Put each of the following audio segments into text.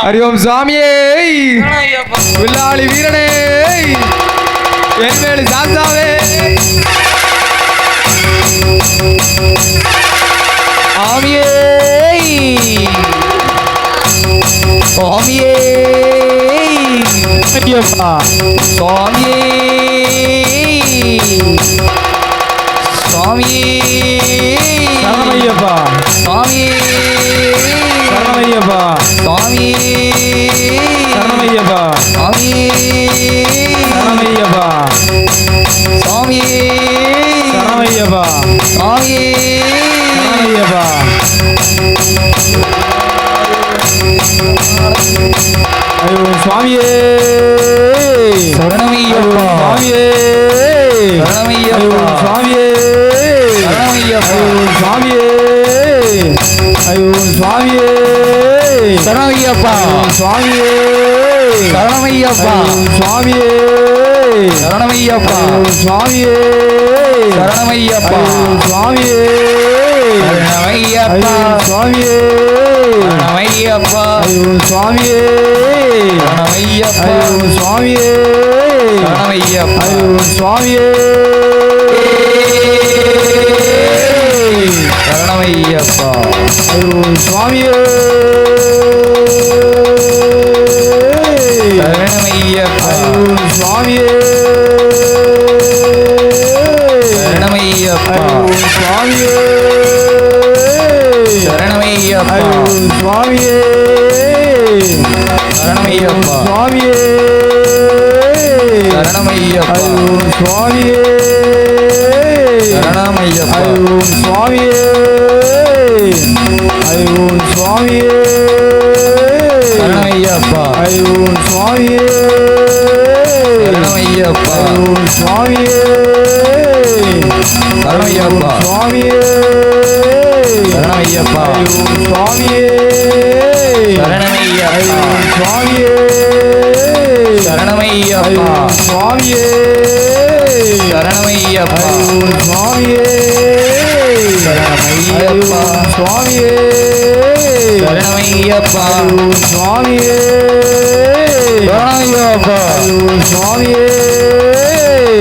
ஹரிஓம் சாமியே வில்லாளி வீரனே என்மேலு சாந்தாவே ஆமியே சுவாமியே ஐயப்பா சுவாமியே சுவாமியே சரணமையப்பா சுவாமியே சரணமையப்பா சுவாமியே சரணமையப்பா சுவாமியே சரணமையப்பா சுவாமியே சரணமையப்பா சுவாமியே சரணமையப்பா ஐயோ சுவாமியே சரணமையப்பா சுவாமியே சரணமையப்பா சுவாமியே சரணமையப்பா சுவாமியே ஐயோ சுவாமியே சரணமையப்பா சுவாமியே சரணமையப்பா சுவாமியே சரணமையப்பா சுவாமியே சரணமையப்பா சுவாமியே சரணமையப்பா சுவாமியே சரணமையப்பா சுவாமியே சரணமையப்பா சுவாமியே சரணமையப்பா சுவாமியே சரணமையப்பா சுவாமியே சரணமையப்பா சுவாமியே சரணமையப்பா சுவாமியே சரணமையப்பா சுவாமியே சரணமையப்பா சுவாமியே சரணமையப்பா சுவாமியே சரணமையப்பா சுவாமியே ஐயோ சுவாமியே சரணமையப்பா ஐயோ சுவாமியே சரணமையப்பா சுவாமியே சரணமையப்பா சுவாமியே சரணமையப்பா சுவாமியே சரணமையப்பா சுவாமியே சரணமையப்பா சுவாமியே சரணமையப்பா சுவாமியே சரணமையப்பா சுவாமியே சரணமையப்பா சுவாமியே சரணமையப்பா சுவாமியே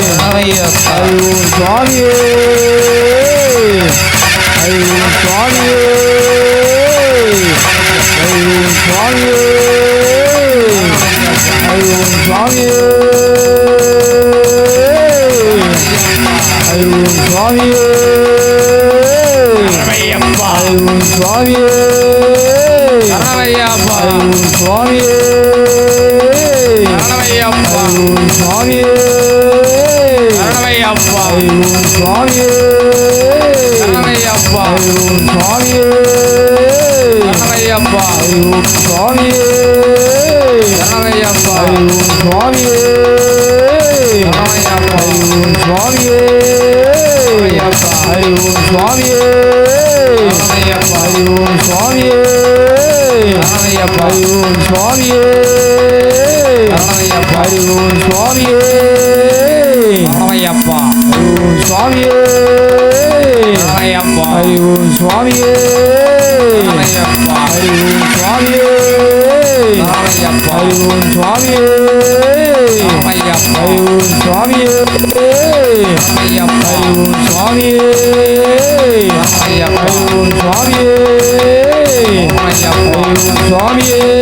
சரணமையப்பா சுவாமியே ஐயோ சுவாமியே ஐயோ சுவாமியே ஐயோ சுவாமியே ஐயோ சுவாமியே சரணமையப்பா ஐயோ சுவாமியே சரணமையப்பா ஐயோ சுவாமியே சரணமையப்பா ஐயோ சுவாமியே சரணமையப்பா ஐயோ சுவாமியே சரணமையப்பா ஐயோ சுவாமியே சரணமையப்பா ஐயோ சுவாமியே சரணமையப்பா ஐயோ சுவாமியே சரணமையப்பா ஐயோ சுவாமியே ஐயோ சுவாமியே சரணமையப்பா ஐயோ சுவாமியே சரணமையப்பா ஐயோ சுவாமியே சரணமையப்பா ஐயோ சுவாமியே சரணமையப்பா ஐயோ சுவாமியே சரணமையப்பா ஐயோ சுவாமியே சரணமையப்பா ஐயோ சுவாமியே சரணமையப்பா ஐயோ சுவாமியே சரணமையப்பா ஐயோ சுவாமியே சரணமையப்பா ஐயோ சுவாமியே சரணமையப்பா ஐயோ சுவாமியே சரணமையப்பா ஐயோ சுவாமியே சரணமையப்பா ஐயோ சுவாமியே ஐயோ சுவாமியே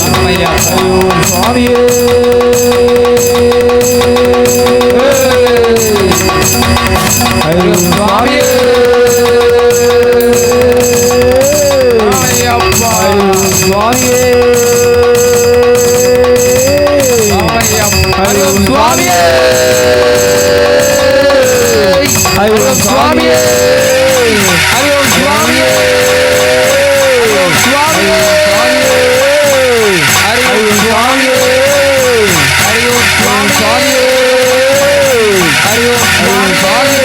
சரணமையப்பா ஐயோ சுவாமியே சரணமையப்பா ஐயோ சுவாமியே ஐயோ சுவாமியே ஐயோ சுவாமியே ஐயோ சுவாமியே ஐயோ சுவாமியே ஐயோ சுவாமியே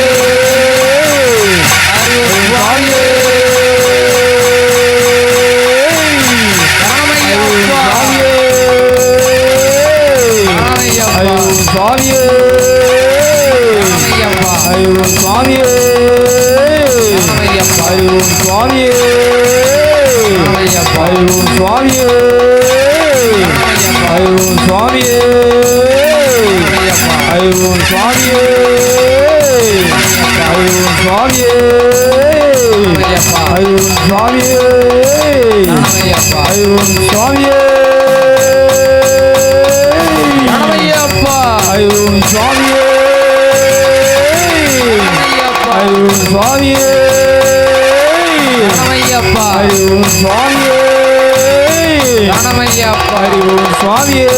ஐயோ சுவாமியே ஐயோ சுவாமியே சரணமையப்பா ஐயோ சுவாமியே ஐயோ சுவாமியே ஐயோ சுவாமியே ஐயோ சுவாமியே ஐயோம் சுவாமியே ஐயோம் சுவாமியே ஐயோம் சுவாமியே ஐயோம் சுவாமியே ஐயோம் சுவாமியே ஐயோம் சுவாமியே ஐயோம் சுவாமியே ஐயோம் சுவாமியே ஐயோம் சுவாமியே ஐயோம் சுவாமியே ஐயோம் சுவாமியே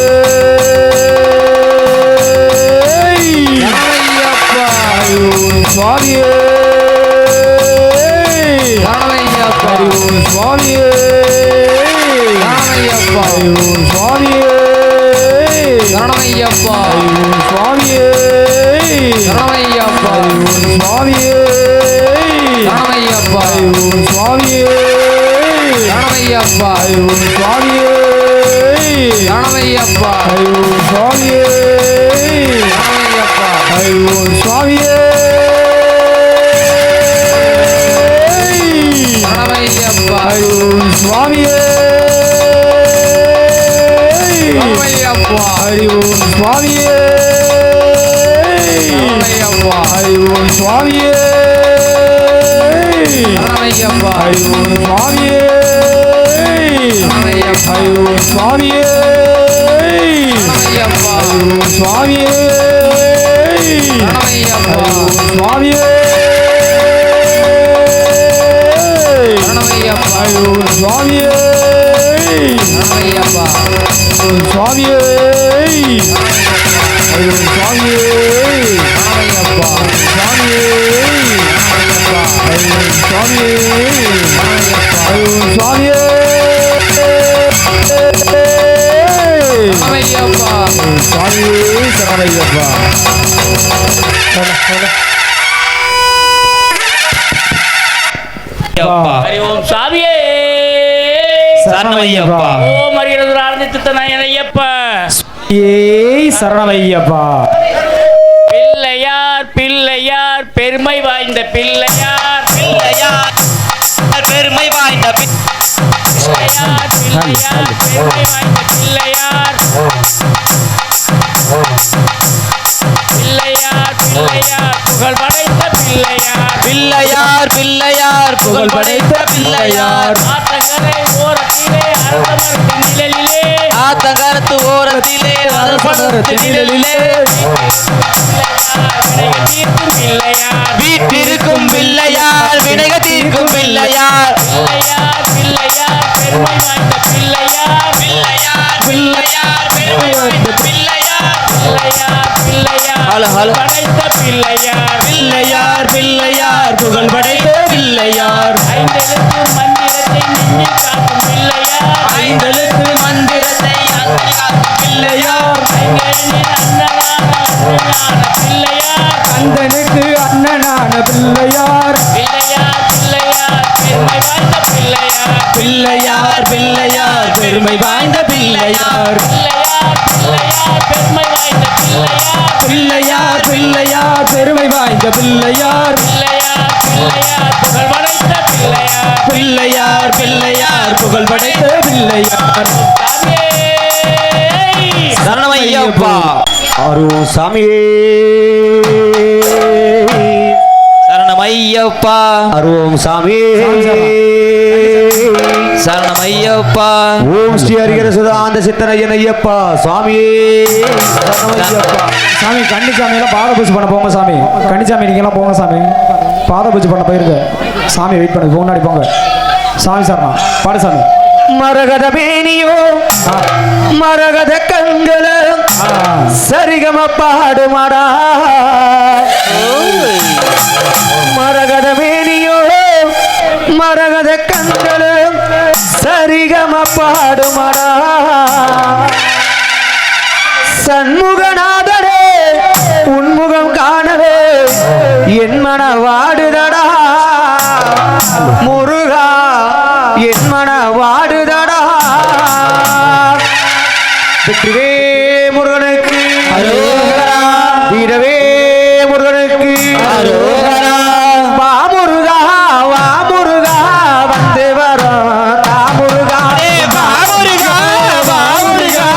ஐயோம் சுவாமியே சரணமையப்பா ஐயோம் சுவாமியே சரணமையப்பா ஐயோம் சுவாமியே சரணமையப்பா ஐயோம் சுவாமியே சரணமையப்பா ஐயோம் சுவாமியே சரணமையப்பா ஐயோம் சுவாமியே சரணமையப்பா ஐயோம் சுவாமியே சரணமையப்பா ஐயோம் சுவாமியே சரணமையப்பா ஐயோம் சுவாமியே சரணமையப்பா ஐயோம் சுவாமியே சரணமையப்பா ஐயோம் சுவாமியே சரணமையப்பா ஐயோம் சுவாமியே சரணமையப்பா ஐயோம் சுவாமியே சரணமையப்பா ஐயோம் சுவாமியே சரணமையப்பா ஐயோம் சுவாமியே சரணமையப்பா ஐயோம் சுவாமியே ஐயோம் சுவாமியே சரணமையப்பா சுவாமியே ஐயோம் சுவாமியே ஐயோம் சுவாமியே சரணமையப்பா சுவாமியே சரணமையப்பா ஹரி ஓம் சாமியே சரணமையப்பா ஓம் ஹரிஹர ஆனந்தித்தனையப்பா ஏய் சரணமையப்பா பிள்ளையார் பிள்ளையார் பெருமை வாய்ந்த பிள்ளையார் பிள்ளையார் பெருமை வாய்ந்த பிள்ளையார் பிள்ளையார் பெருமை வாய்ந்த பிள்ளையார் பிள்ளையார் பிள்ளையார் புகழ் படைத்த பிள்ளையார் பிள்ளையார் பிள்ளையார் புகழ் படைத்த பிள்ளையார் ஆத்தங்கரை ஓரத்திலே அரசமரத்து நிழலிலே ஆத்தங்கரத்து ஓரத்திலே அரசமரத்து நிழலிலே தீர்க்கும் பிள்ளையார் வீட்டிருக்கும் பிள்ளையார் வினைக தீர்க்கும் பிள்ளையார் பிள்ளையார் பிள்ளையார் பெருமை வாய்ந்த பிள்ளையார் பிள்ளையார் பிள்ளையார் பெருமை வாய்ந்த பிள்ளையார் பிள்ளையார் பிள்ளையார் ஹலோ, ஹலோ. படைத்த பிள்ளையார் பிள்ளையார் பிள்ளையார் புகழ் படைத்த பிள்ளையார் ஐந்தெழுத்து மந்திரத்தை நெஞ்சில் காக்கும் பிள்ளையார் ஐந்தெழுத்து மந்திரத்தை அங்கில் காக்கும் பிள்ளையார் ஐங்கரனின் அண்ணனான பிள்ளையார் கந்தனுக்கு அண்ணனான பிள்ளையார் பிள்ளையார் பிள்ளையார் பெருமை வாய்ந்த பிள்ளையார் பிள்ளையார் பிள்ளையார் பெருமை வாய்ந்த பிள்ளையார் பிள்ளையார் பிள்ளையார் பெருமை வாய்ந்த பிள்ளையார் பிள்ளையார் பிள்ளையார் பெருமை வாய்ந்த பிள்ளையார் பிள்ளையார் பிள்ளையார் புகழ் படைத்த பிள்ளையார் பிள்ளையார் பிள்ளையார் புகழ் படைத்த பிள்ளையார் சாமியே சரணமையப்பா அருள் சாமியே சரணமையப்பா அருள் சாமியே சரணமையப்பா ஓம் ஸ்ரீ ஹரிஹர சுதாந்த சித்தனையன் ஐயப்பா சுவாமியே சரணமையப்பா. சாமி கன்னிசாமியெல்லாம் பாத பூஜை பண்ண போங்க சாமி கன்னிசாமி நீங்கெல்லாம் போங்க சாமி பாத பூஜை பண்ண போயிருங்க சாமி வெயிட் பண்ணுங்க முன்னாடி போங்க சாமி சரணா பாடு சாமி மரகத மேனியோ மரகத கண்களும் சரிகம பாடுமாடா மரகத மேனியோ மரகத கண்களும் சரிகம பாடுமாடா சண்முகநாதரே உன்முகம் காணவே என் மன வாடுதடா முருகா என் மன வாடுதடா வெற்றிவே முருகனுக்கு வீரவே முருகனுக்கு வா முருகா வா முருகா வந்து வரோம் தா முருகா வா முருகா வா முருகா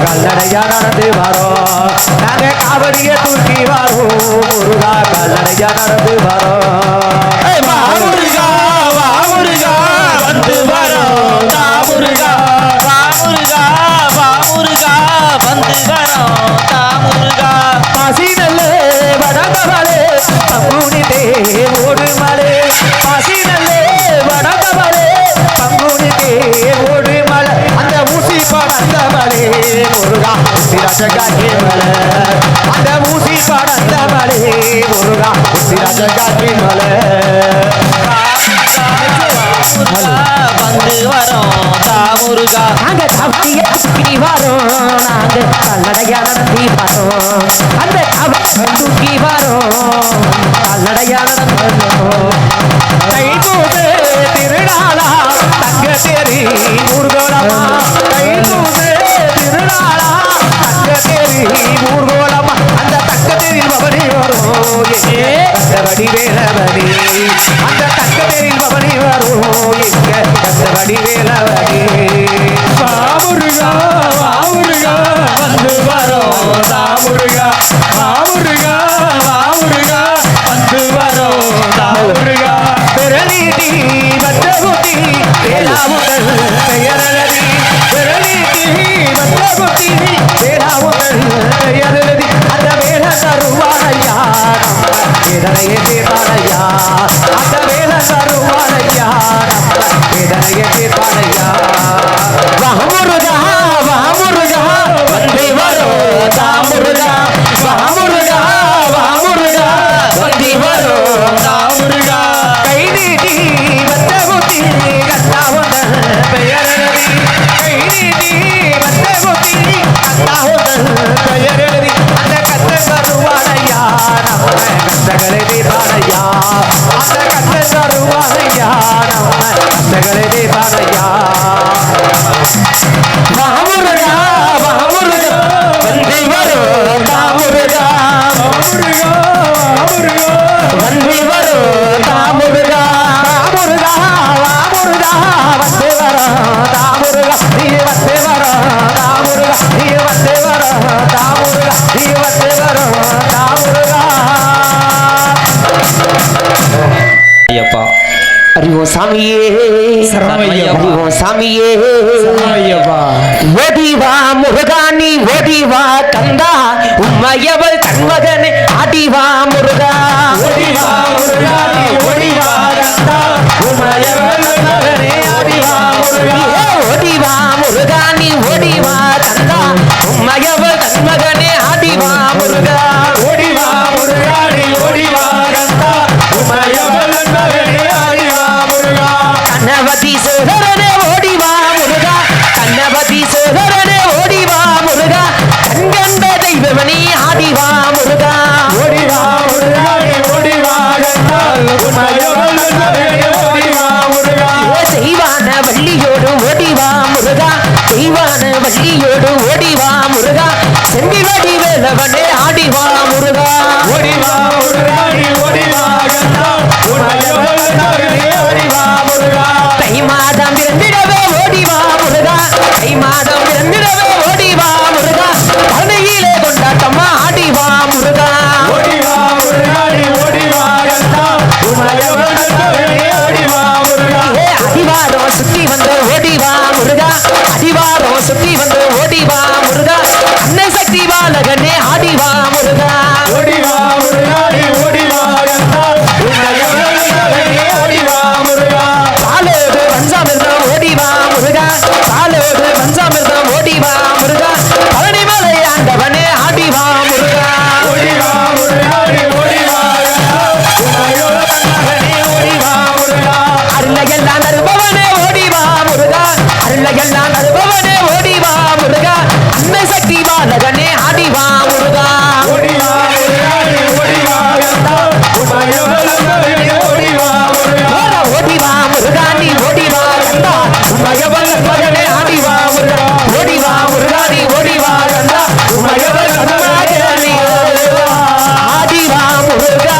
கல்லடையா நடந்து வரோம் நாங்க காவடிய தூக்கி வரோம் முருகா கல்லடையா நடந்து வரோம் முருகா வா முருகா வந்து வரோம் தா முருகா வா முருகா வா முருகா வந்து வரோம் தா முருகா பாசி நல்லே வடகவளே பங்குனி ஓடு மலை பாசி நல்லே வடகவளே பங்குனி ஓடு மலை அந்த ஊசி படந்த மலை முருகா சிராஜகாக்கி மலை அந்த ஊசி படந்த மலை முருகா சிராஜகாக்கி மலை வந்து வரோம் தா முருகா நாங்க காவடிய தூக்கி வரோம் நாங்க கல்லடையா நடத்தி வரோம் அந்த காவடிய தூக்கி வரோம் கல்லடையா நடந்து வரோம் தைப்பூசு திருநாளா தங்க தேரி ஊர்கோலமா தைப்பூசு திருநாளா தங்க தேரி ஊர்கோலமா அந்த தங்க தேரில் பவனி வரும் கந்தவடி வேலவனி அந்த தங்க தேரில் பவனி வரும் எங்க கந்தவடி வேலவனி முருகா வா முருகா வந்து வரோம் தா முருகா வா முருகா வா முருகா வந்து வரோம் தா முருகா பெருநீட்டி வட்டகுட்டி வேளாவுதல் பெயரழதி பெருநீட்டி வட்டகுட்டி வேளாவுதல் பெயரழதி அந்த வேல தருவாரையா வேதனையே தீர்ப்பாரையா அந்த வேல தருவாரையா வேதனையே தீர்ப்பாரையா வா முருகா வந்து வரோம் தா முருகா வா முருகா வந்து வரோம் தா முருகா கை நீட்டி வட்டகுட்டி கத்தாவுதல் பெயரழதி கை நீட்டி வட்டகுட்டி கத்தாவுதல் பெயரழதி அந்த கத்த தருவாரையா நம்ம கஷ்டங்களை தீர்ப்பாரையா அந்த கத்த தருவாரையா நம்ம கஷ்டங்களை தீர்ப்பாரையா வா முருகா வந்து வரோம் தா முருகா முருகா முருகா வந்து வரோம் தா முருகா வா முருகா வந்து வரோம் தா முருகா நீ வந்து வரோம் தா முருகா நீ வந்து வரோம் தா முருகா நீ வந்து வரோம் தா முருகா ஐயப்பா அறிவோ சாமியே சரணமையப்பா. அறிவோ சாமியே ஐயப்பா ஓடிவா முருகா நீ ஓடிவா கந்தா உம்மையவள் கண்மகனே ஆடிவா முருகா ஓடிவா முருகா நீ ஓடிவா கந்தா உம்மையவள் கண்மகனே ஆடிவா முருகா ஓடிவா முருகா நீ ஓடிவா கந்தா உம்மையவள் கண்மகனே ஆடிவா முருகா ஓடிவா முருகா நீ ஓடிவா கந்தா உம்மையவள் கண்மகனே ஆடிவா முருகா கண்ணவதி சோதரனே ஓடிவா முருகா கண்ணவதி சோதரனே ஓடிவா முருகா கண்கண்ட தெய்வமணி ஆடிவா முருகா ஓடிவா முருகா நீ ஓடிவா கந்தா உம்மையவள் கண்மகனே ஓடிவா முருகா தெய்வான வள்ளியோடு ஓடிவா முருகா தெய்வான வள்ளியோடு ஓடிவா முருகா செந்திவடி வேலவனே ஆடிவா முருகா ஓடிவா முருகா நீ ஓடிவா கந்தா உம்மையவள் கண்மகனே ஓடிவா முருகா தை மாதம் பிறந்திடவே ஓடிவா முருகா தை மாதம் பிறந்திடவே ஓடிவா முருகா கருணையிலே கொண்டாட்டம்மா ஆடிவா முருகா ஓடிவா முருகா நீ ஓடிவா கந்தா உம்மையவள் கண்மகனே ஓடிவா முருகா அடிவாரம் சுத்தி வந்து ஓடிவா முருகா அடிவாரம் சுத்தி வந்து ஓடிவா முருகா அன்னை சக்தி பாலகனே ஆடிவா முருகா ஓடிவா முருகா நீ ஓடிவா கந்தா உம்மையவள் கண்மகனே ஓடிவா முருகா பாலோடு பஞ்சாமிர்தம் ஓடிவா முருகா பாலோடு பஞ்சாமிர்தம் ஓடிவா முருகா பழனிமலை ஆண்டவனே ஆடிவா முருகா ஓடிவா முருகா நீ ஓடிவா கந்தா உம்மையவள் கண்மகனே ஓடிவா முருகா அருளையெல்லாம் தருபவனே ஓடிவா முருகா அருளையெல்லாம் தருபவனே ஓடிவா முருகா அன்னை சக்தி பாலகனே ஆடிவா முருகா ஓடிவா முருகா நீ ஓடிவா கந்தா உம்மையவள் கண்மகனே ஓடிவா முருகா ஓடிவா முருகா நீ ஓடிவா கந்தா உம்மையவள் மகனே ஆடிவா முருகா ஓடிவா முருகா நீ ஓடிவா கந்தா உம்மையவள் மகனே ஆடிவா முருகா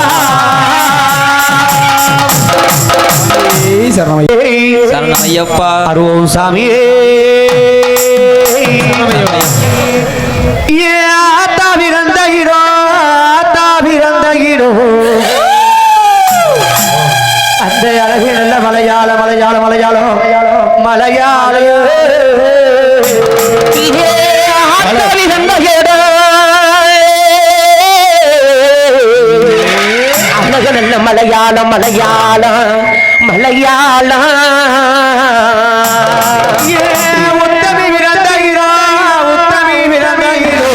சரணமையா சரணம் ஐயப்பா அருவோம் சாமியே சரணமையா ஆத்தா பிறந்த இடோ ஆத்தா பிறந்த இடோ அந்த அழகு நல்ல மலையாள மலையாள மலையாளம் மலையாள அழகு நல்ல மலையாளம் மலையாளம் மலையாளம் உத்தமி விரந்தகிரோ உத்தமி விரந்தகிரோ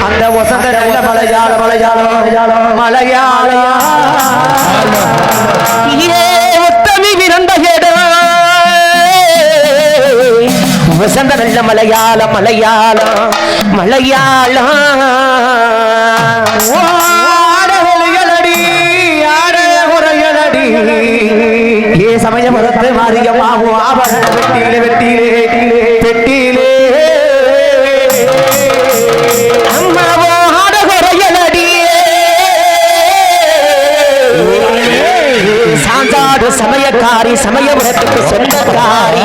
அந்த வசந்த நல்ல மலையாள மலையாள மலையாளம் மலையாளம் உத்தமி விரந்தகிரோ வசந்த நல்ல மலையாள மலையாளம் மலையாளம் ஏ சமய மரத்தை மாறியமாகும் ஆபரண வெட்டியிலே வெட்டியிலே வெட்டியிலே அம்மாவோ ஆடகுறையலடியே சாந்தாடு சமயக்காரி சமயபுரத்துக்கு சொந்தக்காரி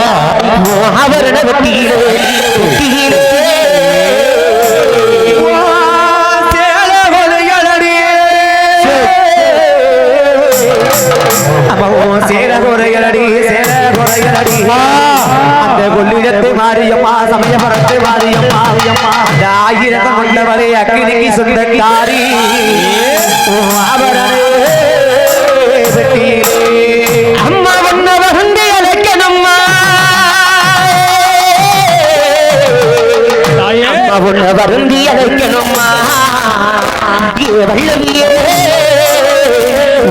ஆபரண வெட்டியிலே வெட்டியிலே அந்த கொள்ளிடத்தை மாறியம்மா சமயபுரத்தை மாறியம்மா அந்த ஆயிரத்தை கொண்டவரே அக்கினிக்கு சொந்தக்காரி அம்மா வண்ண வகுந்து அழைக்கணும்மா அம்மா உன்ன வருந்தி அழைக்கணும்மா வல்லவியே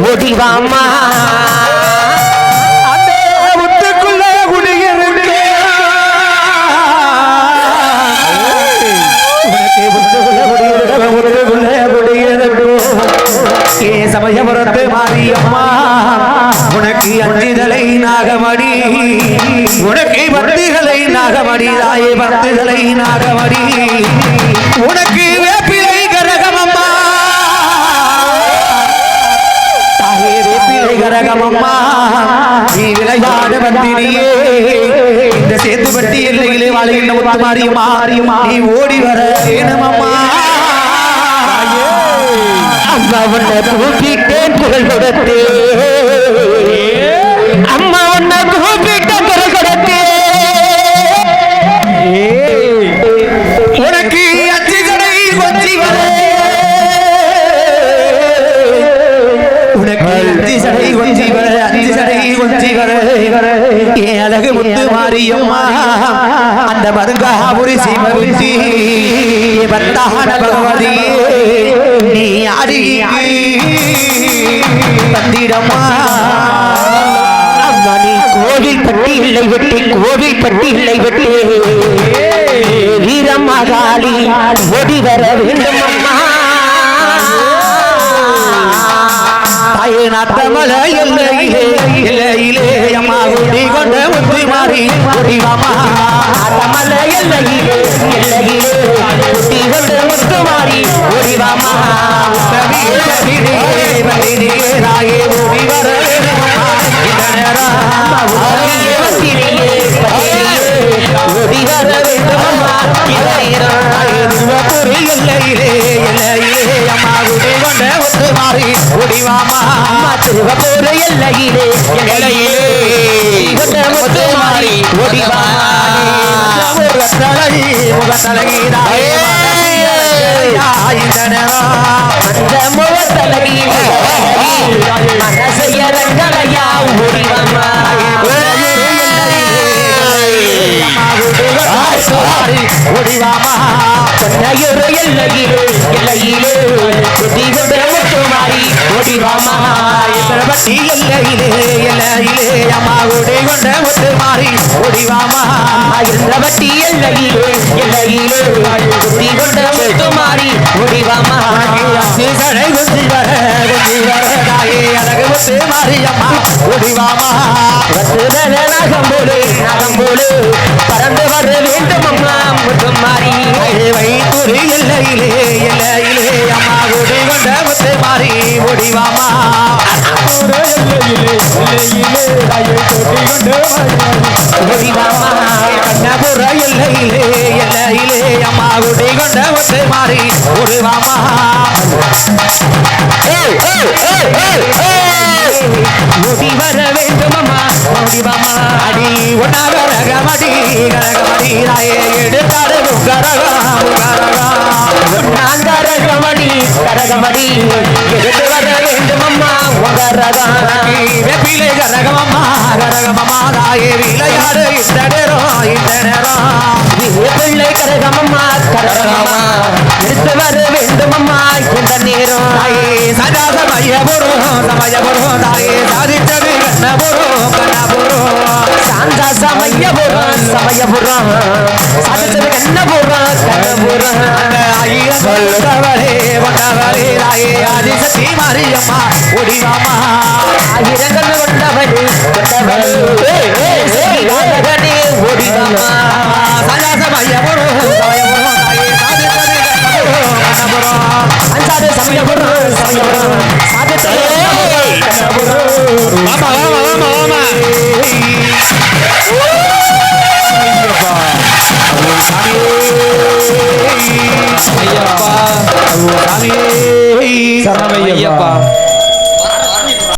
ஓடிவாம்மா சமயபுரத்து மாரியம்மா உனக்கு அஞ்சுதலை நாகமடி உனக்கு பக்திகளை நாகமடி தாயே பக்திகளை நாகமடி உனக்கு வேப்பிலை கரகமம்மா தாயே வேப்பிலை கரகமம்மா நீ விளையாட வந்தினியே இந்த சேத்து பட்டி எல்லையிலே வாழ்கின்ற முத்து மாரியம்மா நீ ஓடி வர வேணுமம்மா அம்மா உன்னை கூப்பிட்டேன் குரல் கொடுத்தே அம்மா உன்னை கூப்பிட்டேன் குரல் கொடுத்தே உனக்கு அஞ்சு கடை கொஞ்சி வர உனக்கு அஞ்சு சடை கொஞ்சி வர அஞ்சு சடை கொஞ்சி வர என் அழகு முத்து மாரியம்மா அந்த மருங்காபுரி சீமகுஞ்சி பத்தான பகவதி நீ ஆடி பத்திரம்மா அம்மா நீ கோவில் பட்டி இல்லை வெட்டி கோவில் பட்டி இல்லை வெட்டி வீரம்மாகாளி ஓடி வர வேண்டும் அம்மா தாயே நாட்டமல எல்லையிலே எல்லையிலே அம்மா ஓடி கொண்ட முத்து மாறி ஓடிவாமா நாட்டமல எல்லையிலே எல்லையிலே ஓடி கொண்ட முத்து மாறி ஓடிவாமா ராயே ஓடி வர ஓடி வர எல்லையிலே எல்லையிலே அம்மா ஓடி கொண்ட முத்து மாறி ஓடிவாமா திருவப்பூர் எல்லையிலே எல்லையிலே முத்து மாறி ஓடிவாமா முகத்தலகி முகத்தலகி அந்த முகத்தலகி மனசைய ரங்கலையா ஓடிவாமா ஓடிவாமா சொன்னையொரு எல்லையிலே எல்லையிலே முத்து மாறி ஓடிவாமா பட்டி எல்லையிலே எல்லையிலே அம்மா ஓடி கொண்ட முத்து மாறி ஓடிவாமா இருந்தபட்டி எல்லையிலே எல்லையிலே குத்தி கொண்ட முத்து மாறி ஓடிவாமா சடை குந்தி வர தாயே அழகு முத்து மாறி அம்மா ஓடிவாமா நகம்போடு நகம்போடு பறந்து வர வேண்டும் அம்மா முத்து மாறி வைத்தூரி எல்லையிலே எல்லையிலே அம்மா ஓடி கொண்ட முத்து மாறி ஓடிவாமா ஓடிவாமா கண்ணபுர எல்லையிலே எல்லையிலே ஒத்து மாறி உருவாமா ஓடி வர வேண்டுமம்மா ஓடிவாமா அடி ஒன்னா கரகமடி கரகமடி ராயே எடுத்தாரு கரகம் நான் கரகமடி கரகமடி எடுத்து வர வேண்டுமம்மா உங்கரகம் வெப்பிலை கரகமம்மா கரகமம்மா ராயே விளையாடு இந்த நேரம் பிள்ளை கரகமம்மா கரகமம்மா எடுத்து வர வேண்டுமம்மா இந்த நேரம் சதா சமயபுரம் தாயே சாதித்தது கண்ணபுரம் சாந்தா சமயபுரம் சாதித்தது கண்ணபுரம் கொண்டவளே தாயே ஆதிசக்தி மாரியம்மா ஒடிவாமா ஆயிரங்கள் கொண்டவளே ஒடிவாமா சதா சமயபுரம் தாயே சாதித்தது கண்ணபுரம் அஞ்சாது சமயபுரம் சாதித்தது வாமா வாமா வாமா வாமா ஐயப்பா ஐயப்பா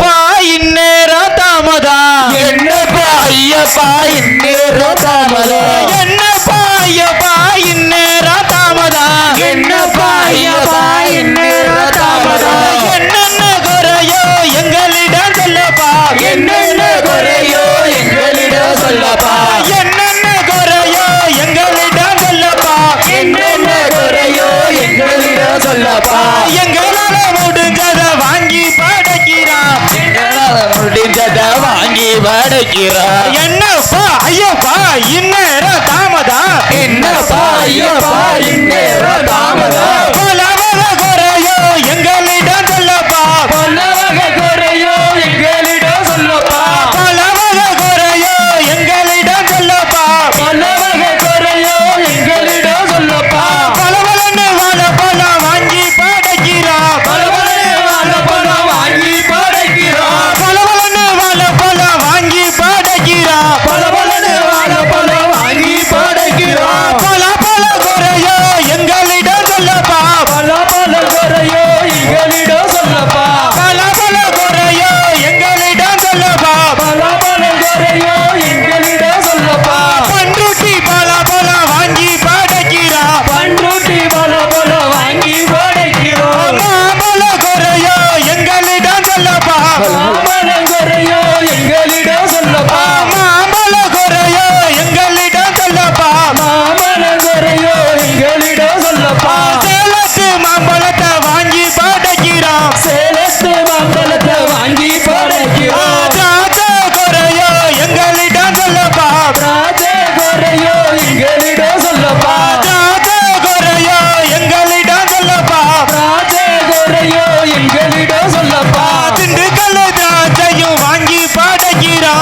பா இந்நேரம் தாமதா என்னப்பா ஐயப்பா இந்நேரம் தாமதா என்னப்பா ஐயப்பா இந்நேரம் தாமதா என்னப்பா ஐயப்பா இந்நேரம் தாமதா என்னென்ன குறையோ எங்களிடம் சொல்லப்பா என்னென்ன குறையோ எங்களிடம் சொல்லப்பா என்னென்ன குறையோ எங்களிடம் சொல்லப்பா என்னென்ன குறையோ எங்களிடம் சொல்லப்பா எங்களால முடிஞ்சத வாங்கி படைக்கிறான் எங்களால முடிஞ்சத வாங்கி படைக்கிறான் என்னப்பா ஐயப்பா இந்நேரம் தாமதா என்னப்பா ஐயப்பா இந்நேரம் தாமதா பலவக குறையோ எங்களிடம் சொல்லப்பா பலவக குறையோ எங்களிடம் சொல்லப்பா பலவக குறையோ எங்களிடம் சொல்லப்பா பலவக குறையோ எங்களிடம் சொல்லப்பா பலவலன்னு வாழைப்பழம் வாங்கி படைக்கிறா பலவலன்னு வாழைப்பழம் வாங்கி படைக்கிறா பலவலன்னு வாழைப்பழம் வாங்கி படைக்கிறா பலவலன்னு வாழைப்பழம் வாங்கி படைக்கிறா பல பல குறையோ எங்களிடம் சொல்லப்பா பல பல குறையோ எங்களிடம் சொல்லப்பா பல பல குறையோ எங்களிடம் சொல்லப்பா பல பல குறையோ எங்களிடம் சொல்லப்பா பண்ருட்டி பல பல வாங்கி படைக்கிறா பண்ருட்டி பல பல வாங்கி படைக்கிறா மாமல குறையோ எங்களிடம் சொல்லப்பா மாமல குறையோ எங்களிடம் சொல்லப்பா மாமல குறையோ எங்களிடம் சொல்லப்பா மாமல குறையோ எங்களிடம் சொல்லப்பா சேலத்து மாம்பழத்தை வாங்கி படைக்கிறா சேலத்து மாம்பழத்தை வாங்கி படைக்கிறா திராட்சை குறையோ எங்களிடம் சொல்லப்பா திராட்சை குறையோ எங்களிடம் சொல்லப்பா திராட்சை குறையோ எங்களிடம் சொல்லப்பா திராட்சை குறையோ எங்களிடம் சொல்லப்பா திண்டுக்கல் திராட்சையும் வாங்கி படைக்கிறா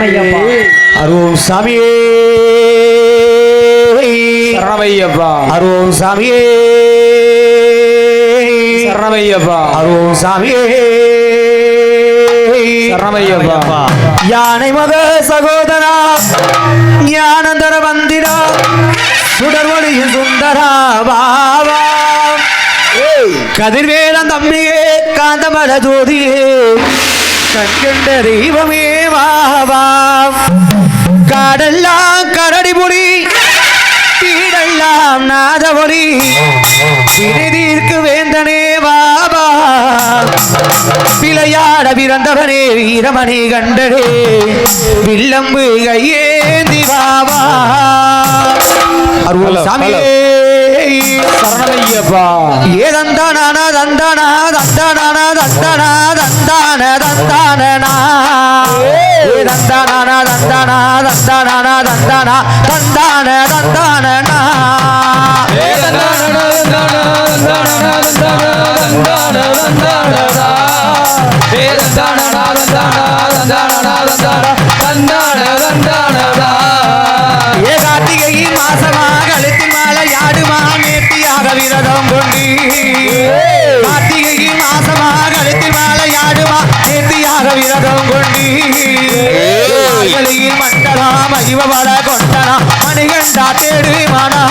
சரணையப்பா அருள் சாமியே சரணமையப்பா அருள் சாமியே சரணமையப்பா அருள் சாமியே சரணமையப்பா யானை மக சகோதரா ஞானந்தர வந்திரா சுடர்வழியில் சுந்தரா பாவா கதிர்வேலன் தம்பியே காந்தமல ஜோதியே கண்கண்ட தெய்வமே வாவா காடெல்லாம் கரடிபுடி வீடெல்லாம் நாதவொலி விடுதீர்க்கு வேந்தனே வாவா விளையாட பிறந்தவனே வீரமணி கண்டனே வில்லம்பு கையேந்தி வாவா அருள் சாமியே சரணமையப்பா ஏதந்தானா தந்தானா தந்தானா தந்தானா தந்தான தந்தானா ஏதந்தானா தந்தானா தந்தானா தந்தானா தந்தான தந்தானா ஏ கார்த்திகையின் மாசமா கழுத்தின் மாலை யாடுமா நேர்த்தியாக விரதம் கொண்டு கார்த்திகையின் மாசமா கழுத்தின் மாலை யாடுமா நேர்த்தியாக விரதம் கொண்டு மண்டலா மகிமபட கொண்டனா மணிகண்டா தேடு மனா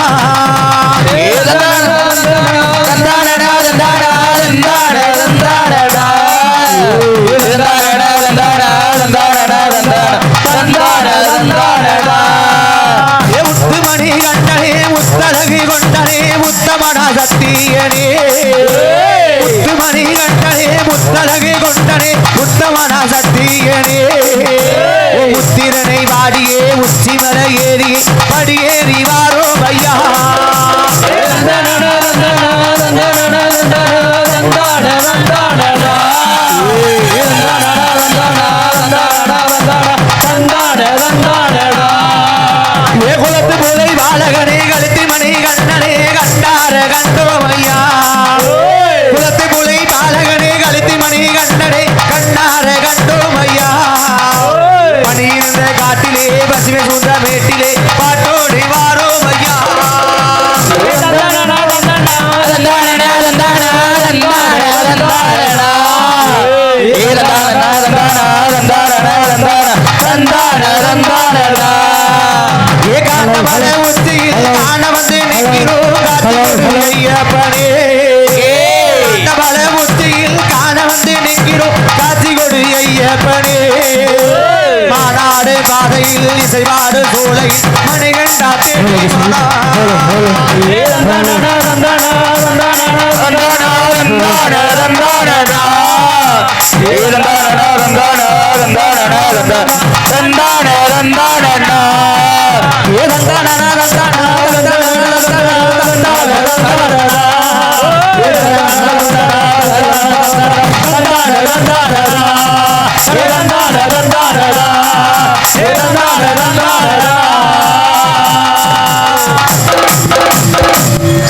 முத்துமணி கண்டனே முத்தழகி கொண்டனே முத்தமட சத்தியனே முத்துமணி கண்டனே முத்தழகி கொண்டனே முத்தமட சத்தியனே முத்திரனை வாடியே உச்சிமல ஏறியே படியேறி வாரோ ஐயா குலத்து முலை பாலகனே கழுத்தி மணி கண்ணனே கண்டார கண்டோமையா குலத்து முலை பாலகனே கழுத்தி மணி கண்ணனே கண்டார கண்டோமையா மணி இருந்த காட்டிலே பசுமை சூழ்ந்த மேட்டிலே பாட்டோடி வாரோமையா ஏகாந்தமல உச்சியில் காண வந்து நிற்கிறோம் ஐயப்பனே ஏகாந்தமல உச்சியில் காண வந்து நிற்கிறோம் காட்சி கொடு ஐயப்பனே மாநாடு பாதையில் இசைவாடு சோலையில் மணிகண்டா தேடி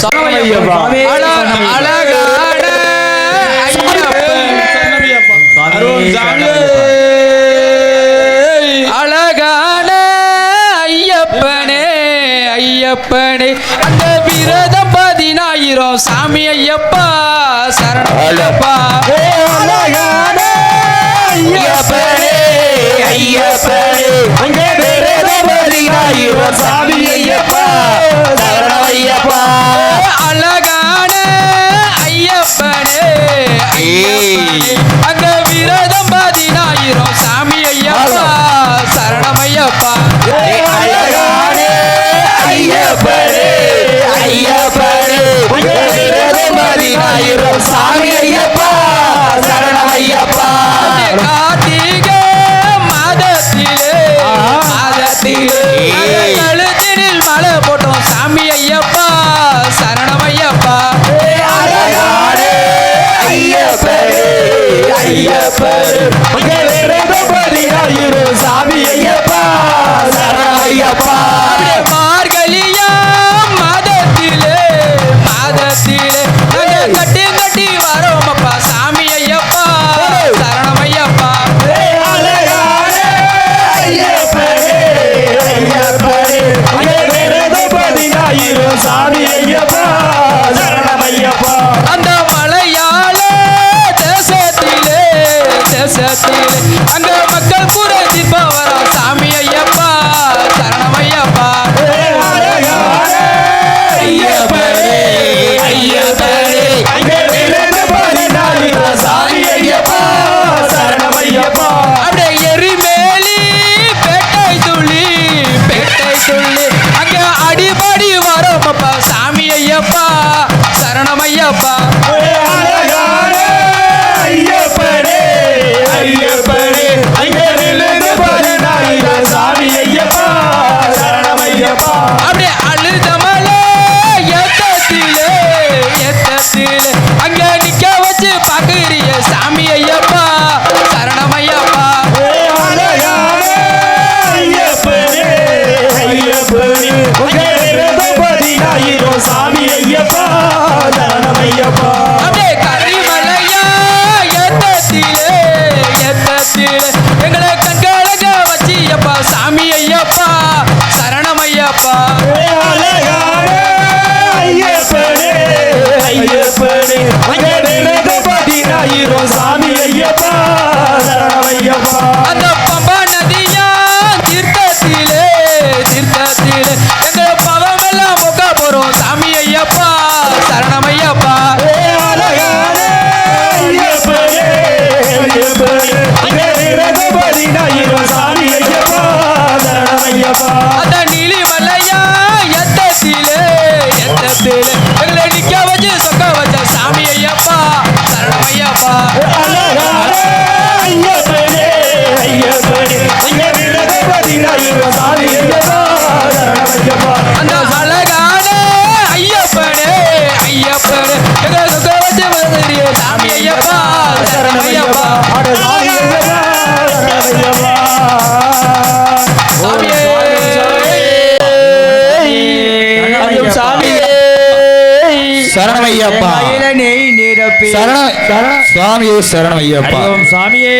சரணமையப்பா அழகான அழகான ஐயப்பனே ஐயப்பனே அந்த விரதம் 10000 சாமி ஐயப்பா சரணப்பா அழகான ஐயப்பனே ஐயப்பனே அங்கே வேறேதபதினாயிரம் சாமி ஐயப்பா சரணம் ஐயப்பா அழகான ஐயப்பனே ஐயப்பனே அங்க விரதம் 10000 சாமி ஐயப்பா சரணமையப்பா அழகானே ஐயப்பனே ஐயப்பனே அங்கே வேறேதபதினாயிரம் சாமி ஐயப்பா சரணம் ஐயப்பா கார்த்திகை மாதத்திலே கழுத்தினில் மலை போட்டோம் சாமி ஐயப்பா சரணமையப்பா அழகானே ஐயப்பனே ஐயப்பனே அங்கே வேறேதபதினாயிரம் சாமி ஐயப்பா சரணம் ஐயப்பா மார்கழியா மாதத்திலே கட்டி கட்டி வரோமப்பா சாமி ஐயப்பா சரணமையப்பா அழகானே ஐயப்பனே ஐயப்பனே ஐயப்பனே சாமி ஐயப்பா சரணமையப்பா அந்த பம்பா நதியா தீர்த்தத்திலே தீர்த்தத்திலே எங்க பவமெல்லாம் முக்க போறோம் சாமி ஐயப்பா சரணமையப்பா அந்த நீலிமலையா எத்தத்திலே எத்தத்திலே எங்களை நிக்க வச்சு சொக்க வச்ச சாமி ஐயப்பா சரணமையப்பா அந்த அழகான ஐயப்பனே ஐயப்பனே எங்களை சொக்க வச்சு வந்துறிய சாமி ஐயப்பா சரணமையப்பா சாமியே சரணமையப்பா சுவாமியே சரணமையப்பா சாமியே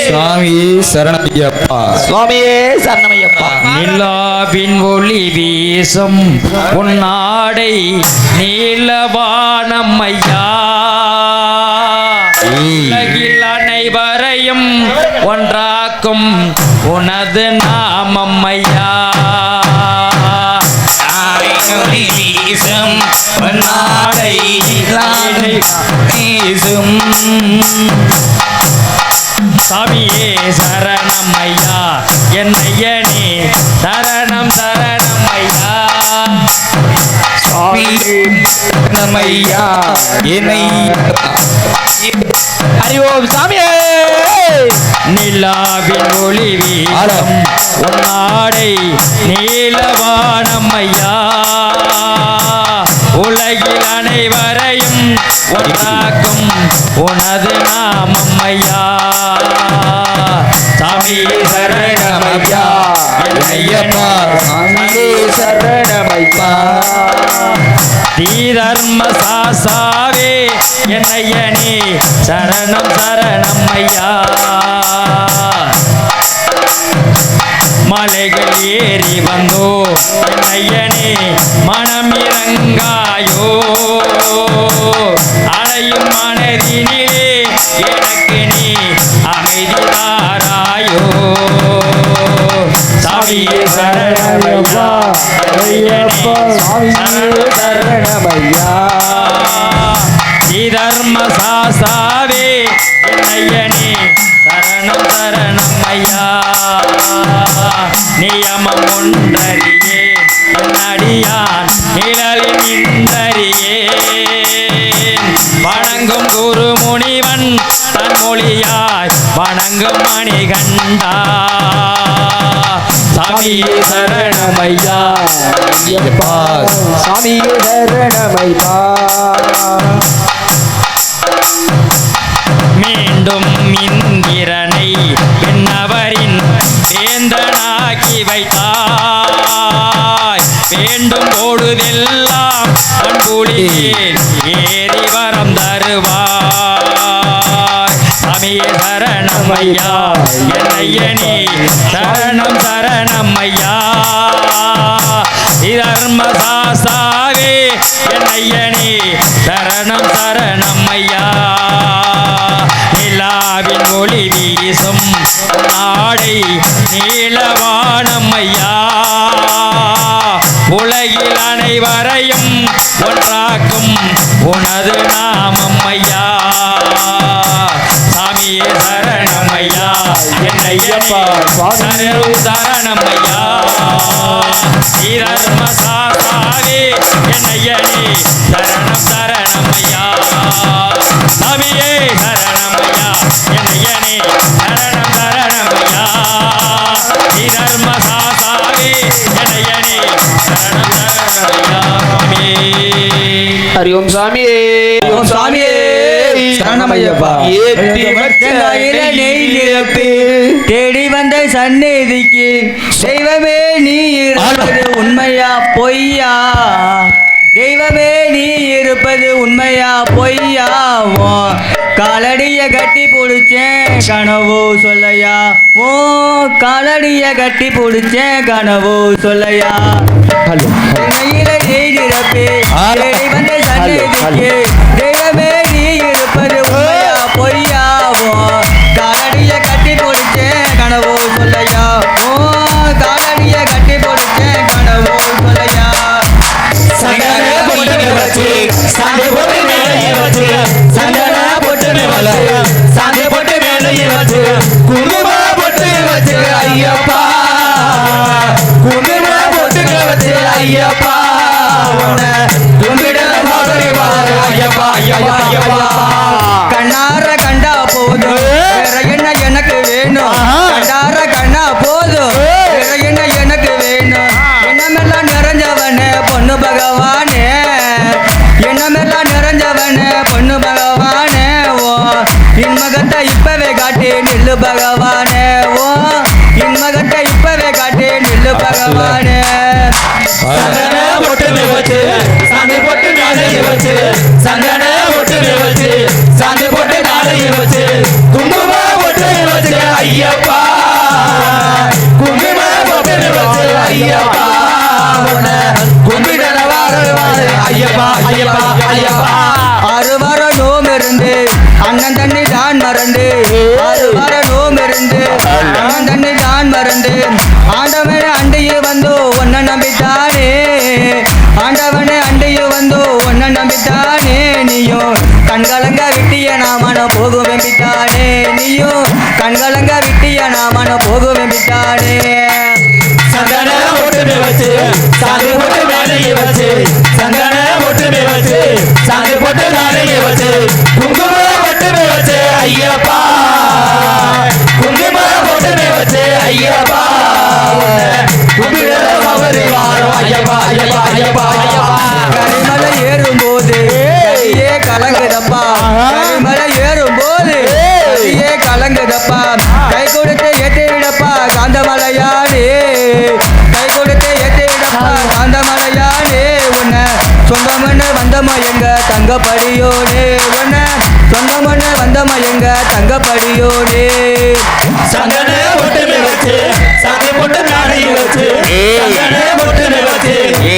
சுவாமியே சரணமையப்பா சுவாமியே சரணமையப்பா நிலாவின் ஒளி வீசும் உன்னாடை நீலவானம்மையா உலகில் அனைவரையும் ஒன்றாக்கும் உனது நாமம்மையா நாடை வீசும் சாமியே சரணம் ஐயா என்னையனே சரணம் சரணம் ஐயா சரணமையா என்னை அறிவோம் சாமியே நிலாவின் ஒளி வீசும் உன்னாடை நீலவானம் ஐயா உலகில் அனைவரையும் ஒன்றாக்கும் உனது நாமம் ஐயா சாமி சரணமையா ஐயப்பா சாமியே சரணமையா தீதர்ம சாசாவே என்னையனே சரணம் சரணம் ஐயா மலைகள் ஏறி வந்தோ என்னையனே மனம் இறங்காயோ அலையும் மனதினிலே எனக்கு நீ அமைதி தாராயோ சாமியே சரணமையா ஐயப்பா சாமியே சரணமையா தர்ம சாசாவே என்னையனே சரணம் சரணம் ஐயா நியமம் ஒன்றறியே என்னடியான் நிழலில் நின்றறியேன் வணங்கும் குரு முனிவன் தன் மொழியாய் வணங்கும் மணிகண்டா சாமியே சரணமையா ஐயப்பா சாமியே சரணமையா மீண்டும் இந்திரனை பின்னவரின் வேந்தனாக்கி வைத்தாய் வேண்டும் பொழுதெல்லாம் பண்புலியில் ஏறி வரம் தருவாய் சாமியே சரணம் ஐயா என்னையனே சரணம் சரணம் ஐயா தர்ம சாசாவே என்னையனே சரணம் சரணம் ஐயா நிலாவின் ஒளி வீசும் நாடை நீலவானம் ஐயா உலகில் அனைவரையும் ஒன்றாக்கும் உனது நாமம் ஐயா சாமியே சரணம் ஐயா என்னையப்பா சரணம் சரணம் ஐயா தர்ம சாசாவே என்னையனே சரணம் சரணம் ஐயா சாமியே சரணம் ஐயா என்னையனே சரணம் சரணம் ஐயா தர்ம சாசாவே என்னையனே சரணம் சரணம் ஐயா சாமியே ஹரி ஓம் சாமியே ஓம் சாமியே சரணமையப்பா ஏற்றி தேடி வந்த சந்நிதிக்கு தெய்வமே நீ இருப்பது உண்மையா பொய்யா தெய்வமே நீ இருப்பது உண்மையா பொய்யாவோ காலடிய கட்டி பிடிச்சேன் கனவு சொல்லையா ஓ காலடிய கட்டி பிடிச்சேன் கனவு சொல்லையா இணையில நீரப்பே தேடி வந்த சன்னதிக்கு தெய்வமே நீ இருப்பது உண்மையா பொய்யாவோ காலடிய கட்டி பிடிச்சேன் கனவு சொல்லையா ஓ காலடிய கட்டி பிடிச்சேன் கனவு சொல்லையா சந்தன பொட்டு வச்சு சாந்தி பொட்டு மேலே வச்சு சந்தன பொட்டு வச்சு சாந்தி பொட்டு மேலே வச்சு குங்கும பொட்டு வச்சு ஐயப்பா குங்கும பொட்டு வச்சு ஐயப்பா உன்னை கும்பிட மாதிரி பாரு ஐயப்பா ஐயப்பா ஐயப்பா கண்ணார கண்டா போதும் வேற என்ன எனக்கு வேணும் கண்ணார கண்ணா போதும் வேற என்ன எனக்கு வேணும் என்னமெல்லாம் நிறைஞ்சவனே பொண்ணு பகவானே என்னமெல்லாம் நிறைஞ்சவனே பொண்ணு பகவானே ஓ இன்மகத்தை இப்பவே காட்டி நில்லு பகவானே ஓ இன்மகத்தை இப்பவே காட்டி நில்லு பகவானே சந்தன பொட்டு வச்சு சாந்தி பொட்டு மேலே வச்சு சந்தன பொட்டு வச்சு சாந்தி பொட்டு மேலே வச்சு குங்கும பொட்டு வச்சு ஐயப்பா குங்கும பொட்டு வச்சு ஐயப்பா உன்னை கும்பிட வாரு ஐயப்பா ஐயப்பா ஐயப்பா 6 வாரம் நோம் இருந்து அண்ணன் தண்ணி தான் மறந்து 6 வாரம் நோம் இருந்து அண்ணன் தண்ணி தான் மறந்து ஆண்டவனே அண்டையே வந்து ஒன்ன நம்பித்தானே ஆண்டவனே அண்டையே வந்து ஒன்ன நம்பித்தானே நீயும் கண்கலங்க விட்டிய நாமன போகும் வெம்பித்தானே நீயும் கண்கலங்க விட்டிய நாமன போகும் வெம்பித்தானே சந்தன பொட்டு வச்சு சாந்தி பொட்டு மேலே வச்சு சந்தன பொட்டு வச்சு சாந்தி பொட்டு மேலே வச்சு குங்கும பொட்டு வச்சு ஐயப்பா குங்கும பொட்டு வச்சு ஐயப்பா கும்பிட அவரு வாரம் ஐயப்பா ஐயப்பா ஐயப்பா ஐயப்பா கரிமலை ஏறும்போது கரியே கலங்குதப்பா கரிமலை ஏறும்போது கரியே கலங்குதப்பா கை கொடுத்து ஏற்றி விடப்பா காந்தமலையானே கை கொடுத்து ஏற்றி விடப்பா காந்தமலையானே உன்னை சொந்தமண்ணு வந்தமா எங்க தங்கப்படியோனே உன்னை சொந்தமண்ணு வந்தமா எங்க தங்கப்படியோனே சந்தன பொட்டு வச்சு சாந்தி பொட்டு மேலே வச்சு சந்தன பொட்டு வச்சு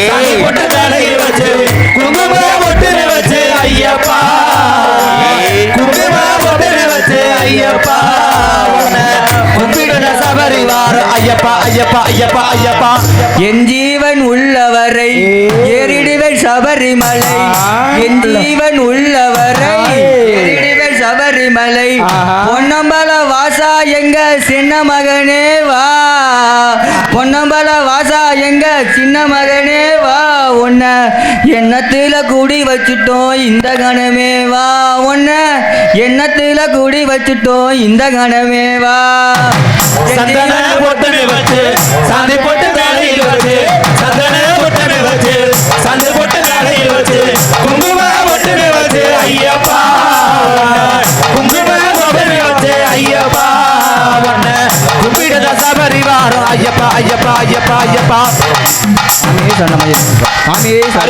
சாந்தி பொட்டு மேலே வச்சு குங்கும பொட்டு வச்சு ஐயப்பா குங்கும பொட்டு வச்சு ஐயப்பா உன்னை கும்பிட சபரி வாரம் ஐயப்பா ஐயப்பா ஐயப்பா ஐயப்பா என் ஜீவன் உள்ளவரை ஏறிடுவேன் சபரிமலை என் ஜீவன் உள்ளவரை ஏறிடுவேன் சபரிமலை பொன்னம்பல வாசா எங்க சின்ன மகனே வா பொன்னம்பல வாசா எங்க சின்ன மகனே வா உன்னை எண்ணத்துல கூடி வச்சுட்டோம் இந்த கணமே வா உன்னை எண்ணத்துல கூடி வச்சுட்டோம் இந்த கணமே வா சந்தன பொட்டு வச்சு சாந்தி பொட்டு மேலே வச்சு சந்தன பொட்டு வச்சு சாந்தி பொட்டு மேலே வச்சு குங்கும பொட்டு வச்சு ஐயப்பா குங்கும பொட்டு வச்சு ஐயப்பா உன்னை கும்பிட சபரி வாரம் ஐயப்பா ஐயப்பா ஐயப்பா ஐயப்பா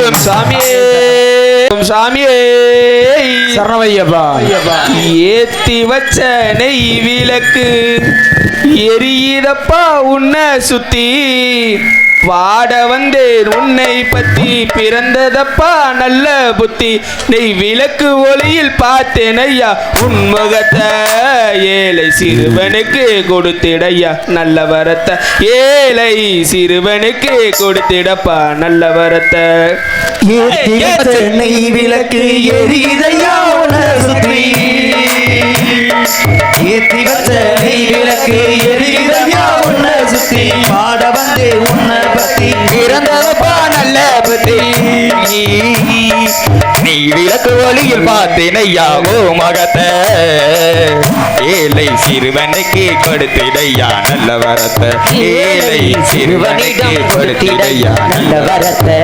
ஓம் சாமியே ஓம் சாமியே சரணமையப்பா ஏத்தி வச்ச நெய் விளக்கு எரியுதப்பா உன்னை சுத்தி பாட வந்தேன் உன்னை பத்தி பிறந்ததப்பா நல்ல புத்தி நெய் விளக்கு ஒளியில் பார்த்தேன் ஐயா உன் முகத்தை ஏழை சிறுவனுக்கு கொடுத்திடையா நல்ல வரத்தை ஏழை சிறுவனுக்கு கொடுத்திடப்பா நல்ல வரத்தை நெய் விளக்கு எரியுதையா உன்னை சுத்தி ஏத்தி வச்ச நெய் விளக்கு எரியுதையா உன்னை சுத்தி பாட வந்து உன்னை பத்தி பிறந்ததப்பா நல்ல பத்தி நீ விளக்கு ஒளியில் பார்த்தேன் ஐயா ஓ மகத்தை ஏழை சிறுவனுக்கு கொடுத்திடையா நல்ல வரத்தை ஏழை சிறுவனுக்கு கொடுத்திடையா நல்ல வரத்தை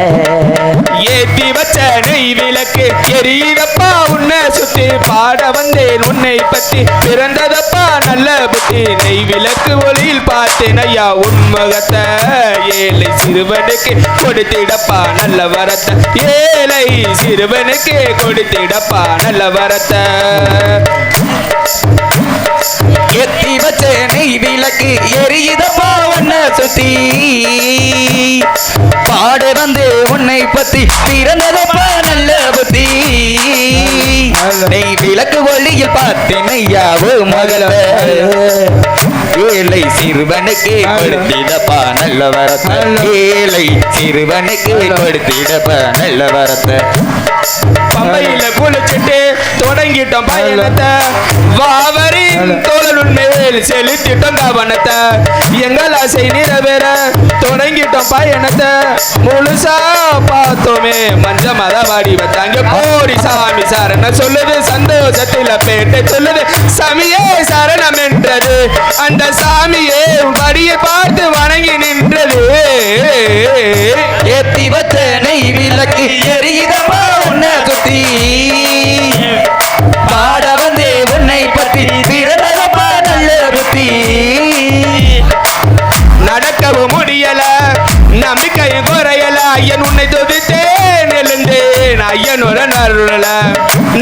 ஏத்தி வச்ச நெய் விளக்கு எரியுதப்பா உன்னை சுத்தி பாட வந்தேன் உன்னை பத்தி பிறந்ததப்பா நல்ல புத்தி நெய் விளக்கு ஒளியில் பார்த்தேன் ஐயா உன்முகத்தை ஏழை சிறுவனுக்கு கொடுத்திடப்பா நல்ல வரத்தை ஏழை சிறுவனுக்கு கொடுத்திடப்பா நல்ல வரத்தை எத்தி வச்ச நெய் விளக்கு எரியுதப்பா உன்னை சுத்தி பாட வந்து உன்னை பத்தி பிறந்ததப்பா நல்ல புத்தி நெய் விளக்கு ஒளியில் பார்த்தேன் ஐயாவோ மகள ஏழை சிறுவனுக்கு கொடுத்திடப்பா நல்ல வரத்தை ஏழை சிறுவனுக்கு கொடுத்திடப்பா நல்ல வரத்தை பம்பையில குளிச்சுட்டு தொடங்கிட்டோம் பயணத்தை வாவரின் தோழலுன் மேல் செலுத்திட்டோம் கவனத்தை எங்கள் ஆசை நிறைவேற தொடங்கிட்டோம் பயணத்தை முழுசா பார்த்தோமே மஞ்ச மதவாடி வந்தாங்க போடி சாமி சரண சொல்லுது சந்தோஷத்தில பேட்டை சொல்லுது சாமியே சரணம் என்றது அந்த சாமியே படியை பார்த்து வணங்கி நின்றது ஏத்தி வச்ச நெய் விளக்கு எரியுதப்பா உன்னை சுத்தி பாட வந்தே உன்னை பத்தி பிறந்ததப்பா நல்ல புத்தி நடக்கவும் முடியல நம்பிக்கை குறையல ஐயன் உன்னை துதித்தேன் எழுந்தேன் ஐயனுடன் அருளல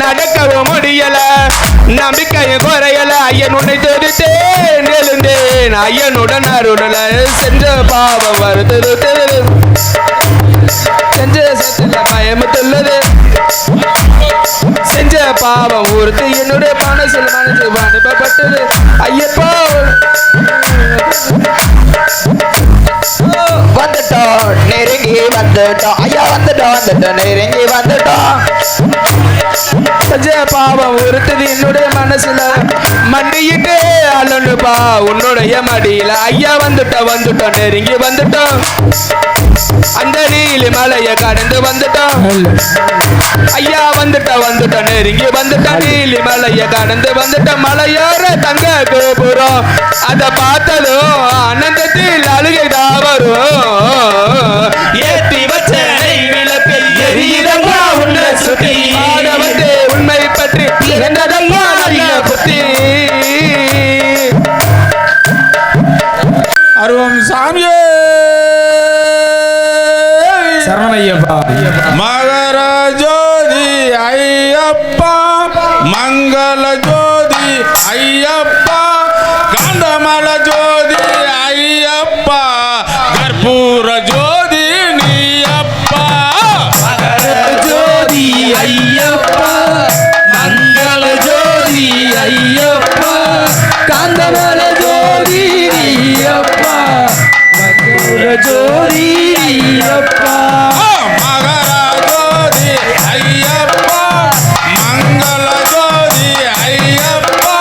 நடக்கவும் முடியல நம்பிக்கை குறையல ஐயன் உன்னை துதித்தேன் எழுந்தேன் ஐயனுடன் அருளல செஞ்ச பாவம் வருது செஞ்ச சத்தில பயமத்துள்ளது செஞ்ச பாவம் ஊருக்கு என்னுடைய மனசு அனுப்பப்பட்டது ஐயப்போ வந்துட்டோம் நெருங்கி வந்துட்டோம் ஐயா வந்துட்டோம் நெருங்கி வந்துட்டோம் செஞ்ச பாவம் உறுத்துது என்னுடைய மனசுல மண்டியிட்டு அழுப்பா உன்னுடைய மடியில ஐயா வந்துட்டோம் நெருங்கி வந்துட்டோம் அந்த நீலி மலைய கடந்து வந்துட்டோம் ஐயா வந்துட்டோம் நெருங்கி வந்துட்டோம் நீலி மலைய கடந்து வந்துட்டோம் மலையோர தங்க கோபுரம் அத பார்த்ததும் ஆனந்தத்தில் அழுகைதான் வரும் ஏத்தி வச்ச நெய் விளக்கு எரியுதம்மா உன்னை சுத்தி பாட வந்து உண்மை பற்றி பிறந்ததம்மா நல்ல புத்தி அருவம் சாமியே சரணமையப்பா மகர ஜோதி ஐயப்பா மங்கள ஜோதி ஐயப்பா காந்தமல ஜோதி ஐயப்பா கற்பூர ஜோதி நீயப்பா மகர ஜோதி ஐயப்பா மங்கள ஜோதி ஐயப்பா காந்தமல ஜோதி நீயப்பா கற்பூர ஜோதி ஐயப்பா மகர ஜோதி ஐயப்பா மங்கள ஜோதி ஐயப்பா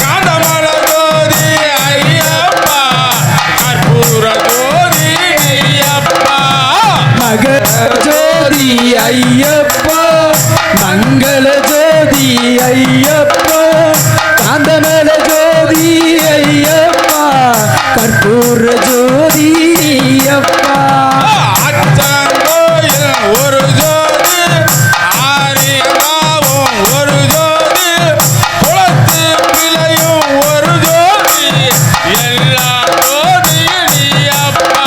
காந்தமல ஜோதி ஐயப்பா கற்பூர ஜோதி ஐயப்பா மகர ஜோதி ஐயப்பா மங்கள ஜோதி ஐயப்பா காந்தமல ஜோதி ஐயப்பா கற்பூர ஜோதி ஐயப்பா அச்சங்கோயில் ஒரு ஜோதி ஆரியங்காவும் ஒரு ஜோதி குளத்து பிள்ளையும் ஒரு ஜோதி எல்லா ஜோதியும் நீயப்பா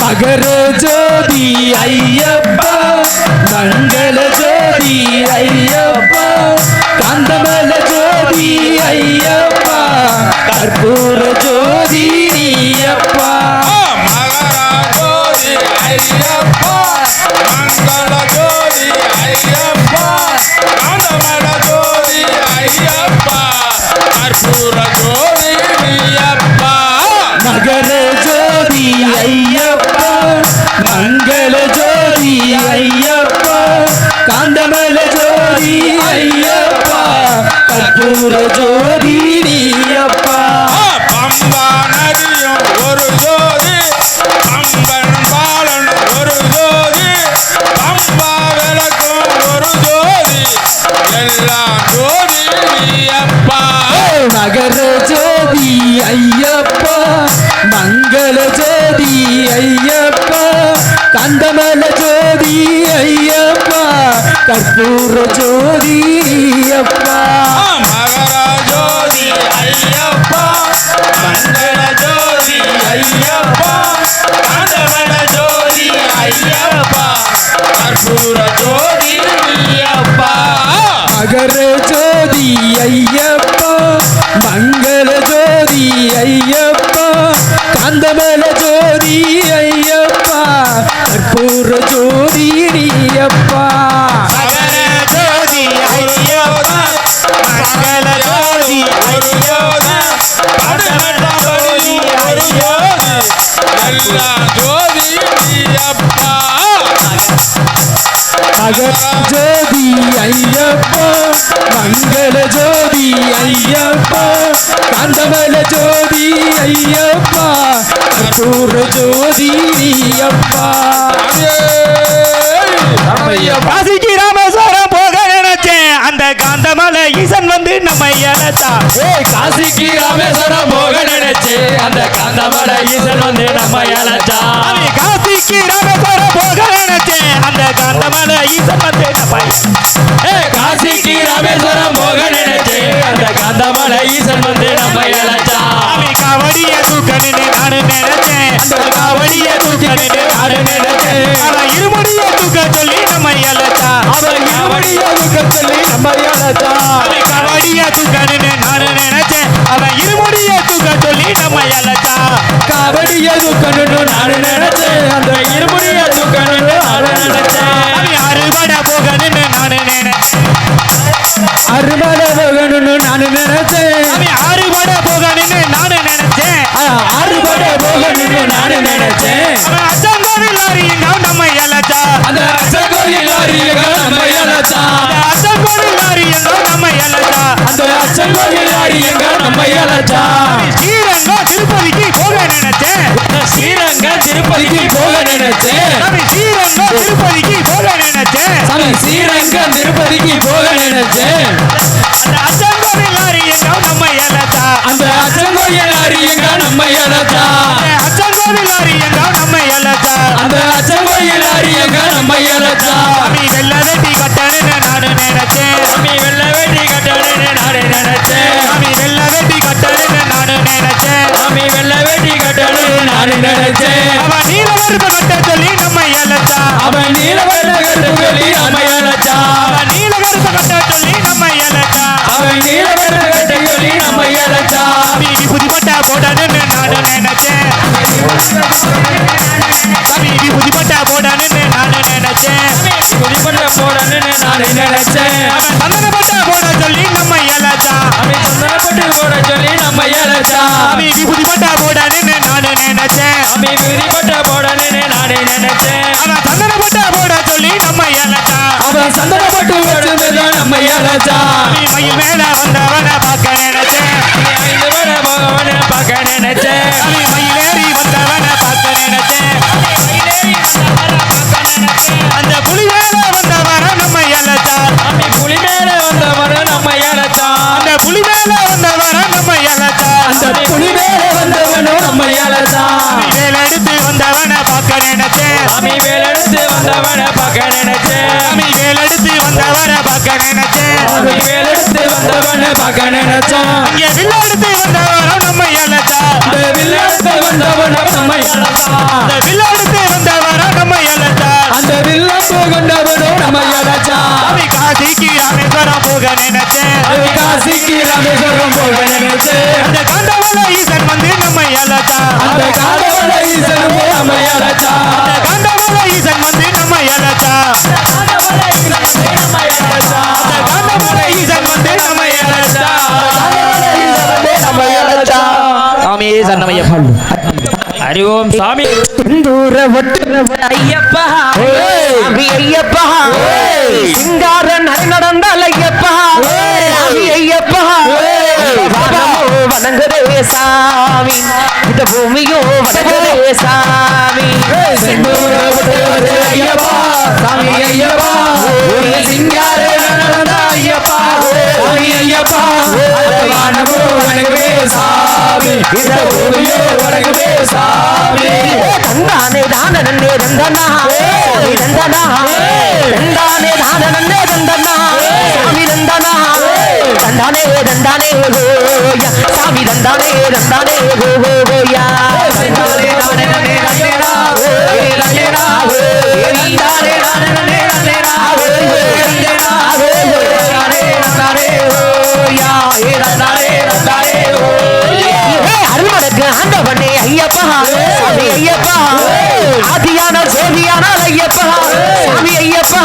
மகர ஜோதி ஐயப்பா மங்கள ஜோதி ஐயப்பா காந்தமல ஜோதி ஐயப்பா கற்பூர ஜோதி ஐயப்பா மகர ஜோதி ஐயப்பா மங்கள ஜோதி ஐயப்பா காந்தமல ஜோதி ஐயப்பா கற்பூர ஜோதி நீயப்பா மகர ஜோதி ஐயப்பா மங்கள ஜோதி ஐயப்பா காந்தமல ஜோதி ஐயப்பா கற்பூர ஜோதி ஐயப்பா பம்பா நதியும் ஒரு ஜோதி பம்பன் பாலன் ஒரு ஜோதி பம்பா விளக்கும் ஒரு ஜோதி எல்லா ஜோதி நீயப்பா மகர ஜோதி ஐயப்பா மங்கள ஜோதி ஐயப்பா காந்தமல ஜோதி ஐயப்பா கற்பூர ஜோதி அப்பா மகர ஜோதி ஐயப்பா மங்கள ஜோதி ஐயப்பா ஆண்டவன ஜோதி ஐயப்பா கற்பூர ஜோதி ஐயப்பா மகர ஜோதி ஐயப்பா மங்கள ஜோதி ஐயப்பா காந்தமல ஜோதி ஐயப்பா கற்பூர ஜோதி நீயப்பா மகர ஜோதி ஐயப்பா மங்கள ஜோதி ஐயப்பா ஆண்டவன ஜோதி ஐயப்பா எல்லா ஜோதி ஐயப்பா மகர ஜோதி ஐயப்பா மங்கள ஜோதி ஐயப்பா காந்தமல ஜோதி ஐயப்பா கற்பூர ஜோதி நீயப்பா காசிக்கு ராமேஸ்வரம் போக நினைச்சேன் அந்த காந்தமலை ஈசன் வந்து நம்ம இழத்தா காசிக்கு ராமேஸ்வரம் போக நினைச்சே அந்த காந்தமலை ஈசன் வந்து நம்ம இழச்சா காசிக்கு ராமேஸ்வரம் போக நினைச்சேன் அந்த காந்தமலை ஈசன் வந்து நம்ம காசிக்கு ராமேஸ்வரம் போக நினைச்சே அந்த காந்தமலை ஈசன் வந்து நம்ம இழச்சா காவடிய தூக்கணுன்னு நானு நினைச்சேன் அந்த காவடிய தூக்கணுன்னு நானு நினைச்சேன் அவன் இருமுடிய தூக்க சொல்லி நம்ம இழத்தா அவன் காவடிய தூக்க சொல்லி நம்ம இழச்சா காவடிய தூக்கணுன்னு நானு நினைச்சேன் அவன் இருமுடிய தூக்க சொல்லி நம்ம இழத்தா காவடிய தூக்கணுன்னு நானு நினைச்சேன் அந்த இருமுடிய தூக்கணுன்னு நானு நினைச்சேன் அறுபட போகணுன்னு நானு நினைச்சேன் அறுபட போகணும்னு நானு நினைச்சேன் அறுபட போகணுன்னு நானு நினைச்சேன் அறுபட போகணும்னு நானு நினைச்சேன் அவன் அச்சங்கோவில் அறியுங்க நம்ம இழத்தா அந்த அச்சங்கோயில் அறியங்க நம்ம இழச்சா அச்சங்கோவில் அறியுங்க நம்ம இழத்தா அந்த அச்சங்கோயில் அறியங்க நம்ம இழச்சா ஸ்ரீரங்கம் திருப்பதிக்கு போக நினைச்சேன் ஸ்ரீரங்கம் திருப்பதிக்கு போக நினைச்சேன் ஸ்ரீரங்கம் திருப்பதிக்கு போக நினைச்சேன் சாமி ஸ்ரீரங்கம் திருப்பதிக்கு போக நினைச்சேன் அந்த அச்சங்கோவில் அறியுங்க நம்ம இழத்தா அந்த அச்சங்கோயில் அறியங்க நம்ம இழச்சா அச்சங்கோவில் அறியுங்க நம்ம இழத்தா அந்த அச்சங்கோயில் அறியங்க நம்ம இழச்சா சாமி வெள்ள வேட்டி கட்டணுன்னு நானு நினைச்சேன் சாமி வெள்ள வேட்டி கட்டணும்னு நானு நினைச்சேன் சாமி வெள்ள வேட்டி கட்டணுன்னு நானு நினைச்சேன் சாமி வெள்ள வேட்டி கட்டணும்னு நானு நினைச்சேன் அவன் நீல கருப்பு கட்ட சொல்லி நம்ம இழத்தா அவன் நீலவண்ண கட்டுகளி நம்ம இழச்சா அவன் நீல கருப்பு கட்ட சொல்லி நம்ம இழத்தா அவன் நீலவண்ண கட்டுகளி நம்ம இழச்சா சாமி புதிப்பட்ட போடணுன்னு நானு நினைச்சேன் சாமி புதிப்பட்ட போடணுன்னு நானு நினைச்சேன் குடிப்பட்ட போடணும்னு நானு நினைச்சேன் அவன் சந்தனப்பட்ட போட சொல்லி நம்ம இழத்தா அவன் சந்தனப்பட்டு போட சொல்லி நம்ம இழச்சா சாமி புதிப்பட்ட போடணுன்னு நானு நினைச்சேன் அவன் விதிப்பட்ட போடணும்னு நானு நினைச்சேன் அவன் சந்தனப்பட்ட போட சொல்லி நம்ம இழத்தா அவன் சந்தனப்பட்டு வச்சிருந்ததான் நம்ம இழச்சா சாமி மயில் மேல வந்தவனை பார்க்க நினைச்சேன் ஐந்து வர போகவன பார்க்க நினைச்சேன் சாமி மயிலேறி வந்தவனை பார்க்க நினைச்சேன் அந்த புலி மேல வந்தவனை நம்ம இழத்தா அவன் புலி மேல வந்தவன நம்ம இழச்சா அந்த புலி மேல வந்தவனை நம்ம இழத்தா அந்த புலி மேல வந்தவனும் நம்ம இழச்சா வேலை எடுத்து வந்தவனை பார்க்க நினைச்சேன் சாமி வேலெடுத்து வந்தவன பார்க்க நினைச்சேன் சாமி வேலை எடுத்து வந்தவனை பார்க்க நினைச்சேன் சாமி வேலெடுத்து வந்தவன பார்க்க நினைச்சோம் இங்க வில்ல எடுத்து வந்தவனை நம்ம இழத்தா அந்த வில்லெடுத்து வந்தவன நம்ம இழச்சா அந்த வில்ல எடுத்து வந்தவனை நம்ம இழத்தா அந்த வில்லப்பு கொண்டவனும் நம்ம இழச்சா சாமி காசிக்கு ராமேஸ்வரம் போக நினைச்சேன் அது காசிக்கு ராமேஸ்வரம் போக நினைச்சேன் அந்த காந்தவல்ல ஈசன் வந்து நம்ம இழத்தா அந்த காதவன ஈசனும் நம்ம இழச்சா அந்த காந்தவல்ல ஈசன் வந்து நம்ம இழத்தா அந்த காந்தவல்ல ஈசன் வந்து நம்ம இழத்தா நம்ம இழச்சா சாமி சரணமையப்பா ஹரி ஓம் சாமி தூர ஒட்டு ஐயப்பா சாமி ஐயப்பா சிங்கார நடந்தால் ஐயப்பா சாமி ஐயப்பா வணங்குதே சாமி இந்த பூமியோ வணங்குதே சாமி செந்தூர ஒட்டு ஐயப்பா சாமி ஐயப்பா சிங்கார நடந்தா ஐயப்பா சாமி ஐயப்பா வானமோ வணங்குதே சாமி இந்த பூமியோ வணங்குமே சாமி தந்தானே தானே தந்தனா சாமி தந்தனா தந்தானே தானே தந்தனா சாமி தந்தனா தந்தானே தந்தானே ஹோயா சாமி தந்தானே தந்தானே ஹோயா தந்தானே தானே தந்தனா தந்தனா தந்தானே தானே தந்தனா அருமனுக்கு ஆண்டவனே ஐயப்பா சாமி ஐயப்பா ஆதியான சோதியான ஐயப்பா சாமி ஐயப்பா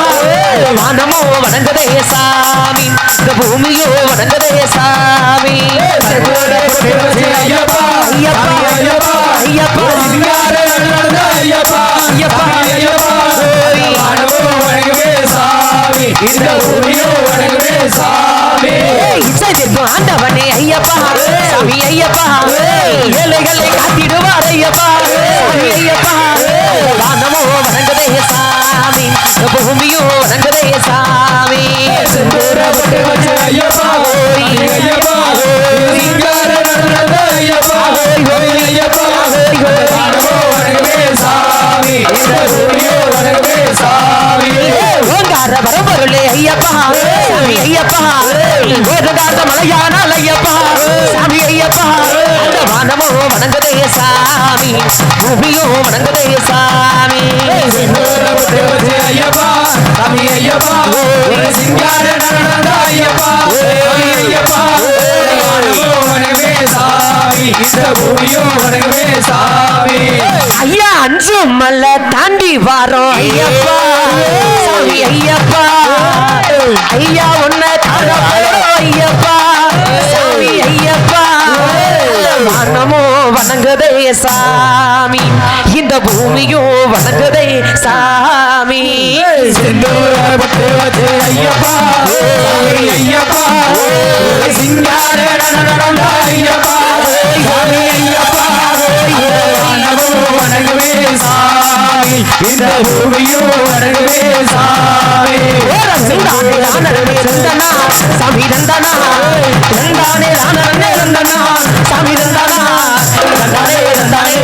வானமோ வணங்குதே சாமி இந்த பூமியோ வணங்குதே சாமி ஐயப்பா ஐயப்பா ஐயப்பா ஐயப்பா ஐயப்பா ஐயப்பா வணங்குமே சாமி இந்த பூமியோ வணங்குமே சாமி இச்சைக்கும் ஆண்டவனே ஐயப்பா சாமி ஐயப்பா ஏழைகளை காத்திடுவார் ஐயப்பா சாமி ஐயப்பா வானமோ வணங்குதே சாமி பூமியோ வணங்குதே சாமி செந்தூரப்பட்டு வச்ச ஐயப்பா ஐயப்பா சிங்கார நடந்த ஐயப்பா ஐயப்பா வானமோ வணங்குமே சாமி இந்த பூமியோ வணங்குமே சாமி ஓங்கார வரம்பொருளே ஐயப்பா சாமி ஐயப்பா ஓங்கார மலையானால் ஐயப்பா சாமி ஐயப்பா அந்த வானமோ வணங்குதே சாமி பூமியோ வணங்குதே சாமி செந்தூரப்பட்டு வச்ச ஐயப்பா சாமி ஐயப்பா சிங்கார நடந்த ஐயப்பா ஐயப்பா வானமோ வணங்குமே சாமி இந்த பூமியோ வணங்குமே சாமி ஐயா அஞ்சு மல்ல தாண்டி வாரோம் ஐயப்பா சாமி ஐயப்பா ஐயா உன்னை ஐயப்பா சாமி ஐயப்பா வானமோ வணங்குதே சாமி இந்த பூமியோ வணங்குதே சாமி செந்தூரப்பட்டு வச்ச ஐயப்பா சாமி ஐயப்பா சிங்கார நடந்த ஐயப்பா சாமி ஐயப்பா வானமோ வணங்குமே சாமி இந்த பூமியோ வணங்குமே சாமி செந்தானே தானே தந்தனா சாமி தந்தனா தந்தானே தானே தந்தனா சாமி தந்தனா தந்தானே தந்தானே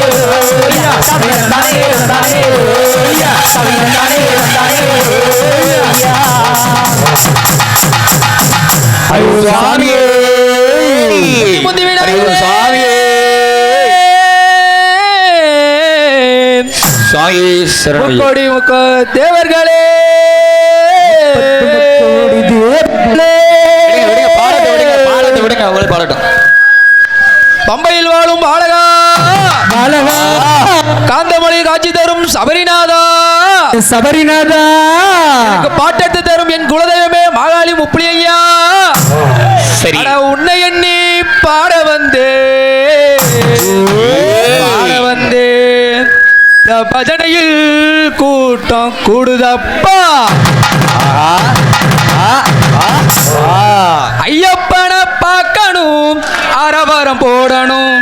ஓயா சாமி தந்தானே தந்தானே ஓயா சாமி தந்தானே தந்தானே ஓயா ஐயோ சாமியே ஐயோ சாமியே சாமி சரணம் முக்கோடி முக்கோ தேவர்களே பாடத்தை விடுங்க அவங்களே பாடட்டும் பம்பையில் வாழும் பாலகா காந்தமொழி காட்சி தரும் சபரிநாதா சபரிநாதா எனக்கு பாட்டெடுத்து தரும் என் குலதெய்வமே மாகாளி முப்புளி ஐயா சரி அட உன்னை எண்ணி பாட வந்தே இந்த பஜனையில் கூட்டம் கூடுதப்பா ஐயப்பனை பார்க்கணும் அரவரம் போடணும்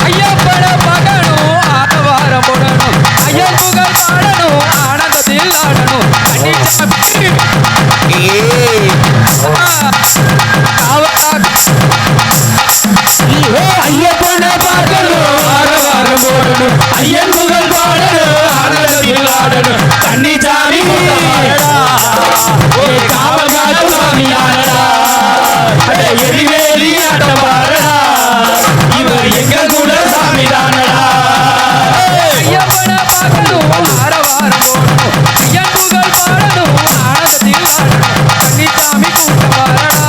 ஐயப்பனை பார்க்கணும் அரவரம் போடணும் ஐயன் புகழ் பாடணும் ஆனந்தத்தில் ஆடணும் ஐயப்பனை பார்க்கணும் ஆரவாரம் போடணும் ஐயன் புகழ் பாடணும் ஆனந்தத்தில் ஆடணும் கன்னிசாமி காமகாட்டு சாமி ஆடடா அட எரிவேலி ஆட்டம் பாடடா இவர் எங்க கூட சாமி தானடா ஐயப்பனை பார்க்கணும் அரவரம் போடணும் ஐயன் புகழ் பாடணும் ஆனந்தத்தில் ஆடணும் கன்னிசாமி கூட்டம் வரடா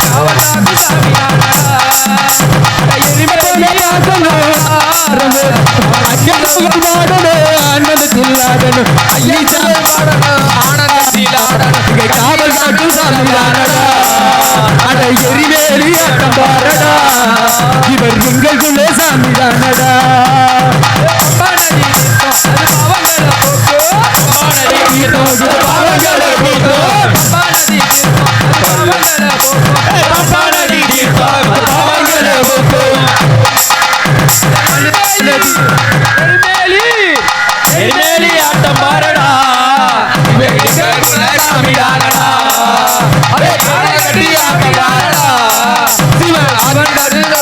காவலாக்கு சாமி ஆடடா எரிமேலி ஆனந்தத்தில் ஆடணும் ஐயன் பாடணும் ஆனந்தத்தில் ஆடணும் காவல் காட்டு சாமி தானடா அட எரிவேலி ஆட்டம் பாடடா இவர் எங்களுக்குள்ளே சாமி தானடா பம்பனதி தீர்த்தம் அது பாவங்களை போக்கும் பம்பனதி தீர்த்தம் பாவங்களை போக்கும் பம்பனதி தீர்த்தம் அது பாவங்களை போக்கும் எரிமேலி எரிவேலி ஆட்டம் பாடடா இவன் எங்க குலசாமி தானடா அதே கால கட்டி ஆமிடானடா சிவன் அவன் கருடா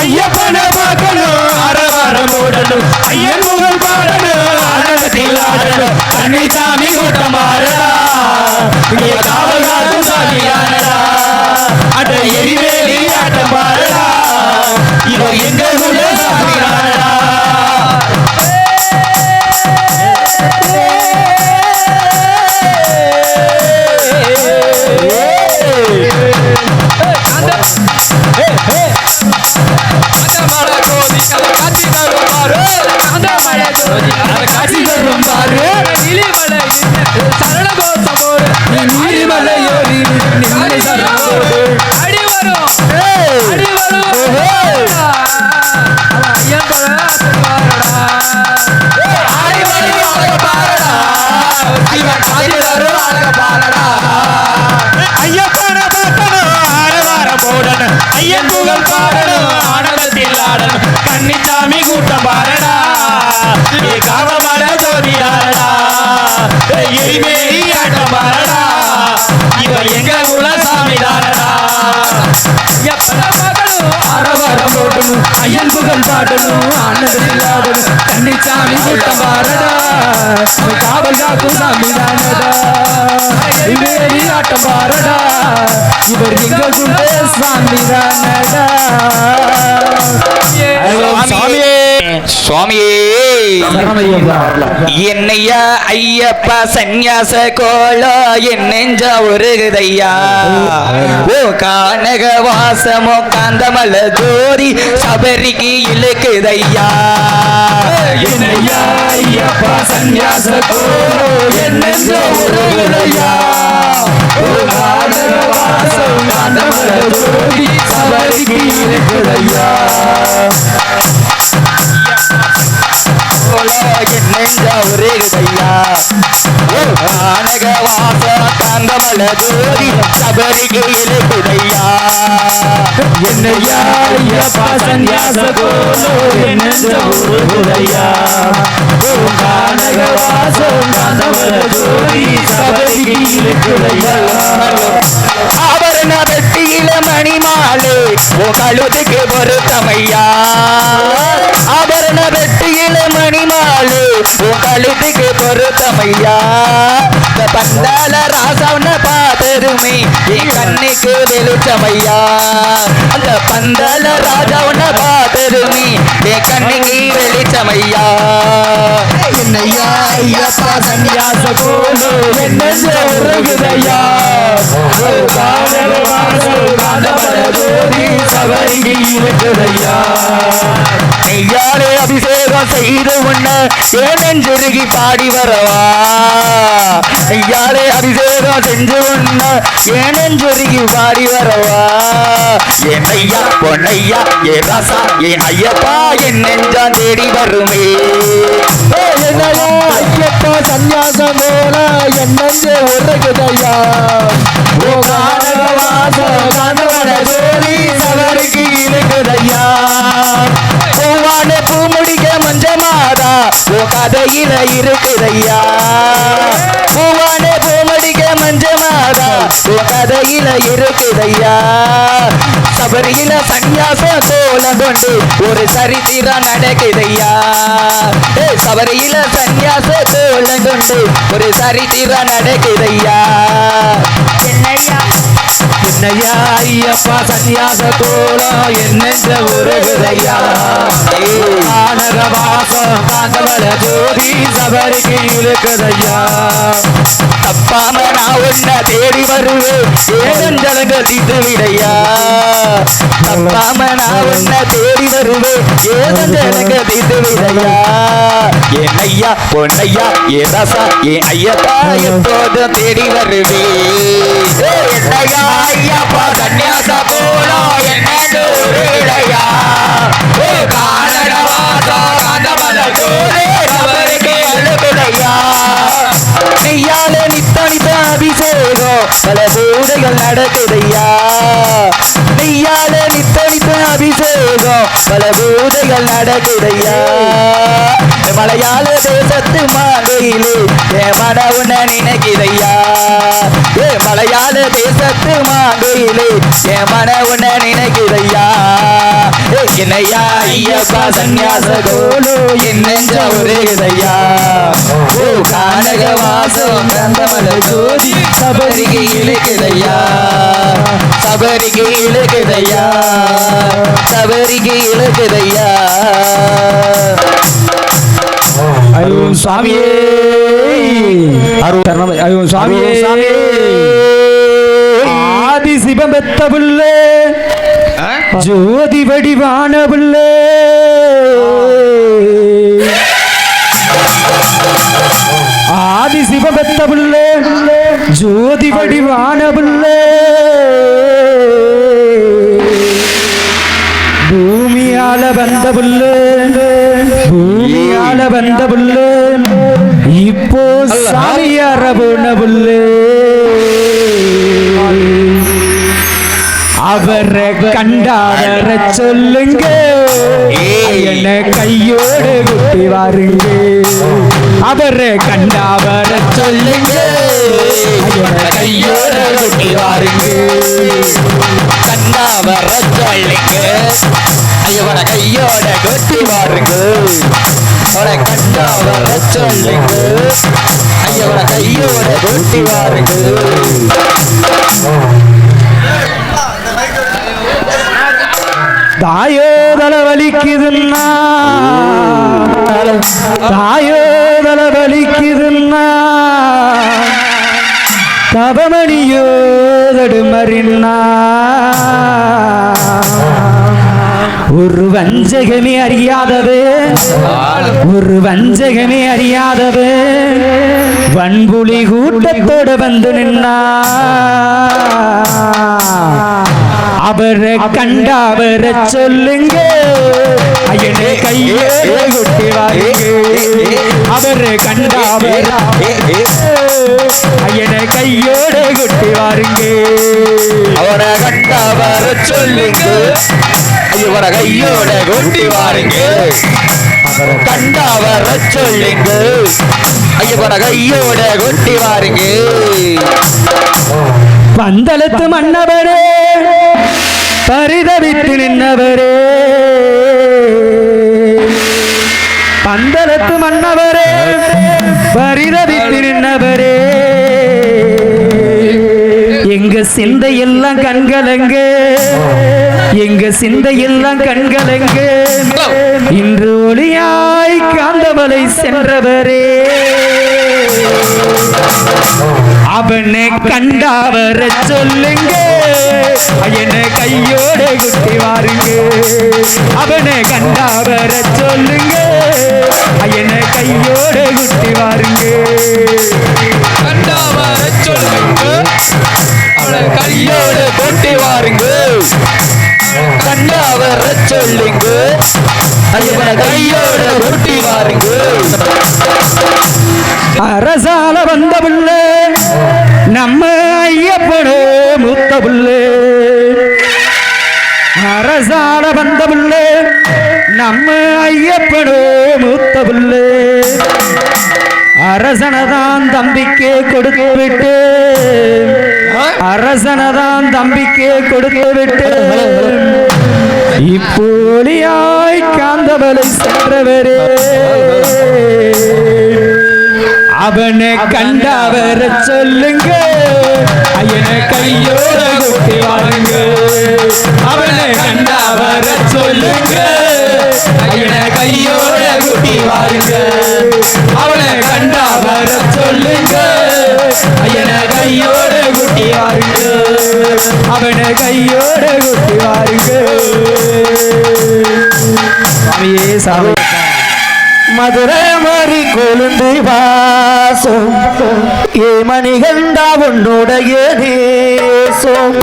ஐயப்பனை பார்க்கணும் அரவாரம் ஓடணும் ஐயன் முகல் பாடணும் ஆனந்தத்தில் ஆடணும் கன்னிசாமி கூட்டம் மாறடா இங்கே காவல் காக்கும் சாமியானடா அட எரிவேலி ஆட்டம் பாடடா இவர் எங்க குல சாமியானடா காட்சி தரும் பாரு நீலிமலையோரி நிம்மதி சரணோடு அடி வரும் அடி வரும் ஐயன் பாரடா ஆடி வரும் அழக பாரடா இவன் காட்சி தரும் அழக பாரடா ஐயப்பனை பார்க்கணும் அரவாரம் போடணும் ஐயன் புகழ் பாடணும் ஆனந்தத்தில் ஆடணும் கன்னிசாமி கூட்டம் பாரடா காவமல ஜோதியாரடா எரிமேரி ஆட்டம் பாரடா இவன் எங்க குலசாமி தானடா அரவாரம் போடணும் ஐயன் புகழ் பாடணும் ஆனந்தத்தில் ஆடணும் கன்னிசாமி கூட்டம் பாரடா காவல் காக்கும் சாமி தானடா எரிமேரி ஆட்டம் பாரடா இவர் எங்க குலசாமி தானடா சுவாமியே சுவாமியே என்னையா ஐயப்பா சந்நியாச கோலோ என் நெஞ்ச உருகுதையா ஓ கானக வாசமோ காந்தமல ஜோதி சபரிக்கு இழுக்குதையா என்னையா ஐயப்பா சந்நியாச கோலோ என் நெஞ்ச உருகுதையா ஓ கானக வாசம் காந்தமல ஜோதி சபரிக்கு இழுக்குதையா என் நெஞ்ச உருகுதையா ஓ கானக வாச காந்தமல ஜோதி சபரிக்கு இழுக்குதையா என்னையா ஐயப்பா சந்நியாச கோலோ என் நெஞ்ச உருகுதையா ஓ கானக வாசம் காந்தமல ஜோதி சபரிக்கு இழுக்குதையா ஆபரண வெட்டியில மணிமாலை ஓ கழுதுக்கு பொருத்தமையா ஆபரண வெட்டியில மணிமாலை ஓ கழுதுக்கு பொருத்தமையா இந்த பந்தால ராசவன பார்த்ததுமே என் கண்ணுக்கு வெளிச்சமையா அந்த பந்தால ராஜாவன பார்த்ததுமே என் கண்ணுக்கு வெளிச்சமையா என்னையா ஐயப்பா சந்நியாச கோலோ என் நெஞ்ச உருகுதையா ஓ கானக வாசம் காந்தமல ஜோதி சபரிக்கு இழுக்குதையா நெய்யாலே அபிஷேகம் செய்து உன்ன ஏனெஞ்சுருகி பாடி வரவா நெய்யாலே அபிஷேகம் செஞ்சு உன்ன ஏனெஞ்சுருகி பாடி வரவா என் ஐயா பொன்னையா ஏ ராசா என் ஐயப்பா என் நெஞ்சான் தேடி வருமே என்னையா ஐயப்பா சந்நியாச கோலோ என் நெஞ்ச உருகுதையா ஓ கானக வாசம் காந்தமல ஜோதி சபரிக்கு இழுக்குதையா பூவான பூ முடிக்க மஞ்ச மாதா ஓ கதையில இருக்குதையா பூவான பூ முடிக்க மஞ்ச மாதா ஓ கதையில இருக்குதையா சபரியில சந்நியாச கோலம் கொண்டு ஒரு சரித்திரம் நடக்குதையா சபரியில சந்நியாச கோலம் கொண்டு ஒரு சரித்திரம் நடக்குதையா என்னையா என்னையா ஐயப்பா சந்நியாச கோலோ என் நெஞ்ச உருகுதையா கானக வாசம் காந்தமல ஜோதி சபரிக்கு இழுக்குதையா தப்பாம நான் உன்னை தேடி வருவேன் ஏதஞ்சலங்க தீட்டு விடையா தப்பாம நான் உன்னை தேடி வருவேன் ஏதஞ்சலங்க தீட்டு விடையா என் ஐயா பொன்னையா என் ராசா என் ஐயப்பா எப்போதும் தேடி வருவேன் என்னையா ஐயப்பா சந்நியாச போலோ என்ன விடையா ஓ கானக வாசம் காந்தமல ஜோதி சபரிக்கு இழுக்குதையா நெய்யால நித்த நித்த அபிஷேகம் பல பூஜைகள் நடக்குதையா நெய்யால நித்த நித்த அபிஷேகம் பல பூதைகள் நடக்குதையா மலையாள தேசத்து மாலையிலே என் மன உன்னை நினைக்குதையா மலையாள தேசத்து மாலையிலே என் மன உன்னை நினைக்குதையா என்னையா ஐயப்பா சந்நியாச கோலு என் நெஞ்ச உருகுதையா ஓ கானக வாசம் கந்தமல ஜோதி சபரிக்கு இழுக்குதையா சபரிக்கு இழுக்குதையா சபரிக்கு இழுக்குதையா ஐயோ சுவாமியே ஐயோ சுவாமியே ஆதி சிவம் பெத்த புள்ளே ஜோதி வடிவான புள்ளே ஆதி சிவம் பெத்த புள்ளே ஜோதி வடிவான புள்ளே பூமியால வந்த புல்லு பூமியால வந்த புல்லு இப்போ சாமியார போன புல்லு அவரை கண்டாவர சொல்லுங்க என்ன கையோடு குட்டி வாருங்க அவரை கண்டாவர சொல்லுங்க கையோடு குட்டி வாருங்க கண்ணாவர சொல்லுங்க ஐயவன கையோட கொட்டி வாருங்க அவனை கண்ணாவர சொல்லுங்க ஐயவன கையோட கொட்டி வாருங்க தாயோ தல வலிக்குதுன்னா தாயோ தல வலிக்குதுன்னா தபமணியோ தடுமறின்னா ஒரு வஞ்சகமே அறியாதது ஒரு வஞ்சகமே அறியாதது வன்புலி கூட்டத்தோட வந்து நின்னா அவரை கண்டாவர சொல்லுங்க ஐயனே கையோட குட்டி வாருங்க அவரை கண்டாவர ஐயனே கையோட குட்டி வாருங்க அவனை கண்டாவர சொல்லுங்க ஐயவன கையோட கொட்டி வாருங்க கண்டாவர சொல்லுங்க ஐயவன கையோட கொட்டி வாருங்க பந்தளத்து மன்னவரே பரிதவித்து நின்னவரே பந்தளத்து மன்னவரே பரிதவித்து நின்னவரே எங்க சிந்தையெல்லாம் கண்கலங்க எங்க சிந்தையெல்லாம் கண்கலங்க இன்று ஒளியாய் காந்தமலை சென்றவரே அவனை கண்டாவர சொல்லுங்க ஐயனை கையோட குட்டி வாருங்க அவனை கண்டாவர சொல்லுங்க ஐயனை கையோட குட்டி வாருங்க கண்டாவர சொல்லுங்க அவளை கையோட கொட்டி வாருங்க கண்டாவர சொல்லுங்க ஐயவன கையோட கொட்டி வாருங்க அரசால வந்த புள்ளே நம்ம ஐயப்பனோ மூத்த புள்ளே அரசால வந்த புள்ளே நம்ம ஐயப்பனோ மூத்த புள்ளே அரசனதான் தம்பிக்கு கொடுத்து விட்டு அரசனதான் தம்பிக்கு கொடுத்து விட்டு இப்போலியாய் காந்தமலை சென்றவரே அவனை கண்டாவர சொல்லுங்க ஐயனை கையோட குட்டி வாருங்க அவனை கண்டாவர சொல்லுங்க ஐயனை கையோட குட்டி வாருங்க அவனை கண்டாவர சொல்லுங்க ஐயனை கையோட குட்டி வாருங்க அவனை கையோட குட்டி வாருங்க சாமியே சாமி மதுரை மாறி கொழுந்து வாசம் ஏ மணிகண்டா உன்னுடைய தேசம்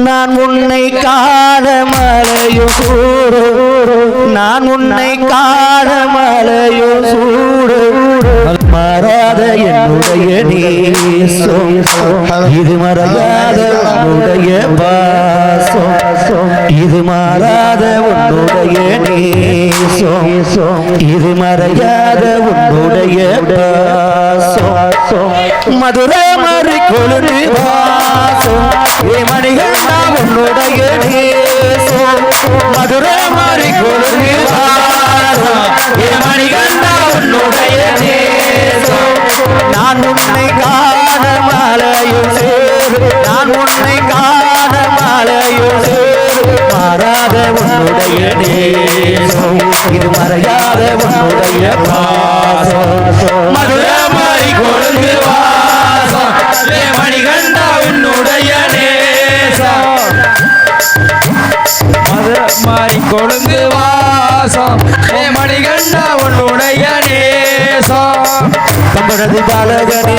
நான் உன்னை காண மலையும் சூடு நான் உன்னை காண மலையும் சூடு மாறாத என்னுடைய நேசம் இது மறையாத உன்னுடைய பாசம் இது மாறாத உன்னுடைய நேசம் இது மறையாத உன்னுடைய பாசம் மதுரை மாறி கொழுந்து வாசம் மணிகள் நான் உன்னுடைய நேசம் மதுரை மாறி கொழுந்து வாசம் மணிகள் நான் உன்னுடைய நேசம் நான் உன்னை காண மலையும் சேரு நான் உன்னை காண மலையும் சேரு மாறாத உன்னுடைய நேசம் இது மறையாத உன்னுடைய பாசம் மதுரை மாறி கொழுந்து வாசம் மணிகண்டா உன்னுடைய நேசம் மதுரை மாறி கொழுந்து வாசம் மணிகண்டா உன்னுடைய நேசம் கம்பனதி பாலகனே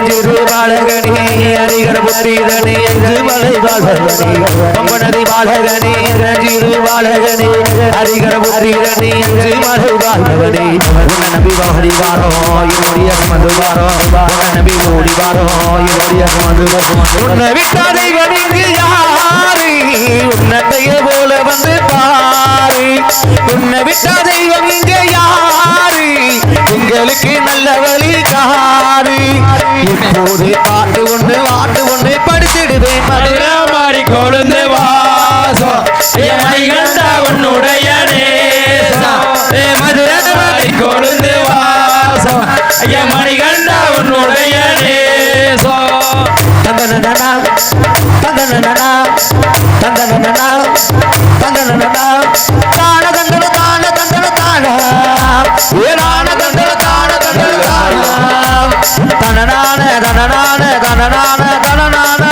சிறு பாலகனே ஹரிகர புத்திரனே அஞ்சு மலை பாலகனே கம்பனதி பாலகனே சிறு பாலகனே ஹரிகர புத்திரனே அஞ்சு மலை பாலகனே உன்ன நபி வாரி வாரோ என்னுடைய மது வாரோ உன்ன நபி ஓடி வாரோ என்னுடைய மது உன்னை விட்டா தெய்வம் இங்கு யாரு உன்னத்தையே போல வந்து பாரு உன்னை விட்டா தெய்வம் இங்க யாரு எங்களுக்கு நல்ல வழி காரு இப்போது பாட்டு கொண்டு படிச்சிடுவேன் மதுரை மாறி கொழுந்து வாசம் மணிகண்டா உன்னுடைய நேசம் மதுரை மாறி கொழுந்து வாசம் மணிகண்டா உன்னுடைய நேசம் தந்தனனா தந்தனனா தந்தனனா தந்தனனா தான தந்தன தான தந்தன தான ஏரான தந்தன தான தந்தன தான தனனான தனனான தனனான தனனான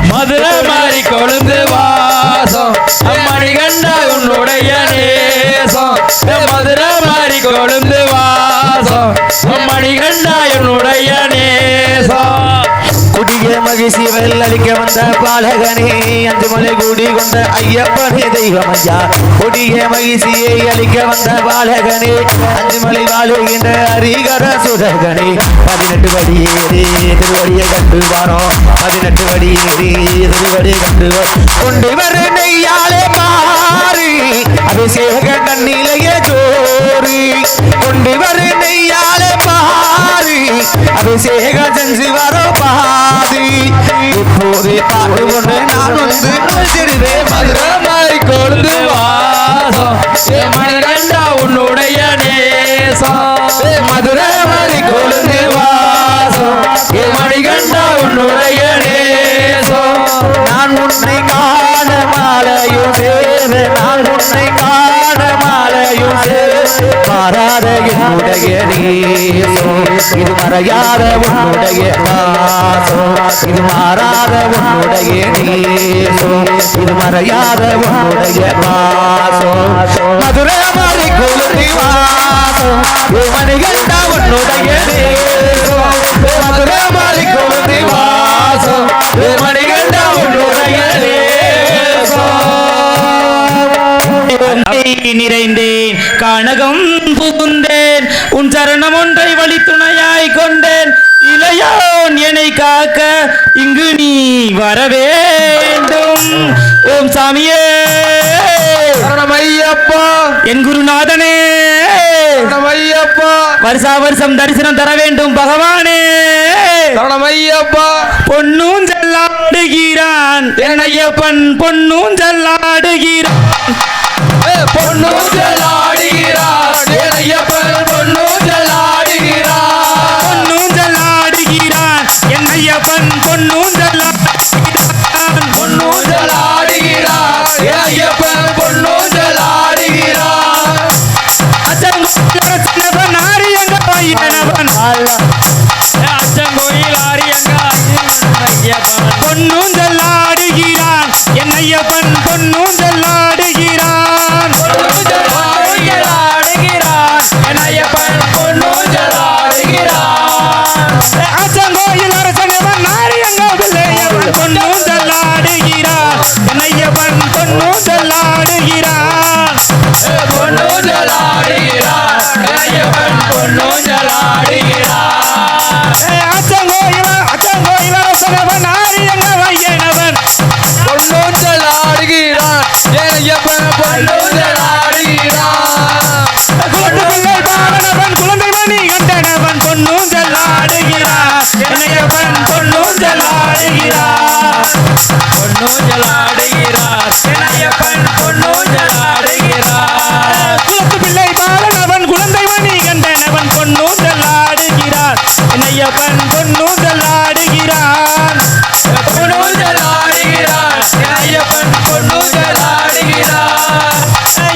மதுரை மாறி கொழுந்து வாசம் மணிகண்டா உன்னுடைய நேசம் மதுரை மாறி கொழுந்து வாசம் மணிகண்டா என்னுடைய நேசம் குடிய மகிழ்ச்சி வெள்ளளிக்க வந்த பாலகனே அஞ்சு மலை கூடி கொண்ட ஐயப்பனே தெய்வம் ஐயா கொடிய மகிழ்ச்சியை அளிக்க வந்த பாலகனே அஞ்சு மலை வாழுகின்ற ஹரிகர சுரகனே 18 படி ஏறி திருவடியை கண்டு வாரோம் 18 படி ஏறி திருவடியை கண்டு கொண்டு வர நெய்யாலே மாறி அபிஷேக கண்ணிலையே ஜோரி கொண்டு வர நெய்யாலே மாறி அபிஷேக செஞ்சு வர பாதி இப்போது பாட்டு கொண்டு நான் வந்து முடிச்சிடுவேன் மதுரை மாறி கொழுந்து வாசம் மணிகண்டா உன்னுடைய நேசம் மதுரை மாறி கொழுந்து வாசம் மணிகண்டா உன்னுடைய நேசம் நான் உன்னை காண மாலையும் சேரு நான் உன்னை காண மாலையும் சேரு மாறாத என்னுடைய நேசம் இது மறையாத உன்னுடைய பாசம் இது மாறாத உன்னுடைய நேசம் இது மறையாத உன்னுடைய பாசம் மதுரை மாறி கொழுந்து வாசம் மணிகண்டா உன்னுடைய நேசம் மதுரை மாறி கொழுந்து வாசம் மணிகண்டா உன்னுடைய நிறைந்தேன் கானகம் புகுந்தேன் உன் சரணம் ஒன்றை வழி துணையாய் கொண்டேன் இளையோன் என்னை காக்க இங்கு நீ வர வேண்டும் ஓம் சாமியே ஐயப்பா என் குருநாதனே ஐயப்பா வருஷா வருஷம் தரிசனம் தர வேண்டும் பகவானே ஐயப்பா பொன்னூஞ்சல்லாடுகிறான் என் ஐயப்பன் பொன்னூஞ்சல்லாடுகிறான் பொன்னூஞ்சலாடுகிறான் ஐயப்பன் பொன்னூஞ்சலாடுகிறான் பொன்னூஞ்சல்லாடுகிறான் என் ஐயப்பன் பொன்னூஞ்சல்லாடுகிறான் பொன்னூஞ்சலாடுகிறான் ஐயப்பன் பொன்னூஞ்சலாடுகிறான் அச்சங்கோயில் ஆரியங்க பையனவன் அச்சங்கோயில் ஆரியங்க ஐயப்பன் பொன்னூஞ்சல்லாடுகிறான் என் ஐயப்பன் பொன்னூஞ்சல்லாடுகிறான் என் ஐயப்பன் பொன்னூஞ்சலாடுகிறான் அச்சங்கோயில் அரசனவன் ஆரியங்க அச்சங்கோயில ரசனவன் ஆரியங்க வையனவன் பொன்னூஞ்சல் ஆடுகிறான் ஏனையப்பன் பொன்னூஞ்சல் ஆடுகிறான் குழந்தை பிள்ளை பாலனவன் குழந்தை மணி கண்டனவன் பொன்னூஞ்சல் ஆடுகிறான் என்னையப்பன் பொன்னூஞ்சல் ஆடுகிறான் பொன்னூஞ்சல் ஆடுகிறான் என்னையப்பன் பொன்னூஞ்சல் ஆடுகிறான் குழந்தை பிள்ளை பாலனவன் குழந்தை மணி கண்டனவன் பொன்னூஞ்சல் ஆடுகிறான் என்னையப்பன் பொன்னூஞ்சல் ஆடுகிறான் பொன்னூஞ்சல் ஆடுகிறான் ஏனையப்பன் பொன்னூஞ்சல் ஆடுகிறான்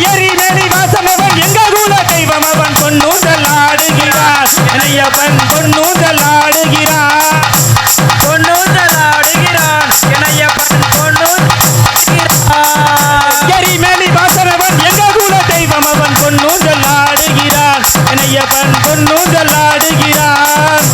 எரிமேலி வாசனவன் எங்க குல தெய்வம் அவன் பொன்னூஞ்சல் ஆடுகிறான் என்னையப்பன் பொன்னூஞ்சல் ஆடுகிறான் பொன்னூஞ்சல் ஆடுகிறான் என்னையப்பன் பொன்னூஞ்சல் எரிமேலி வாசனவன் எங்க குல தெய்வம் அவன் பொன்னூஞ்சல் ஆடுகிறான் என்னையப்பன் பொன்னூஞ்சல் ஆடுகிறான்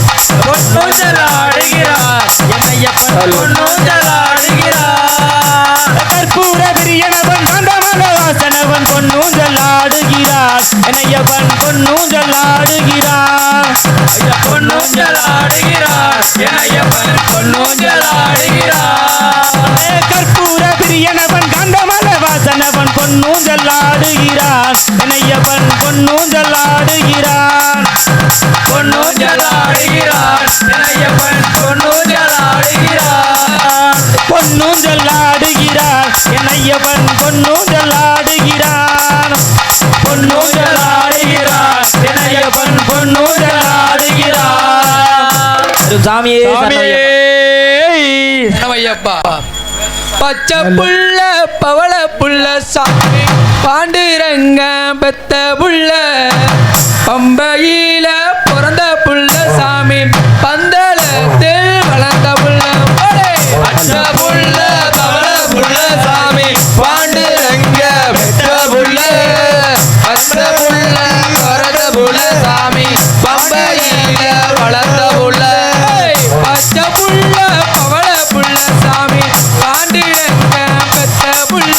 பொன்னூஞ்சல் ஆடுகிறான் என்னையப்பன் பொன்னூஞ்சல் ஆடுகிறான் கற்பூர பிரியனவன் காந்தமல வாசனவன் பொன்னூஞ்சல் ஆடுகிறான் என்னையப்பன் பொன்னூஞ்சல் ஆடுகிறான் பொன்னூஞ்சல் ஆடுகிறான் என்னையப்பன் பொன்னூஞ்சல் ஆடுகிறான் கற்பூர பிரியனவன் காந்தமல வாசனவன் பொன்னூஞ்சல் ஆடுகிறான் என்னையப்பன் பொன்னூஞ்சல் ஆடுகிறான் பொன்னூஞ்சல் ஆடுகிறான் என்னையப்பன் பொன்னூஞ்சல் ஆடுகிறான் பொன்னூஞ்சல் ஆடுகிறான் என்னையப்பன் பொன்னூஞ்சல் ஆடுகிறான் பொன்னூஞ்சல் ஆடுகிறான் என்னையப்பன் பொன்னூஞ்சல் ஆடுகிறான் சாமியே சரணமையப்பா பச்சை புள்ள பவள புள்ள சாமி பாண்டுரங்க பெத்த புள்ள பம்பையில பிறந்த புள்ள சாமி பந்தளத்தில் வளர்ந்த புள்ள பச்சை புள்ள பவள புள்ள சாமி பாண்டுரங்க பெத்த புள்ள பச்சை புள்ள பிறந்த புள்ள சாமி பம்பையில வளர்ந்த புள்ள பச்சை புள்ள பவள புள்ள சாமி பாண்டுரங்க பெத்த புள்ள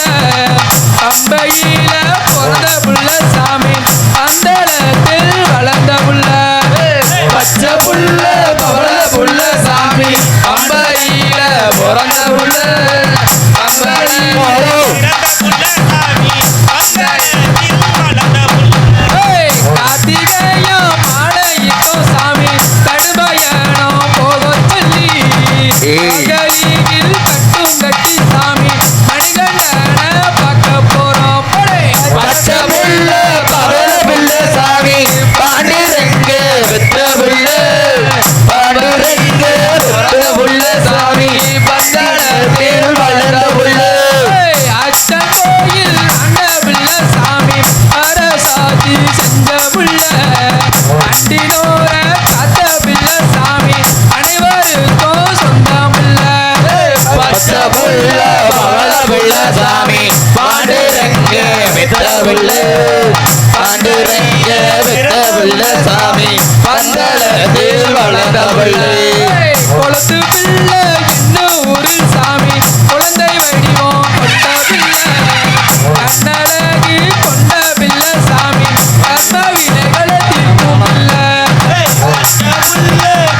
பம்பையில பிறந்த புள்ள சாமி பந்தளத்தில் வளர்ந்த புள்ள பச்சை புள்ள பவள புள்ள சாமி பம்பையில பிறந்த புள்ள கார்த்திகேயம் மாலையிட்டோம் சாமி கடுபயணம் போக சொல்லி மகளிரில் கட்டும் கட்டி சாமி மணிகண்டனை பார்க்க போறோம் பச்சை புள்ள பவள புள்ள சாமி பாண்டுரங்க பெத்த புள்ள பாண்டுரங்க பெத்த புள்ள சாமி பந்தளத்தில் வளர்ந்த புள்ள அச்சன் கோயில் ஆண்ட புள்ள சாமி அரசாட்சி செஞ்ச புள்ள அண்டினோர காத்த புள்ள சாமி அனைவருக்கும் சொந்த புள்ள பச்சை புள்ள பவள புள்ள சாமி பாண்டுரங்க பெத்த புள்ள பாண்டுரங்க பெத்த புள்ள சாமி பந்தளத்தில் வளர்ந்த புள்ள குளத்து பிள்ளை என்ன ஊரில் சாமி குழந்தை வடிவம் கொண்ட பிள்ளை கண்ணழகு கொண்ட பிள்ளை சாமி கர்ம வினைகளை தீர்க்கும் பிள்ளை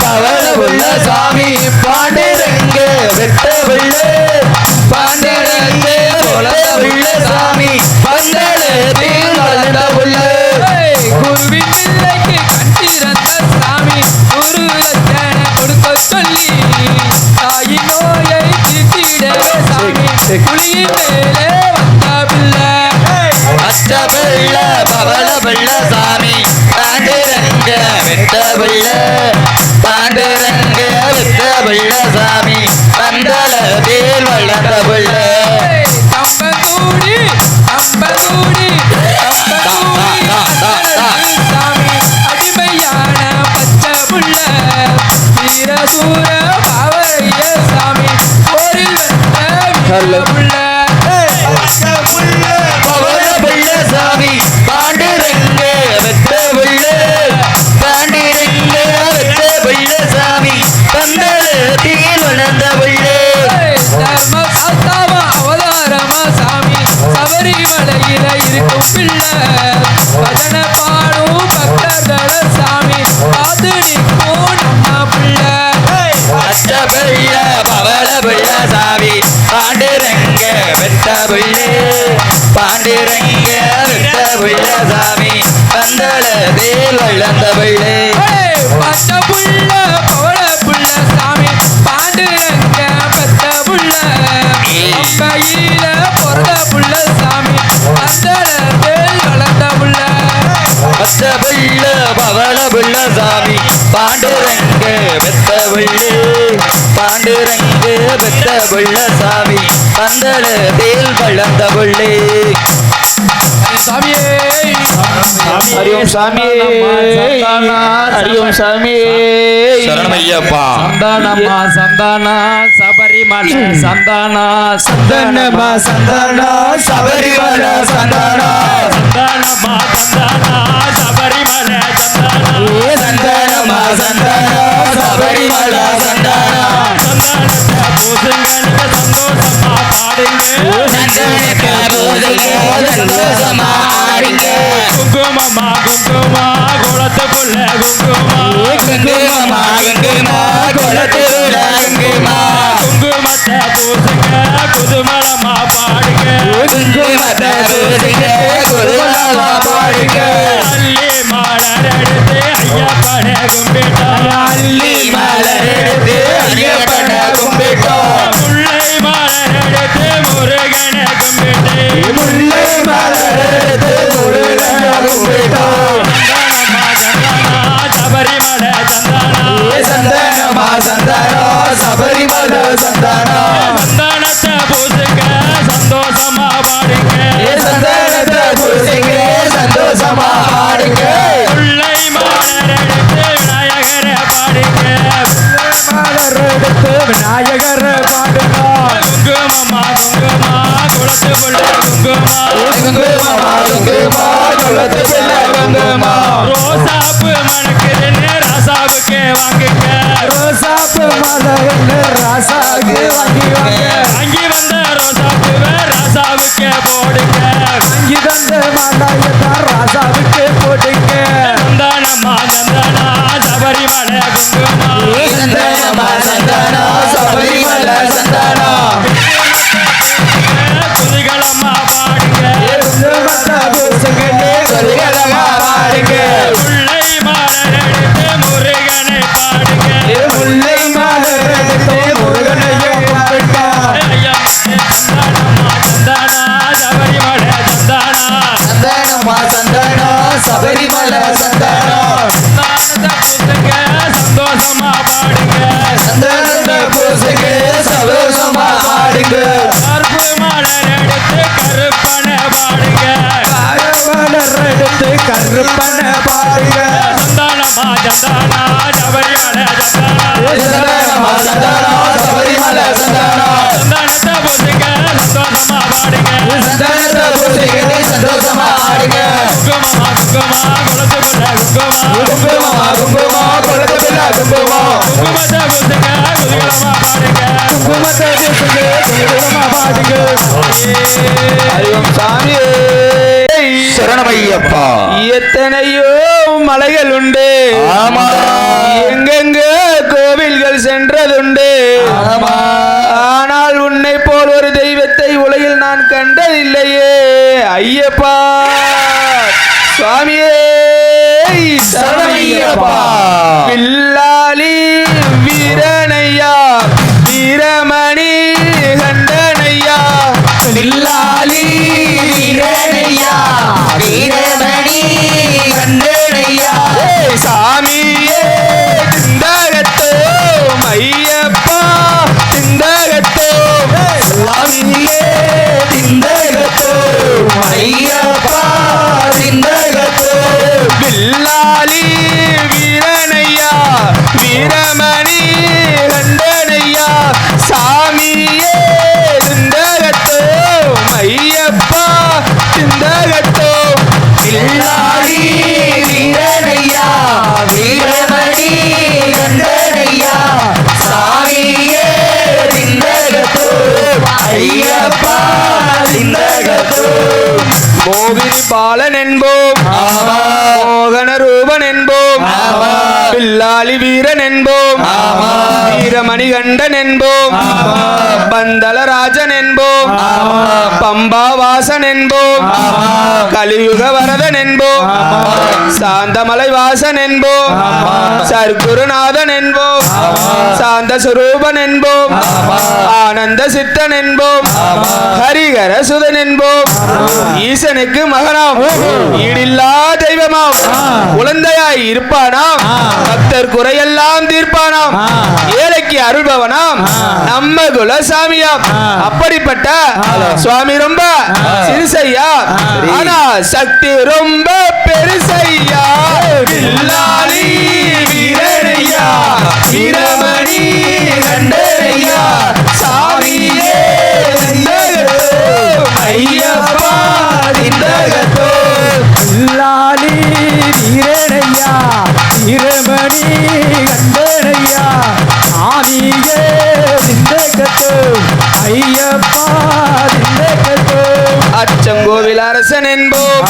பவள புள்ள சாமி பாண்டுரங்க பெத்த புள்ள பாண்டுரங்க வளர்ந்த புள்ள சாமி பந்தளத்தில் வளர்ந்த புள்ள குருவின் பிள்ளைக்கு கண் திறந்த சாமி குரு லட்சண கொடுக்க சொல்லி தாயின் நோயை தீர்த்திடவே சாமி புலியின் மேலே வந்த பிள்ளை பச்சை புள்ள பவள புள்ள சாமி பாண்டுரங்க பெத்த புள்ள பாண்டுரங்க பெத்த புள்ள சாமி பந்தளத்தில் வளர்ந்த புள்ள கம்பங்கூடி கம்பங்கூடி சாமி அடிமையான பச்சை புள்ள வீரசூர பாவைய சாமி போரில் வென்ற புள்ள பவள புள்ள சாமி பாண்டுரங்க பெத்த புள்ள பாண்டுரங்க பெத்த புள்ள சாமி பந்தளத்தில் வளர்ந்த புள்ள தர்ம சாஸ்தாவா அவதாரமா சாமி சபரிமலையில இருக்கும் பிள்ளை பஜனை பாடும் பக்தர்கள சாமி பாண்டிரங்க விட்ட புள்ள சாமி பந்தளத்தில் வளர்ந்த பிள்ளை பச்சை புள்ள பவள புள்ள சாமி பாண்டுரங்க பெத்த புள்ள கையில பிறந்த புள்ள சாமி பந்தளத்தில் வளர்ந்த புள்ள பச்சை புள்ள பவள புள்ள சாமி பாண்டுரங்க பெத்த பிள்ளை பாண்டுரங்க பெத்த புள்ள சாமி பந்தளத்தில் வளர்ந்த பிள்ளை சாமியே ஹரியோம் சாமியே ஹரியோம் சாமியே சரணமையப்பா சந்தானம்மா சந்தானா சபரிமலை சந்தானா சந்தனமா சந்தனா சபரிமலை சந்தானா சந்தானம்மா சந்தானா சபரிமலை சந்தானா சந்தானமா சந்தானா சபரிமலை சந்தானா சந்தானத்தை பூசுங்க நீங்க சந்தோஷமா பாடுங்க சந்தானத்தை பூசுங்க சந்தோஷமா ஆடுங்க குங்குமம்மா குங்குமா குளத்து புள்ள குங்குமா குங்குமமா குங்குமா குலத்துல குங்குமா குங்குமத்தை பூசுங்க குதுமலமா பாடுங்க குங்குமத்தை பூசுங்க குலமா பாடுங்க அள்ளி மலர் எடுத்து ஐயப்பனை கும்பிட்டா அள்ளி மலர் எடுத்து ஐயப்பன கும்பிட்டோம் முல்லை மலர் எடுத்து முருகனை கும்பிட்டு முல்லை மலர் எடுத்து முருகனை கும்பிட்டோம் சபரிமலை சந்தானா சந்தானமா சந்தானா சபரிமலை சந்தானா சந்தானத்தை பூசுங்க சந்தோஷமா பாடுங்க சந்தானத்தை பூசிங்க சந்தோஷமா ஆடுங்க முல்லை மலர் எடுத்து விநாயகரை பாடுங்க மலர் எடுத்து விநாயகர் பாடுங்க குங்குமம்மா குங்குமா குளத்து புள்ள குங்குமா குங்குமமா குங்குமா குலத்துல குங்குமா ரோசாப்பு மணக்குதுன்னு ராசாவுக்கு வாங்குங்க ரோசாப்பு மலர்னு ராசாக்கு வாங்கி வாங்க வாங்கி வந்த ரோசாப்புவை ராசாவுக்கு போடுங்க வாங்கி தந்த மாண்டாயத்தான் ராசாவுக்கு போட்டுங்க சந்தானம்மா சந்தானா சபரிமலை குங்குமா சந்தானமா சந்தானா சபரிமலை சந்தானா குதிகளம்மா பாடுங்க சொல்லுகளமா பாடுங்க முல்லை மலர் எடுத்து முருகனை பாடுங்க முல்லை மலர் எடுத்து முருகனையும் பாடுங்க ஐயா சந்தானம்மா சந்தானா சபரிமலை சந்தானா சந்தானமா சந்தானா சபரிமலை சந்தானா சந்தானத்தை பூசுங்க சந்தோஷமா பாடுங்க சந்தானத்தை பூசுங்க சந்தோஷமா ஆடுங்க கருப்பு மலர் எடுத்து கருப்பனை பாடுங்க மலர் எடுத்து கருப்பனை பாடுங்க சந்தானம்மா சந்தானா சபரிமலை சந்தானா சந்தானமா சந்தானா சபரிமலை சந்தானா சந்தானத்தை பூசுங்க சந்தோஷமா பாடுங்க சந்தானத்தை பூசுங்க சந்தோஷமா ஆடுங்க குங்குமமா குங்குமா குளத்து புள்ள குங்குமா குங்குமமா குங்குமா குலத்துல குங்குமா குங்குமத்தை பூசுங்க குதிகளமா பாடுங்க குங்குமத்தை பூசுங்க குங்குமமா பாடுங்க ஹரியோம் சாமியே சரணமையப்பா எத்தனையோ மலைகள் உண்டு ஆமா. எங்கெங்க கோவில்கள் சென்றதுண்டு ஆமா. ஆனால் உன்னை போல் ஒரு தெய்வத்தை உலகில் நான் கண்டதில்லையே ஐயப்பா சுவாமியே சரணமையப்பா. வில்லாளி வீரனையா வீரமணி கண்டனையா வில்லாளி வீரனையா வீரமணி கண்டனையா சாமியே திண்டகத்தோ ஐயப்பா திண்டகத்தோ சுவாமியே திண்டகத்தோ ஐயப்பா திண்டகத்தோ வில்லாளி வீரனையா வீரமணி கண்டனையா சாமியே திண்டகத்தோ ஐயப்பா திண்டகத்தோ வில்லாளி வீரனையா வீரமணி கண்டனையா சாமியே திண்டகத்தோ ஐயப்பா திண்டகத்தோ மோகினி பாலன் என்போம் ஆமா. மோகன ரூபன் என்போம் ஆமா. பில்லாளி வீரன் என்போம் வீரமணிகண்டன் என்போம் பந்தலராஜன் என்போம் பம்பாவாசன் என்போம் கலியுக வரதன் என்போம் சாந்தமலை வாசன் என்போம் சர்க்குருநாதன் என்போம் சாந்த சுரூபன் என்போம் ஆனந்த சித்தன் என்போம் ஹரிகர சுதன் என்போம் ஈசனுக்கு மகனாம் ஈடில்லா தெய்வமாம் குழந்தையாய் இருப்பானாம் பக்தர் குறையெல்லாம் தீர்ப்பானாம் ஏழைக்கு அருள்பவனாம் நம்ம குலசாமியாம் அப்படிப்பட்ட சுவாமி ரொம்ப சிறுசையா ஆனா சக்தி ரொம்ப பெருசையா பில்லாளி வீரனையா வீரமணி கண்டனையா சாமியே ஐயப்பா திண்டகத்தோ பில்லாளி வீரனையா வீரமணி கண்டனையா சாமியே திண்டகத்தோ ஐயப்பா திண்டகத்தோ அச்சங்கோவில் அரசன் என்போம்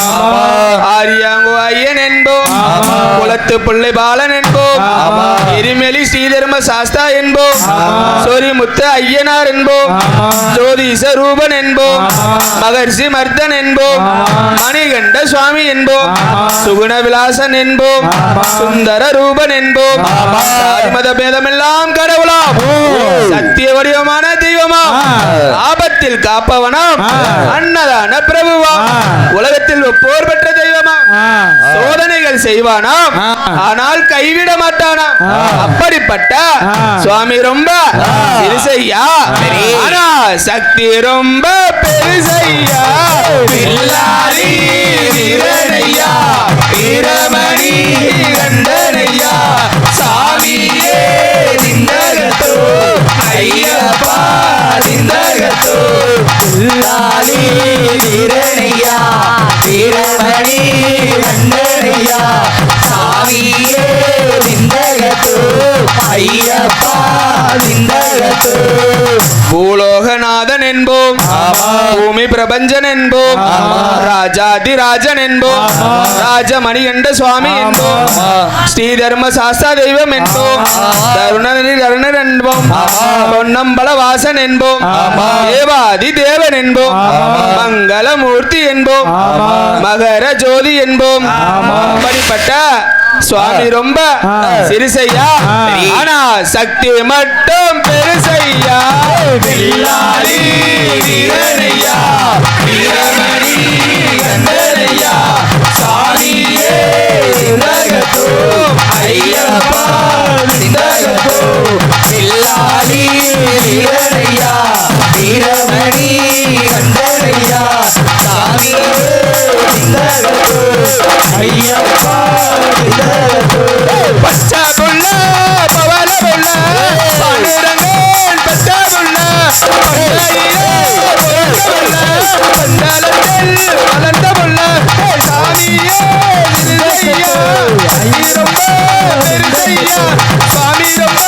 ஆரியாங்கோ ஐயன் என்போம் குலத்து பிள்ளை பாலன் என்போம் எரிமெலி ஸ்ரீதர்ம சாஸ்தா என்போம் சொரிமுத்து ஐயனார் என்போம் ஜோதிச ரூபன் என்போம் மகர்ஷி மர்தன் என்போம் மணிகண்ட சுவாமி என்போம் சுகுண விலாசன் என்போம் சுந்தர ரூபன் என்போம் மத பேதமெல்லாம் கடவுளாம் சத்திய வடிவமான தெய்வமாம் ஆபத்தில் காப்பவனாம் அன்னதான பிரபுவாம் உலகத்தில் போர் பெற்ற தெய்வமாம் சோதனைகள் செய்வானாம் ஆனால் கைவிட மாட்டானாம் அப்படிப்பட்ட சுவாமி ரொம்ப பெருசையா ஆனா சக்தி ரொம்ப பெருசையா பில்லாளி வீரனையா வீரமணி கண்டனையா சாமியே திண்டகத்தோ ஐயப்பா திண்டகத்தோ பில்லாளி வீரனையா வீரமணி கண்டனையா சாமியே திண்டகத்தோ ஐயப்பா திண்டகத்தோ பூலோகநாதன் என்போம் பூமி பிரபஞ்சன் என்போம் ராஜாதிராஜன் என்போம் ராஜமணிகண்ட சுவாமி என்போம் ஸ்ரீதர்ம சாஸ்தா தெய்வம் என்போம் தருணர் என்போம் பொன்னம்பல வாசன் என்போம் தேவாதி தேவன் என்போம் மங்களமூர்த்தி என்போம் மகர ஜோதி என்போம் அப்படிப்பட்ட சுவாமி ரொம்ப சிறுசையா ஆனா சக்தி மட்டும் பெருசையா பில்லாளி வீரனையா வீரமணி கண்டனையா சாமியே திண்டகத்தோ ஐயப்பா திண்டகத்தோ பில்லாளி வீரனையா வீரமணி கண்டனையா சாமியே திண்டகத்தோ ஐயப்பா திண்டகத்தோ பச்சை புள்ள பவள புள்ள பாண்டுரங்கன் பச்சை புள்ள பந்தலத்தில் வளர்ந்த புள்ள சாமியே திருசையா ரொம்ப பெருசையா சுவாமி ரொம்ப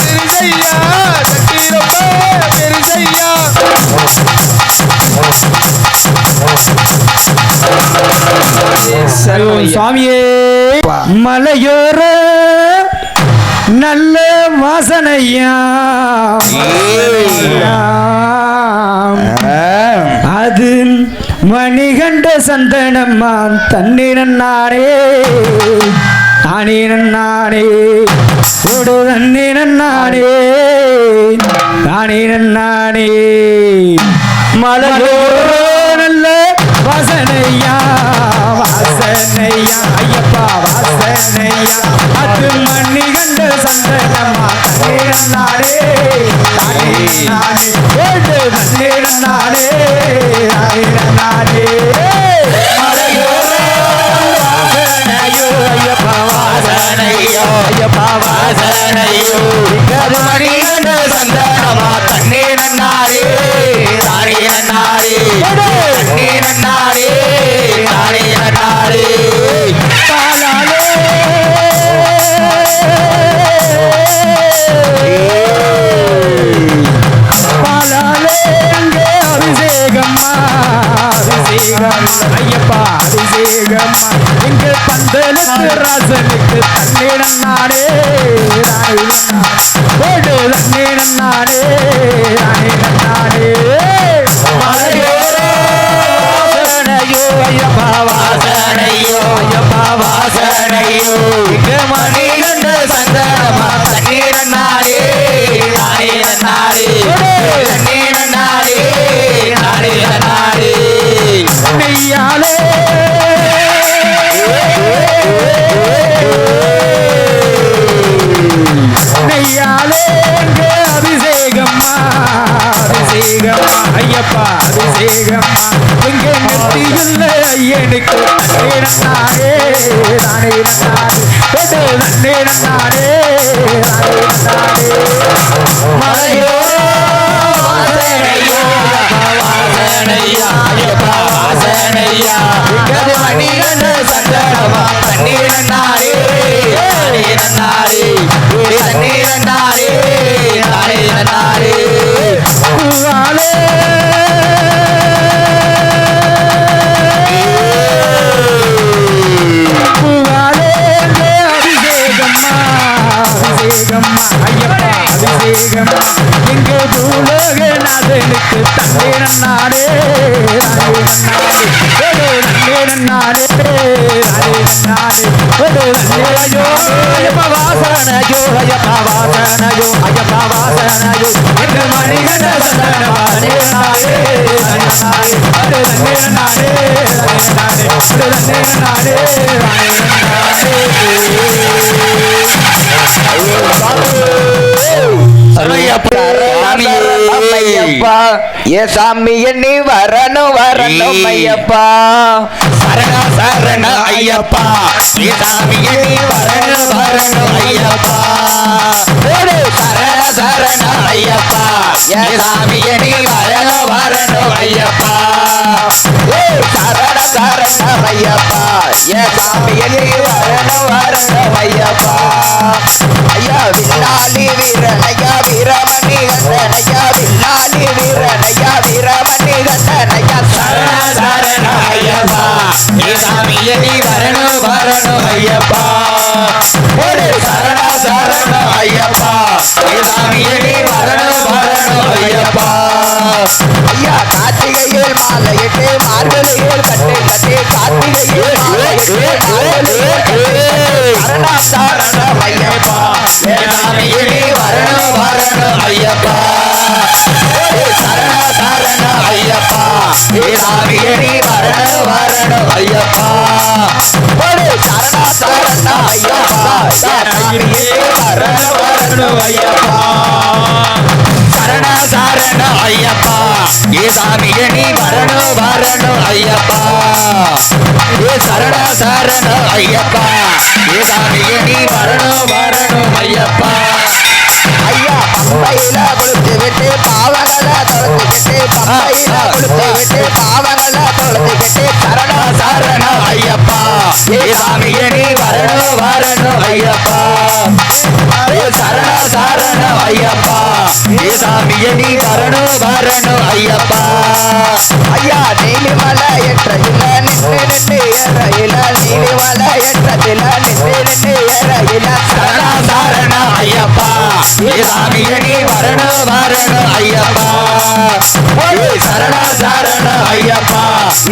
பெருசையா சக்தி ரொம்ப பெருசையா சுவாமியே மலையோர நல்ல வாசனையா அது மணிகண்ட சந்தனம்மா தண்ணீரன் நானே தானீரன் நானே ஒரு தண்ணீரன் நானே தானீரன் நானே மலையோர நல்ல வாசனையா வாசனையா ஐயப்பா வாசனையா அது மணிகண்ட சந்தனம்மா தண்ணீரன் நானே தானீரன் நானே ஒரு தண்ணீரன் நானே தானீரன் நானே ஐயப்பா வாசனையோ ஐயப்பா வாசனையோ மணிகண்ட சந்தனமா தண்ணீரன் நானே தானீரன் நானே ஐயப்பா அபிஷேகம்மா இங்கு பந்தலுக்கு ராசனுக்கு தண்ணீரன் நானே போடு தண்ணீரன் நானே நானே வாசனையோ ஐயப்பா வாசனையோ ஐயப்பா வாசனையோ இங்கு மணிகண்ட சந்தனமா தண்ணீரன் நானே நானே தண்ணீரன் நானே நானே நெய்யாலே நெய்யாலே அபிஷேகம்மா அபிஷேகம்மா ஐயப்பா அபிஷேகம்மா எங்க நெத்தியுள்ள ஐயனுக்கு தண்ணீரன் நானே நானே தண்ணீரன் நானே நானே மலையோ வாசனையா இங்கது மணிகண்ட சந்தனமா தண்ணீரன் நானே தண்ணீரன் நானே பூவாலே அபிஷேகம்மா ஐயப்பா அபிஷேகம்மா எங்கே பூலோகநாதனுக்கு தண்ணீரன் நானே ஐயப்பா வாசனையோ ஐயப்பா வாசனையோ ஐயப்பா வாசனையோ எங்கள் மணிகண்ட சந்தனமா ஏ சாமி எண்ணி வரணும் வரணும் ஐயப்பா சரண சரண ஐயப்பா ஏ சாமி எண்ணி வரணும் வரணும் ஐயப்பா சரண சரண ஐயப்பா ஏ சாமி எண்ணி வரணும் வரணும் ஐயப்பா சரண சரண ஐயப்பா ஏ சாமி எண்ணி வரணும் வரணும் ஐயப்பா ஐயா வில்லாளி வீரனையா வீரமணி கண்டனையா வில்லாளி வீரனையா வீரமணி கண்டனையா சரண சரண ஐயப்பா ஏ சாமி எண்ணி வரணும் வரணும் ஐயப்பா சரண சரண ஐயப்பா ஏ சாமி எண்ணி வரணும் வரணும் ஐயப்பா ஐயா கார்த்திகையில் மாலையிட்டு மார்கழியில் கட்டு கட்டி கார்த்திகையில் மாலையிட்டு மார்கழியில் கட்டு சரண சரண ஐயப்பா ஏ சாமி எண்ணி வரணும் வரணும் ஐயப்பா சரண சரண ஐயப்பா ஏ சாமி எண்ணி வரணும் வரணும் ஐயப்பா சரண சரண ஐயப்பா வரணும் வரணும் ஐயப்பா சரண சரண ஐயப்பா ஏ சாமி எண்ணி வரணும் வரணும் ஐயப்பா ஏ சரண சரண ஐயப்பா ஏ சாமி எண்ணி வரணும் வரணும் ஐயப்பா ஐயா பம்பையில குளித்து விட்டு பாவங்களை தொலைத்துக்கிட்டு பம்பையில குளித்து விட்டு பாவங்களை தொலைத்துக்கிட்டு சரண சரண ஐயப்பா ஏ சாமி எண்ணி வரணும் வரணும் ஐயப்பா ஏ சரண சரண ஐயப்பா ஏ சாமி எண்ணி வரணும் வரணும் ஐயப்பா ஐயா நீலிமலை எற்றதில நின்று நின்று ஏறையில நீலிமலை எற்றதில நின்று நின்று ஏறையில சரண சரண ஐயப்பா ஏ சாமி எண்ணி வரணும் வரணும் ஐயப்பா ஏ சரண சரண ஐயப்பா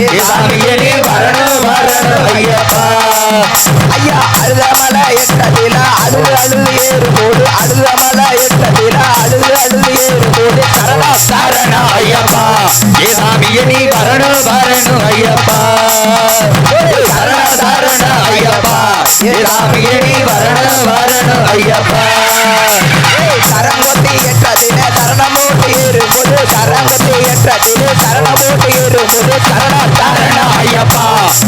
ஏ சாமி எண்ணி வரணும் வரணும் ஐயப்பா ஐயா அழுதமலை எற்றதில அழுது அழுது ஏறும்போது அழுதமலை எற்றதில அழுது அழுது ஏறும்போது சரண சரண ஐயப்பா ஏ சாமி எண்ணி வரணும் வரணும் ஐயப்பா சரண சரண ஐயப்பா ஏ சாமி எண்ணி வரணும் வரணும் ஐயப்பா சரங்கொத்தி எற்றதில சரணமோட்டு ஏறும்போது சரங்கொத்தி எற்றதில சரணமோட்டு ஏறும்போது சரண சரண ஐயப்பா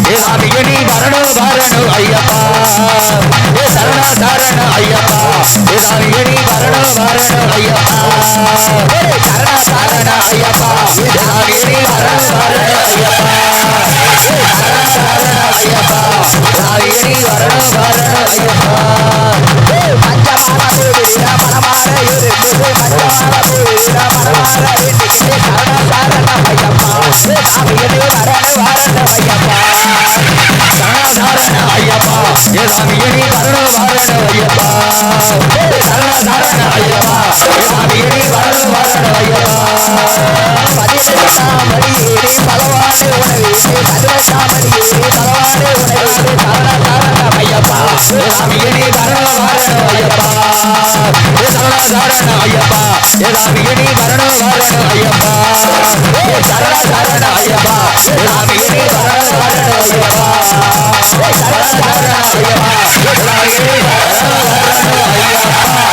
ஏ சாமி எண்ணி வரணும் வரணும் ஐயப்பா ஏ சரண சரண ஐயப்பா ஏ சாமி எண்ணி வரணும் வரணும் ஐயப்பா சரண சரண ஐயப்பா ஏ சாமி எண்ணி வரணும் வரணும் ஐயப்பா சரண சரண ஐயப்பா ஏ சாமி எண்ணி வரணும் வரணும் ஐயப்பா பஞ்சமான பூவிடா மனமாற இருந்தது மஞ்சமாற பூவிடா மனமாற வேண்டிக்கிட்டே சரண சரண ஐயப்பா சாமியனே வரண வரண ஐயப்பா சரண ஐயப்பா ஏ சாமியனே வரண வரண ஐயப்பா சரண சரண ஐயப்பா ஏ சாமியனே வரண வரண ஐயப்பா பதினெட்டாமடியே பலவானே உணவே பதினெட்டாமடியே பலவானே உணவே சரண சரண ஐயப்பா ஏ சாமியனே வரண வரண ஐயப்பா ஏ சரண சரண ஐயப்பா ஏ சாமியனே வரண வரண ஐயப்பா ஏ சரண சரண ஐயப்பா ஏ சாமியனே வரண வரண ஐயப்பா ஏ சரண சரண ஐயப்பா ஏ சாமியனே வரண வரண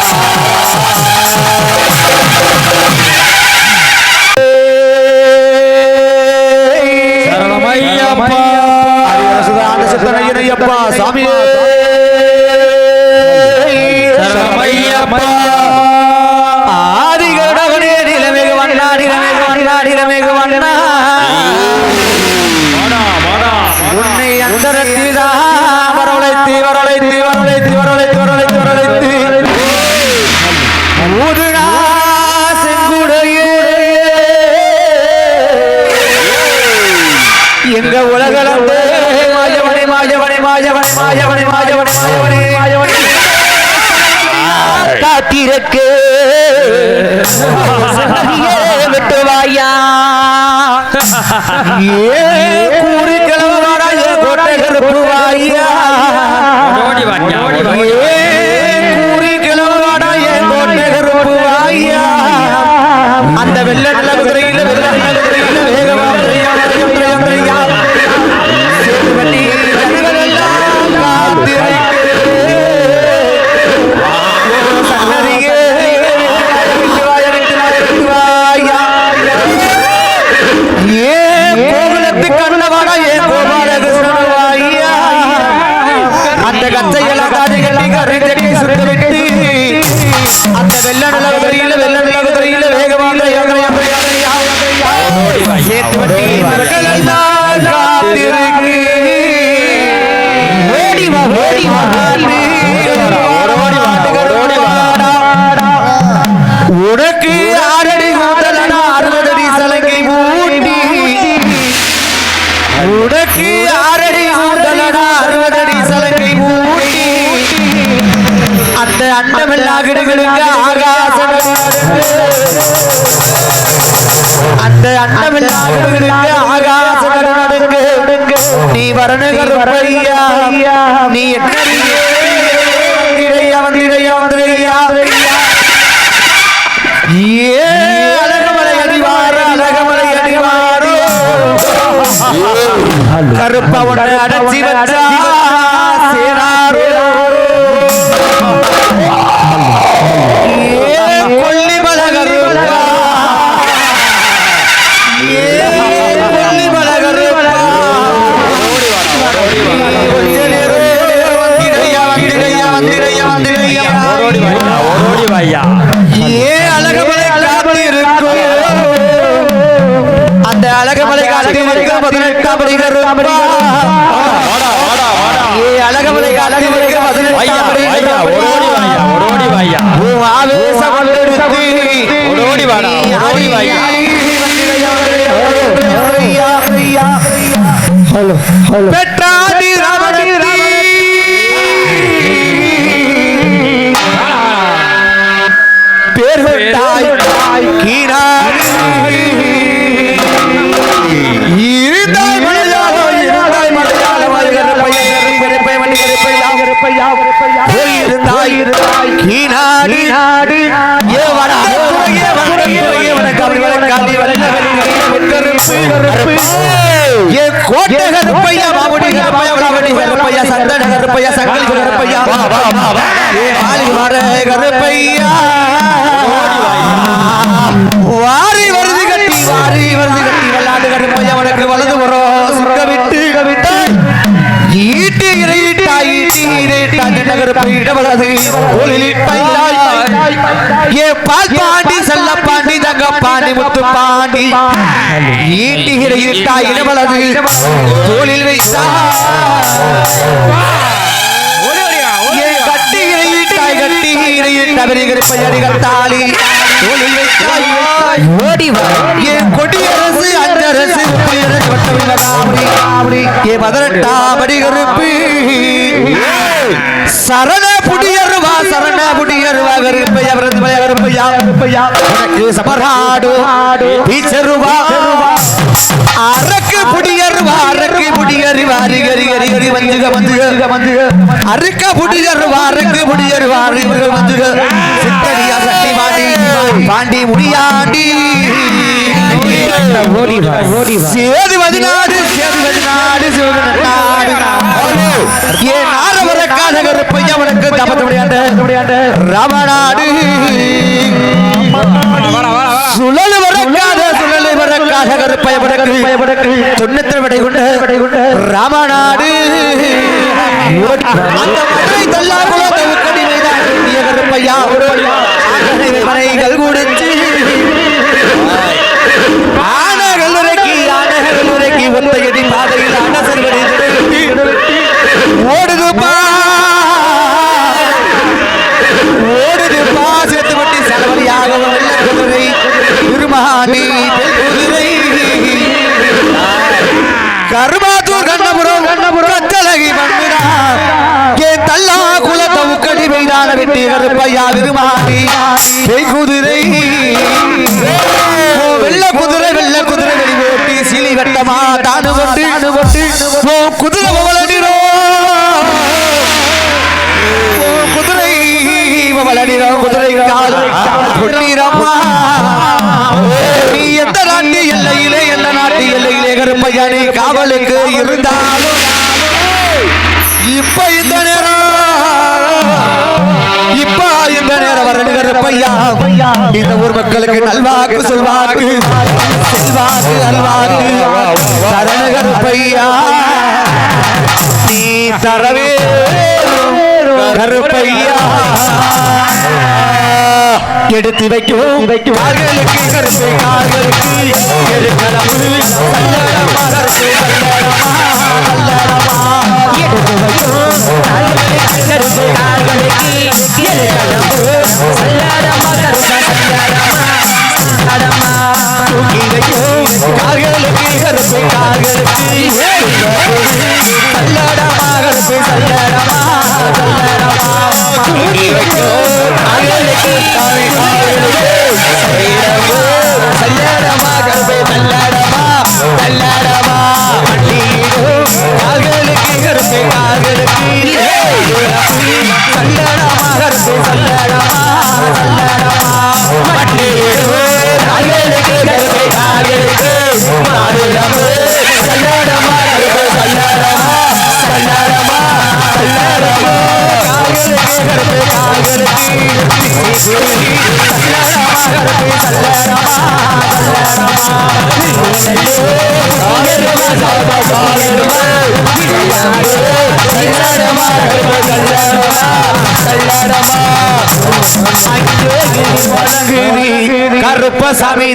ஐயப்பா சாமியே சரணமையப்பா ஆதிகடவனே நிலமேக வண்ணா நிலமேக வண்ணா நிலமேக வண்ணா உன்னை அந்தரத்திதா வரவழைத்து வரவழைத்து வரவழைத்து வரவழைத்து வரவழைத்து வரவழைத்து ஊதுனா செங்குடையே எங்க உலகளந்து மாயவனே மாயவனே மாயவனே மாயவனே மாயவனே மாயவனே மாயவனே காத்திருக்கு விட்டுவாயா ஏ கூறி கிளம்புவாரா ஏ கோட்டை கருப்புவாயா ஏ கூறி கிளம்புவாரா ஏ கோட்டை கருப்புவாயா அந்த வெள்ள நல்ல குதிரையில் வெள்ள நல்ல குதிரையில் வேகமா அந்த கச்சைகளை காதுகளை கரைஞ்சடி சுத்தவிட்டு அந்த வெள்ள நிலவரையில வெள்ள நிலவரையில வேகமாக உனக்கு 6 அடி கூந்தலனா 60 அடி சலங்கை மூட்டி உனக்கு 6 அடி கூந்தலனா 60 அடி சலங்கை மூட்டி அந்த அண்டமெல்லாகிடுகளுக்கு ஆகாசம் அந்த அண்டமெல்லாகிடுகளுக்கு ஆகாசம் நடுங்க நீ வரணுகருப்பையா நீ என்ன வந்திரையா வந்திரையா ஏ அழகமலை அடிவாரோ அழகமலை அடிவாரோ கருப்பவனை அடைச்சி வச்சா சேனாரோ ஏ கொல்லிமலை கருப்பா ஏ கொல்லிமலை கருப்பா வந்திரையா வந்திரையா வந்திரையா வந்திரையா ஓடி வாயா ஏ அழகமலை காத்து இருக்கும் அந்த அழகமலை காத்து இருக்கும் 18ஆம் படி கருப்பா ஏ அழகமலை காத்து இருக்கும் 18ஆம் படி ஓடி வாயா ஓ ஆவேசம் வந்தெடுத்து ஓடி வாடா ஓடி வாயா ஹலோ ஹலோ பெற்றாதி ராமணி பேர் கொண்டாய் கீனாடி இருந்தாய் மலையாளோ இருந்தாய் மலையாளோ இருந்தாய் கீனாடி ஏ ஏ கோட்டை கருப்பையா மாமுடி கருப்பையா மாமுடி கருப்பையா சந்தன கருப்பையா சங்கல் கருப்பையா ஏ ஆளி வர கருப்பையா வாரி வருது கட்டி விளையாடு கருப்பையா உனக்கு வலது வரும் சுக்க விட்டு ஈட்டி இறையிட்டாய் ஈட்டி இறையிட்டாய் நகருப்பை இடவலது ஏ பால் பாண்டி செல்ல பாண்டி தங்க பாண்டி முத்து பாண்டி ஈட்டி இறையிட்டாய் இடவலது தோளில் வைத்தா கட்டி இறையிட்டாய் கட்டி கருப்பையடிகள் தாலி ஓடி என் கொடியரசு அஞ்சரசு ஏ 18ஆம் அடி கருப்பு சரண புடியருவா கருப்பையா உனக்கு சமராடு பீச்சருவா அரக்கு புடியருவா அரிகரி வந்துக அறுக்க புடியருவா வந்துக சித்தடியா சட்டி பாண்டி முடியாண்டி சேது பதினாடு ஏன் நாரவரக்காத கருப்பையா உனக்கு தப்பத்த முடியாத ராமநாடு சுழல் வரக்காத கருப்பைய துண்ணத்தில் விடை கொண்டு ராமநாடு அந்த மதுரை தல்லாகுளத்தை உக்கடி வைதான் கருப்பையா மனைகள் கொடுத்து ஆனகள் உரைக்கி ஒத்தையடி பாதையில் அனசல்வரை ஓடுதுப்பா சேர்த்து பட்டி செலவழியாக குதிரை திருமகாணி குதிரை கருமாத்தூர் கண்ணபுரம் கத்தலகி மண்ணுடா என் தல்லா குலத்தை உக்கடி வைதான வெட்டி கருப்பையா திருமகாணி குதிரை வெள்ள குதிரை வெளிவோட்டி சிலி வட்டமா தானு கொண்டு குதிரை வளடிரோ குதிரை கால் பொன்னிரம்மா நீ எந்த நாட்டு எல்லையிலே கருப்பையானே காவலுக்கு இருந்தாலும் இப்ப இந்த நேரம் வரணும் கருப்பையா இந்த ஊர் மக்களுக்கு நல்வாக்கு சொல்வாக்கு செல்வாக்கு அல்வாக்கு தரண கருப்பையா நீ தரவே கருப்பையா எடுத்து வைக்கும் கார்களுக்கு கருப்பை கார்களுக்கு எடுக்கலாம் சல்லடமா கருப்பை சல்லடமா எடுத்து வைக்கும் கருப்பை கார்களுக்கு எடுக்கலாம் சல்லடமா கருப்பை சல்லடமா தூக்கி வைக்கும் கார்களுக்கு கருப்பை கார்களுக்கு சல்லடமா கருப்பை சல்லடமா தூக்கி வைக்கும் கார்களுக்கு சல்லடமா கருப்பை சல்லடமா மண்டியிடோ கார்களுக்கு கருப்பை கார்களுக்கு சல்லடமா கருப்பை சல்லடமா மண்டியிடோ கார்களுக்கு கருப்பை கார்களுக்கு சல்லடமா கருப்பை சல்லடமா கார்களுக்கு கருப்பை கார்களுக்கு கருப்பசாமி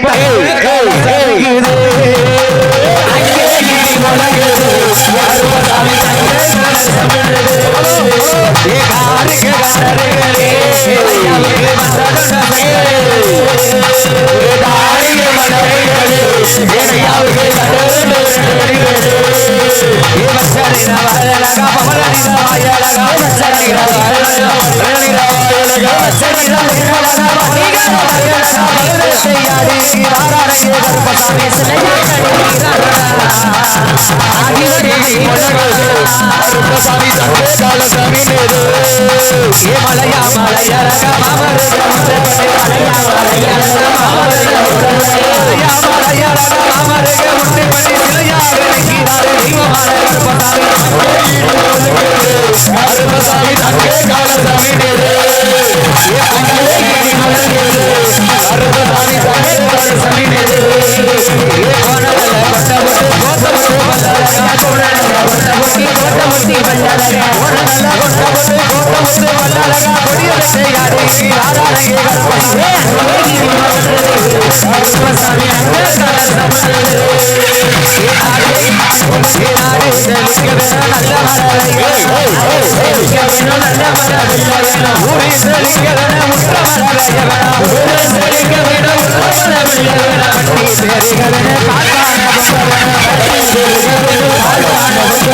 செழிக்க வேணும் நல்ல மழை பெய்ய வேணும் ஊரில் செழிக்க வேணும் முற்ற மழை பெய்ய வேணும் ஊரில் செழிக்க வேணும் முற்ற மழை பெய்ய வேணும் கட்டி சேரிக வேணும் காத்தான பொங்க வேணும் கட்டி சேரிக வேணும் காத்தான பொங்க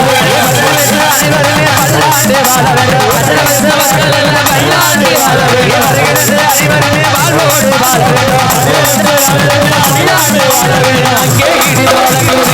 வேணும் அனைவருமே பல்லாண்டு வாழ வேண்டும் மக்கள் எல்லாம் பல்லாண்டு வாழ வேண்டும் வருகிறது அனைவருமே வாழ்வோடு வாழ வேண்டும் பல்லாண்டு வாழ வேண்டும் அங்கே இடி வழங்குவது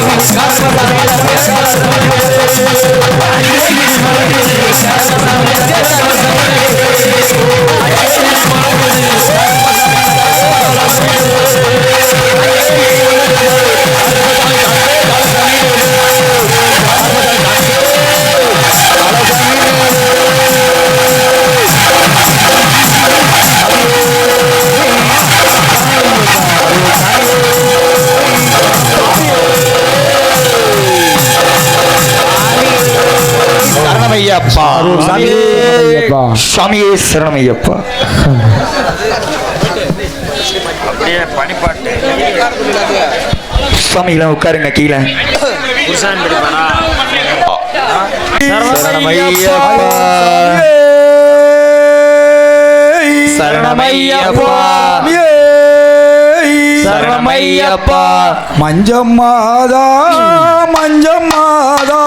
சரணமையப்பா சுவாமியே சரணமையப்பா அப்படியே பணிப்பாட்டு சுவாமிகளை உட்காருங்க கீழே சரணமையப்பா சரணமையப்பா சரணமையப்பா மஞ்சம்மாதா மஞ்சம்மாதா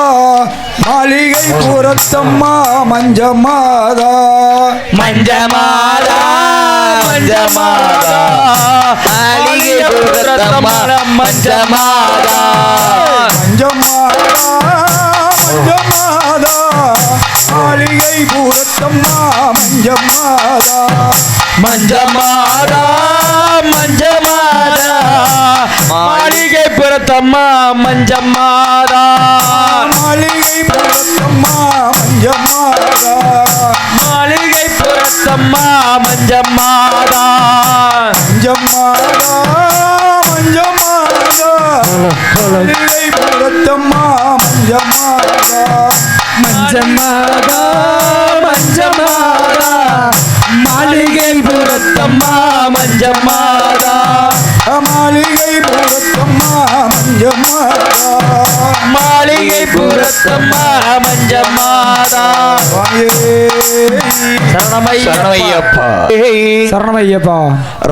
மாளிகை புறத்தம்மா மஞ்சம்மாதா மஞ்சமாதா மஞ்சமாதா மாளிகை புறத்தம்மா மஞ்சமாதா மஞ்சம்மாதா மஞ்சம்மாதா மாளிகை புறத்தம்மா மஞ்சம்மாதா மஞ்சமாதா மஞ்சமாதா மாளிகை புறத்தம்மா மஞ்சமாதா மாளிகை புறத்தம்மா மஞ்சம்மாதா மாளிகை புறத்தம்மா மஞ்சமாதா மஞ்சம்மாதா மஞ்சம்மாதா மாளிகை புறத்தம்மா மஞ்சம்மாதா மஞ்சமாதா மஞ்சமாதா மாளிகை புறத்தம்மா மஞ்சமாதா மாளிகை புறத்தம்மா மஞ்சம்மாதா மாளிகை புறத்தம்மா மஞ்சமாதா சரணமையப்பா சரணமையப்பா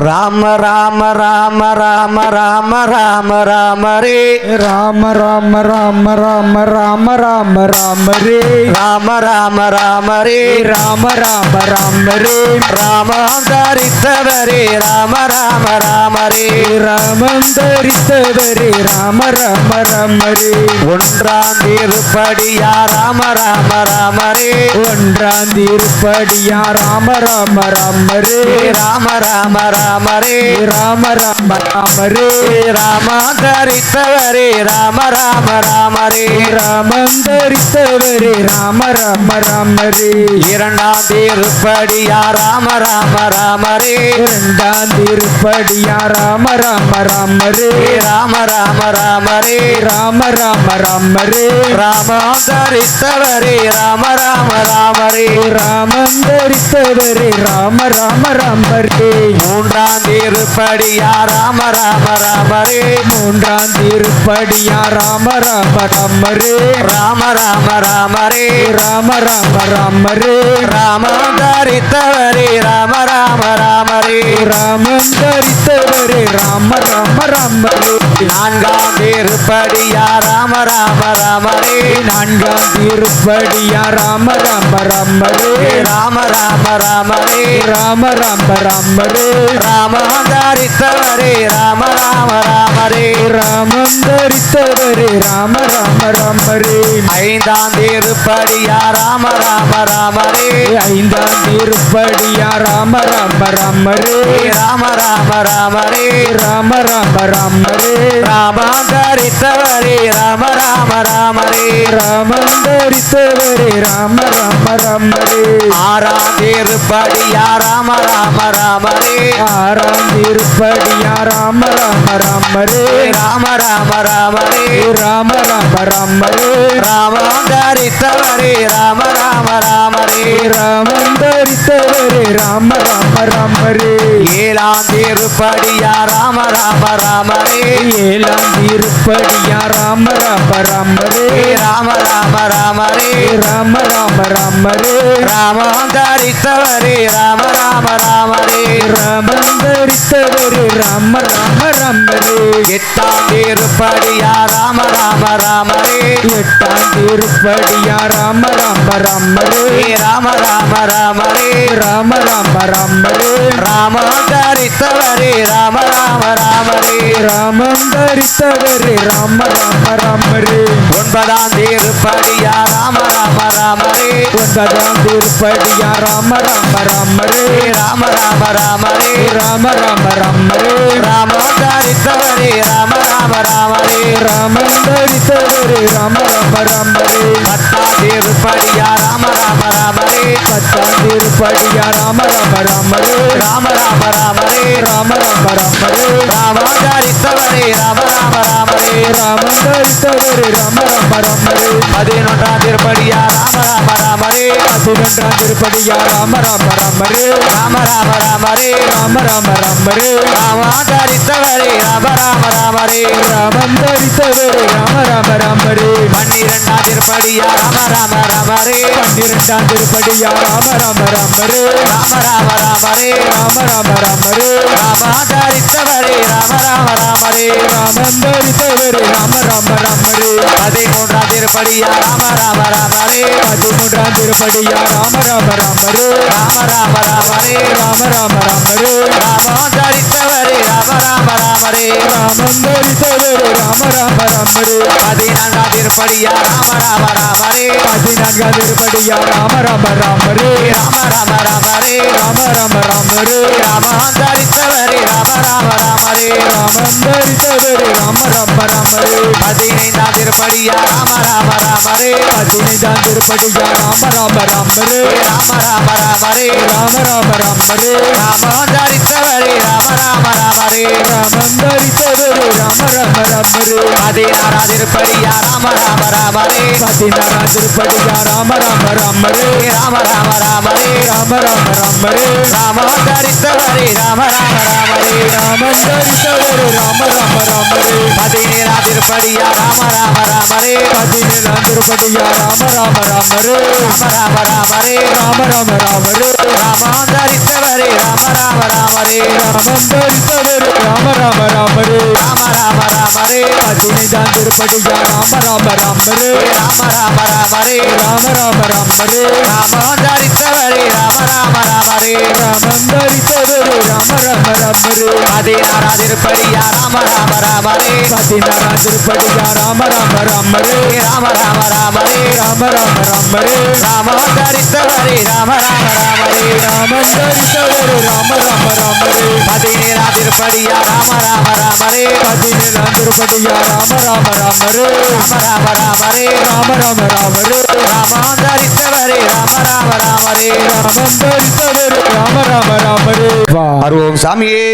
ராம ராம ராம ராம ராம ராம ராம ரே ராம ராம ராம ராம ராம ராம ராம ரே ராம ராம ராம ரே ராம ராம ராம ரே ராமம் தரித்தவரே ராம ராம ராம ரே ராமம் தரித்தவரே ராம ராம ராம ரே ஒன்றாம் திருப்படியா ராம ராம ராம ரே ஒன்றாம் திருப்படியா ராம ராம ராம ரே ராம ராம ராம ரே ராம ராம ராம ரே ராமம் தரித்தவரே ராம ராம ராம ரே ராமம் தரித்தவரே ராம ராம ராம ரே இரண்டாம் திருப்படியா ராம ராம ராம ரே இரண்டாம் திருப்படியா ராம ராம ராம ரே ராம ராம ராம ரே ராம ராம ராம ரே ராமம் தரித்தவரே ராம ராம ராம ரே ராமம் தரித்தவரே ராம ராம ராம ரே மூன்றாம் திருப்படியா ராம ராம ராம ரே மூன்றாம் திருப்படியா ராம ராம ராம ரே ராம ராம ராம ரே ராம ராம ராம ரே ராமம் தரித்தவரே ராம ராம ராம ரே ராமம் தரித்தவரே ராம ராம ராம ரே நான்காம் திருப்படியா ராம ராம ராம ரே நான்காம் திருப்படியா ராம ராம ராம ரே ராம ராம ராம ரே ராம ராம ராம ரே ராமம் தரித்தவரே ராம ராம ராம ரே ராமம் தரித்தவரே ராம ராம ராம ரே ஐந்தாம் திருப்படியா ராம ராம ராம ரே ஐந்தாம் திருப்படியா ராம ராம ராம ரே ராம ராம ராம ரே ராம ராம ராம ரே ராமம் தரித்தவரே ராம ராம ராம ரே ராமம் தரித்தவரே ராம ராம ராம ரே ஆறாம் திருப்படியா ராம ராம ராம ரே ஆறாம் திருப்படியா ராம ராம ராம ரே ராம ராம ராம ரே ராம ராம ராம ரே ராமம் தரித்தவரே ராம ராம ராம ரே ராமம் தரித்தவரே ராம ராம ராம ரே ஏழாம் திருப்படியா ராம ராம ராம ரே ஏழாம் திருப்படியா ராம ராம ராம ரே ராம ராம ராம ரே ராம ராம ராம ராமரே ராமம் தரித்தவரே ராம ராம ராமரே ராமந்தரித்தவரே ராம ராம ராமரே எட்டாம் திருப்படியா ராம ராம ராமரே எட்டாம் திருப்படியா ராம ராம ராமரே ராம ராம ராமரே ராம ராம ராமரே ராமம் தரித்தவரே ராம ராம ராமரே ராமந்தரித்தவரே ராம ராம ராமரே ஒன்பதாம் திருப்படியா ராம ராம ராமரே ஒன்பதாம் திருப்படியா ராம ராம ராமரே ராம ராம ராமரே ராம ராம ராமரே ராமம் தரித்தவரே ராம ராம ராமரே ராமந்தரித்தவரே ராம ராம ராமரே பத்தாம் திருப்படியா ராம ராம ராமரே பத்தாம் திருப்படியா ராம ராம ராமரே ராம ராம ராமரே ராம ராம ராமரே ராமம் தரித்தவரே ராம ராம ராமரே ராமந்தரித்தவரே ராம ராம ராமரே பதினொன்றாம் திருப்படியா ராம ராம ராமரே பதினொன்றாம் திருப்படியா ராம ராம ராமரே ராம ராம ராமரே ராம ராம ராமரே ராமம் தரித்தவரே ராம ராம ராமரே ராமந்தரித்தவரே ராம ராம ராமரே பன்னிரெண்டாம் திருப்படியா ராம ராம ராமரே பன்னிரெண்டாம் திருப்படியா ராம ராம ராமரே ராம ராம ராமரே ராம ராம ராமரே ராமம் தரித்தவரே ராம ராம ராமரே ராமந்தரித்தவரே ராம ராம ராமரே பதிமூன்றாம் திருப்படியா ராம ராம ராமரே பதிமூன்றாம் திருப்படியா ராம ராம ராமரே ராம ராம ராமரே ராம ராம ராமரே ராமம் தரித்தவரே ராம ராம ராமரே ராமந்தரித்தவரே ராம ராம ராமரே பதினான்காம் திருப்படியா ராம ராம ராமரே பதினான்காம் திருப்படியா ராம ராம ராமரே ராம ராம ராமரே ராம ராம ராமரே ராமம் தரித்தவரே ராம ராம ராமரே ராமந்தரித்தவரே ராம ராம ராமரே பதினைந்தாம் திருப்படியா ராம ராம ராமரே பதினைந்தாம் திருப்படியா ராம ராம ராமரே ராம ராம ராமரே ராம ராம ராமரே ராமம் தரித்தவரே ராம ராம ராமரே ராமந்தரித்தவரே ராம ராம ராமரே பதினாறாம் திருப்படியா ராம ராம ராமரே பதினாறாம் திருப்படியா ராம ராம ராமரே ராம ராம ராமரே ராம ராம ராமரே ராமம் தரித்தவரே ராம ராம ராமரே ராமந்தரித்தவரே ராம ராம ராமரே பதினேழாம் திருப்படியா ராம ராம ராமரே பதினேழாம் திருப்படியா ராம ராம ராமரே ராம ராம ராமரே ராம ராம ராமரே ராமம் தரித்தவரே ராம ராம ராமரே ராமந்தரித்தவரே ராம ராம ராமரே ராம ராம ராமரே பதினைந்தாம் திருப்படியா ராம ராம ராமரே ராம ராம ராமரே ராம ராம ராமரே ராமம் தரித்தவரே ராம ராம ராமரே ராமந்தரித்தவரே ராம ராம ராமரே பதினாறாம் திருப்படியா ராம ராம ராமரே பதினாறாம் திருப்படியா ராம ராம ராமரே ராம ராம ராமரே ராம ராம ராமரே ராமம் தரித்தவரே ராம ராம ராமரே ராமந்தரித்தவரே ராம ராம ராமரே பதினேழாம் திருப்படியா ராம ராம ராமரே பதினேழாம் திருப்படியா ராம ராம ராமரே ராம ராம ராமரே ராம ராம ராமரே ராமம் தரித்தவரே ராம ராம ராமரே ராமந்தரித்தவரே ராம ராம ராமரே வா அருவோம் சாமியே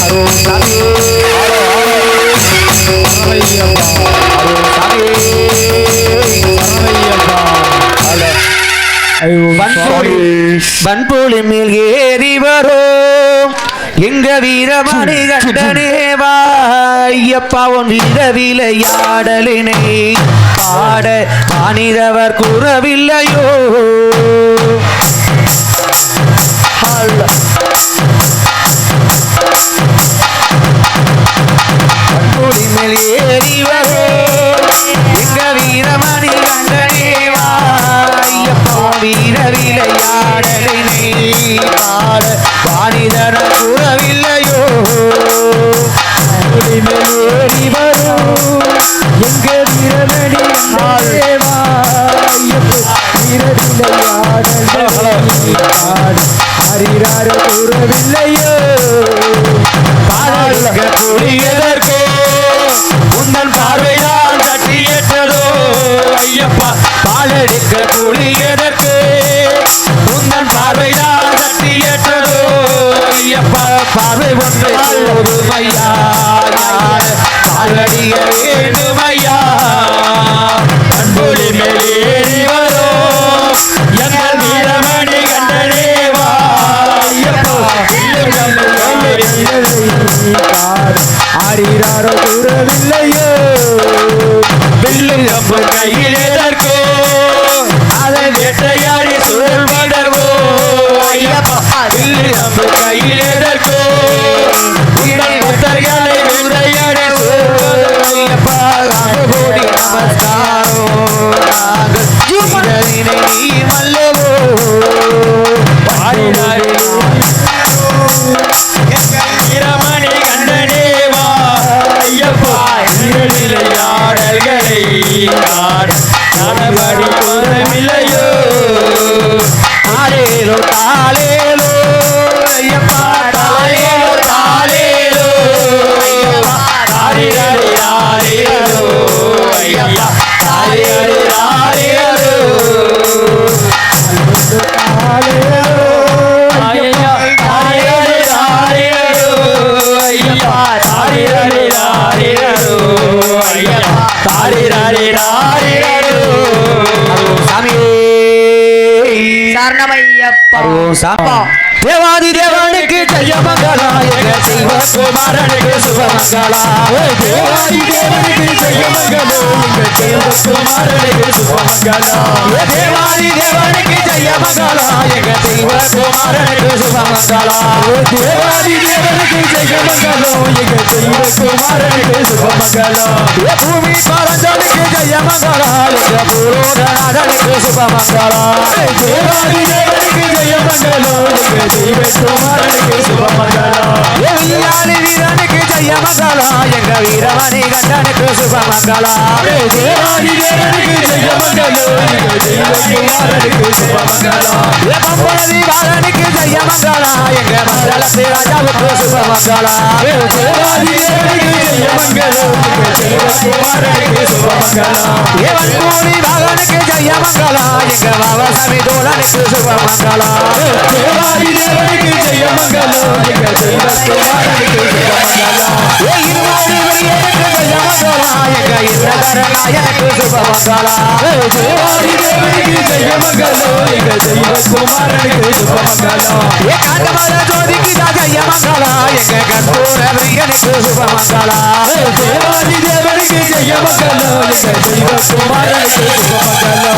அருவோம் சாமியே அருவோம் சாமியே பண்புலி மேல் ஏறி வரும் எங்க வீரமணி கண்டனேவா ஐயப்பா உன் வீர விளையாடலினை பாட மானிடவர் கூறவில்லையோ பண்புலி மேல் ஏறி வரும் எங்க வீரமணி கண்டனேவா ஐயப்பா உன் வீர விளையாடலினை பாட வாணிதர கூறவில்லையோ ஏறி வரும் எங்க வீரமணி தேவா வீரவிளையாடல் அறிறாறு கூறவில்லையோ பாடலுக்கு கூடியதற்கோ உந்தன் பார்வைதான் தட்டியற்றதோ ஐயப்பா பாலடிக்க கூடியதற்கு உந்தன் பார்வைதான் தட்டியற்றதோ ஐயப்பா பார்வை ஒன்று போதுமையா பாலடிய வேண்டுமையா அன்பொழி மேலேறி வரும் எங்கள் வீரமணி கண்டனேவா ஐயப்பா ஆடினாரோ கூறவில்லையோ வில்லு அம்பு கையில் எதற்கோ அதை வேட்டையாடி சொல்வதற்கோ ஐயப்பா வில்லு அம்பு கையில் எதற்கோ புத்தர்களை வேட்டையாடி சொல்வதற்கோ ஐயப்பா கோடி நமஸ்காரம் நாங்கள் நீ மல்லவோ பாடினாரே இரமணி கண்டனேவா ஐயப்பா நிலையாடல்களை நடபடி கூறமில்லையோ ஆரேலோ தாலேலோ ஐயப்பா தாலேலோ தாலேலோ ஐயப்பா தாரிரரி ராரேலோ ஐயப்பா தாரிரரி ராரேலோ ஐயா தாரிரரி ராரேலோ ஐயப்பா தாரிரரி ராரேலோ ஐயப்பா தாரிரரி ராரேலோ சாமியே சரணமையப்பா சாப்பா தேவாதி தேவனுக்கு ஜெயமங்களா எங்க சிவகுமாரனுக்கு சுபமங்களா தேவாதி தேவனுக்கு ஜெயமங்களோ எங்க சிவகுமாரனுக்கு சுபமங்களா தேவாதி தேவனுக்கு ஜெயமங்களா எங்க சிவகுமாரனுக்கு சுபமங்களா தேவாதி தேவனுக்கு ஜெயமங்களோ எங்க சிவகுமாரனுக்கு சுபமங்களா பூமி பரஞ்சனுக்கு ஜெயமங்களா எங்க பூரோதநாதனுக்கு சுபமங்களா தேவாதி தேவனுக்கு ஜெயமங்களோ எங்க தெய்வகுமாரனுக்கு சுபமங்களா வில்லாளி வீரனுக்கு ஜெயமங்களா எங்க வீரமணி கண்டனுக்கு சுபமங்களா தேவாதி தேவனுக்கு ஜெயமங்களோ எங்க தெய்வகுமாரனுக்கு சுபமங்களா பம்பதி பாலனுக்கு ஜெயமங்களா எங்க மண்டலத்தி ராஜாவுக்கு சுபமங்களா தேவாதி தேவனுக்கு ஜெயமங்களோ எங்க தெய்வகுமாரனுக்கு சுபமங்களா வன்மூலி பாலனுக்கு ஜெயமங்களா எங்க பாவசாமி தோழனுக்கு சுபமங்களா தேவாதி தேவனுக்கு ஜெயமங்களோ எங்க தெய்வகுமாரனுக்கு சுபமங்களா இருமாறு வெளியனுக்கு ஜெயமங்களா எங்க இந்திரநாயனுக்கு சுபமங்களா தேவாதி தேவனுக்கு ஜெயமங்களோ எங்க தெய்வகுமாரனுக்கு சுபமங்களா காந்தமர ஜோதிக்கு ஜெயமங்களா எங்க கற்பூர பிரியனுக்கு சுபமங்களா தேவாதி தேவனுக்கு ஜெயமங்களோ எங்க தெய்வகுமாரனுக்கு சுபமங்களா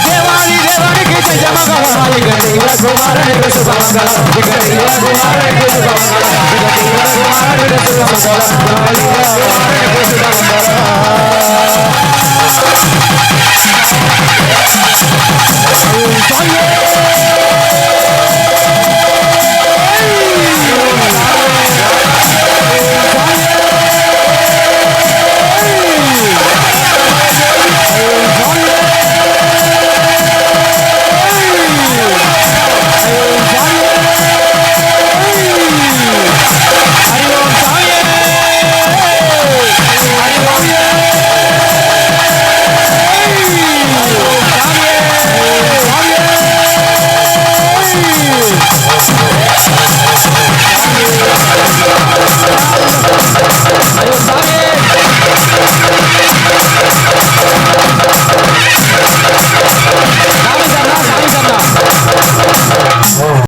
தேவாதி தேவனுக்கு ஜெயமங்களா எங்க தெய்வகுமாரனுக்கு சுபமங்களா எங்க தெய்வகுமாரனுக்கு சுபமங்களா எங்க தெய்வகுமாரனுக்கு சுபமங்களா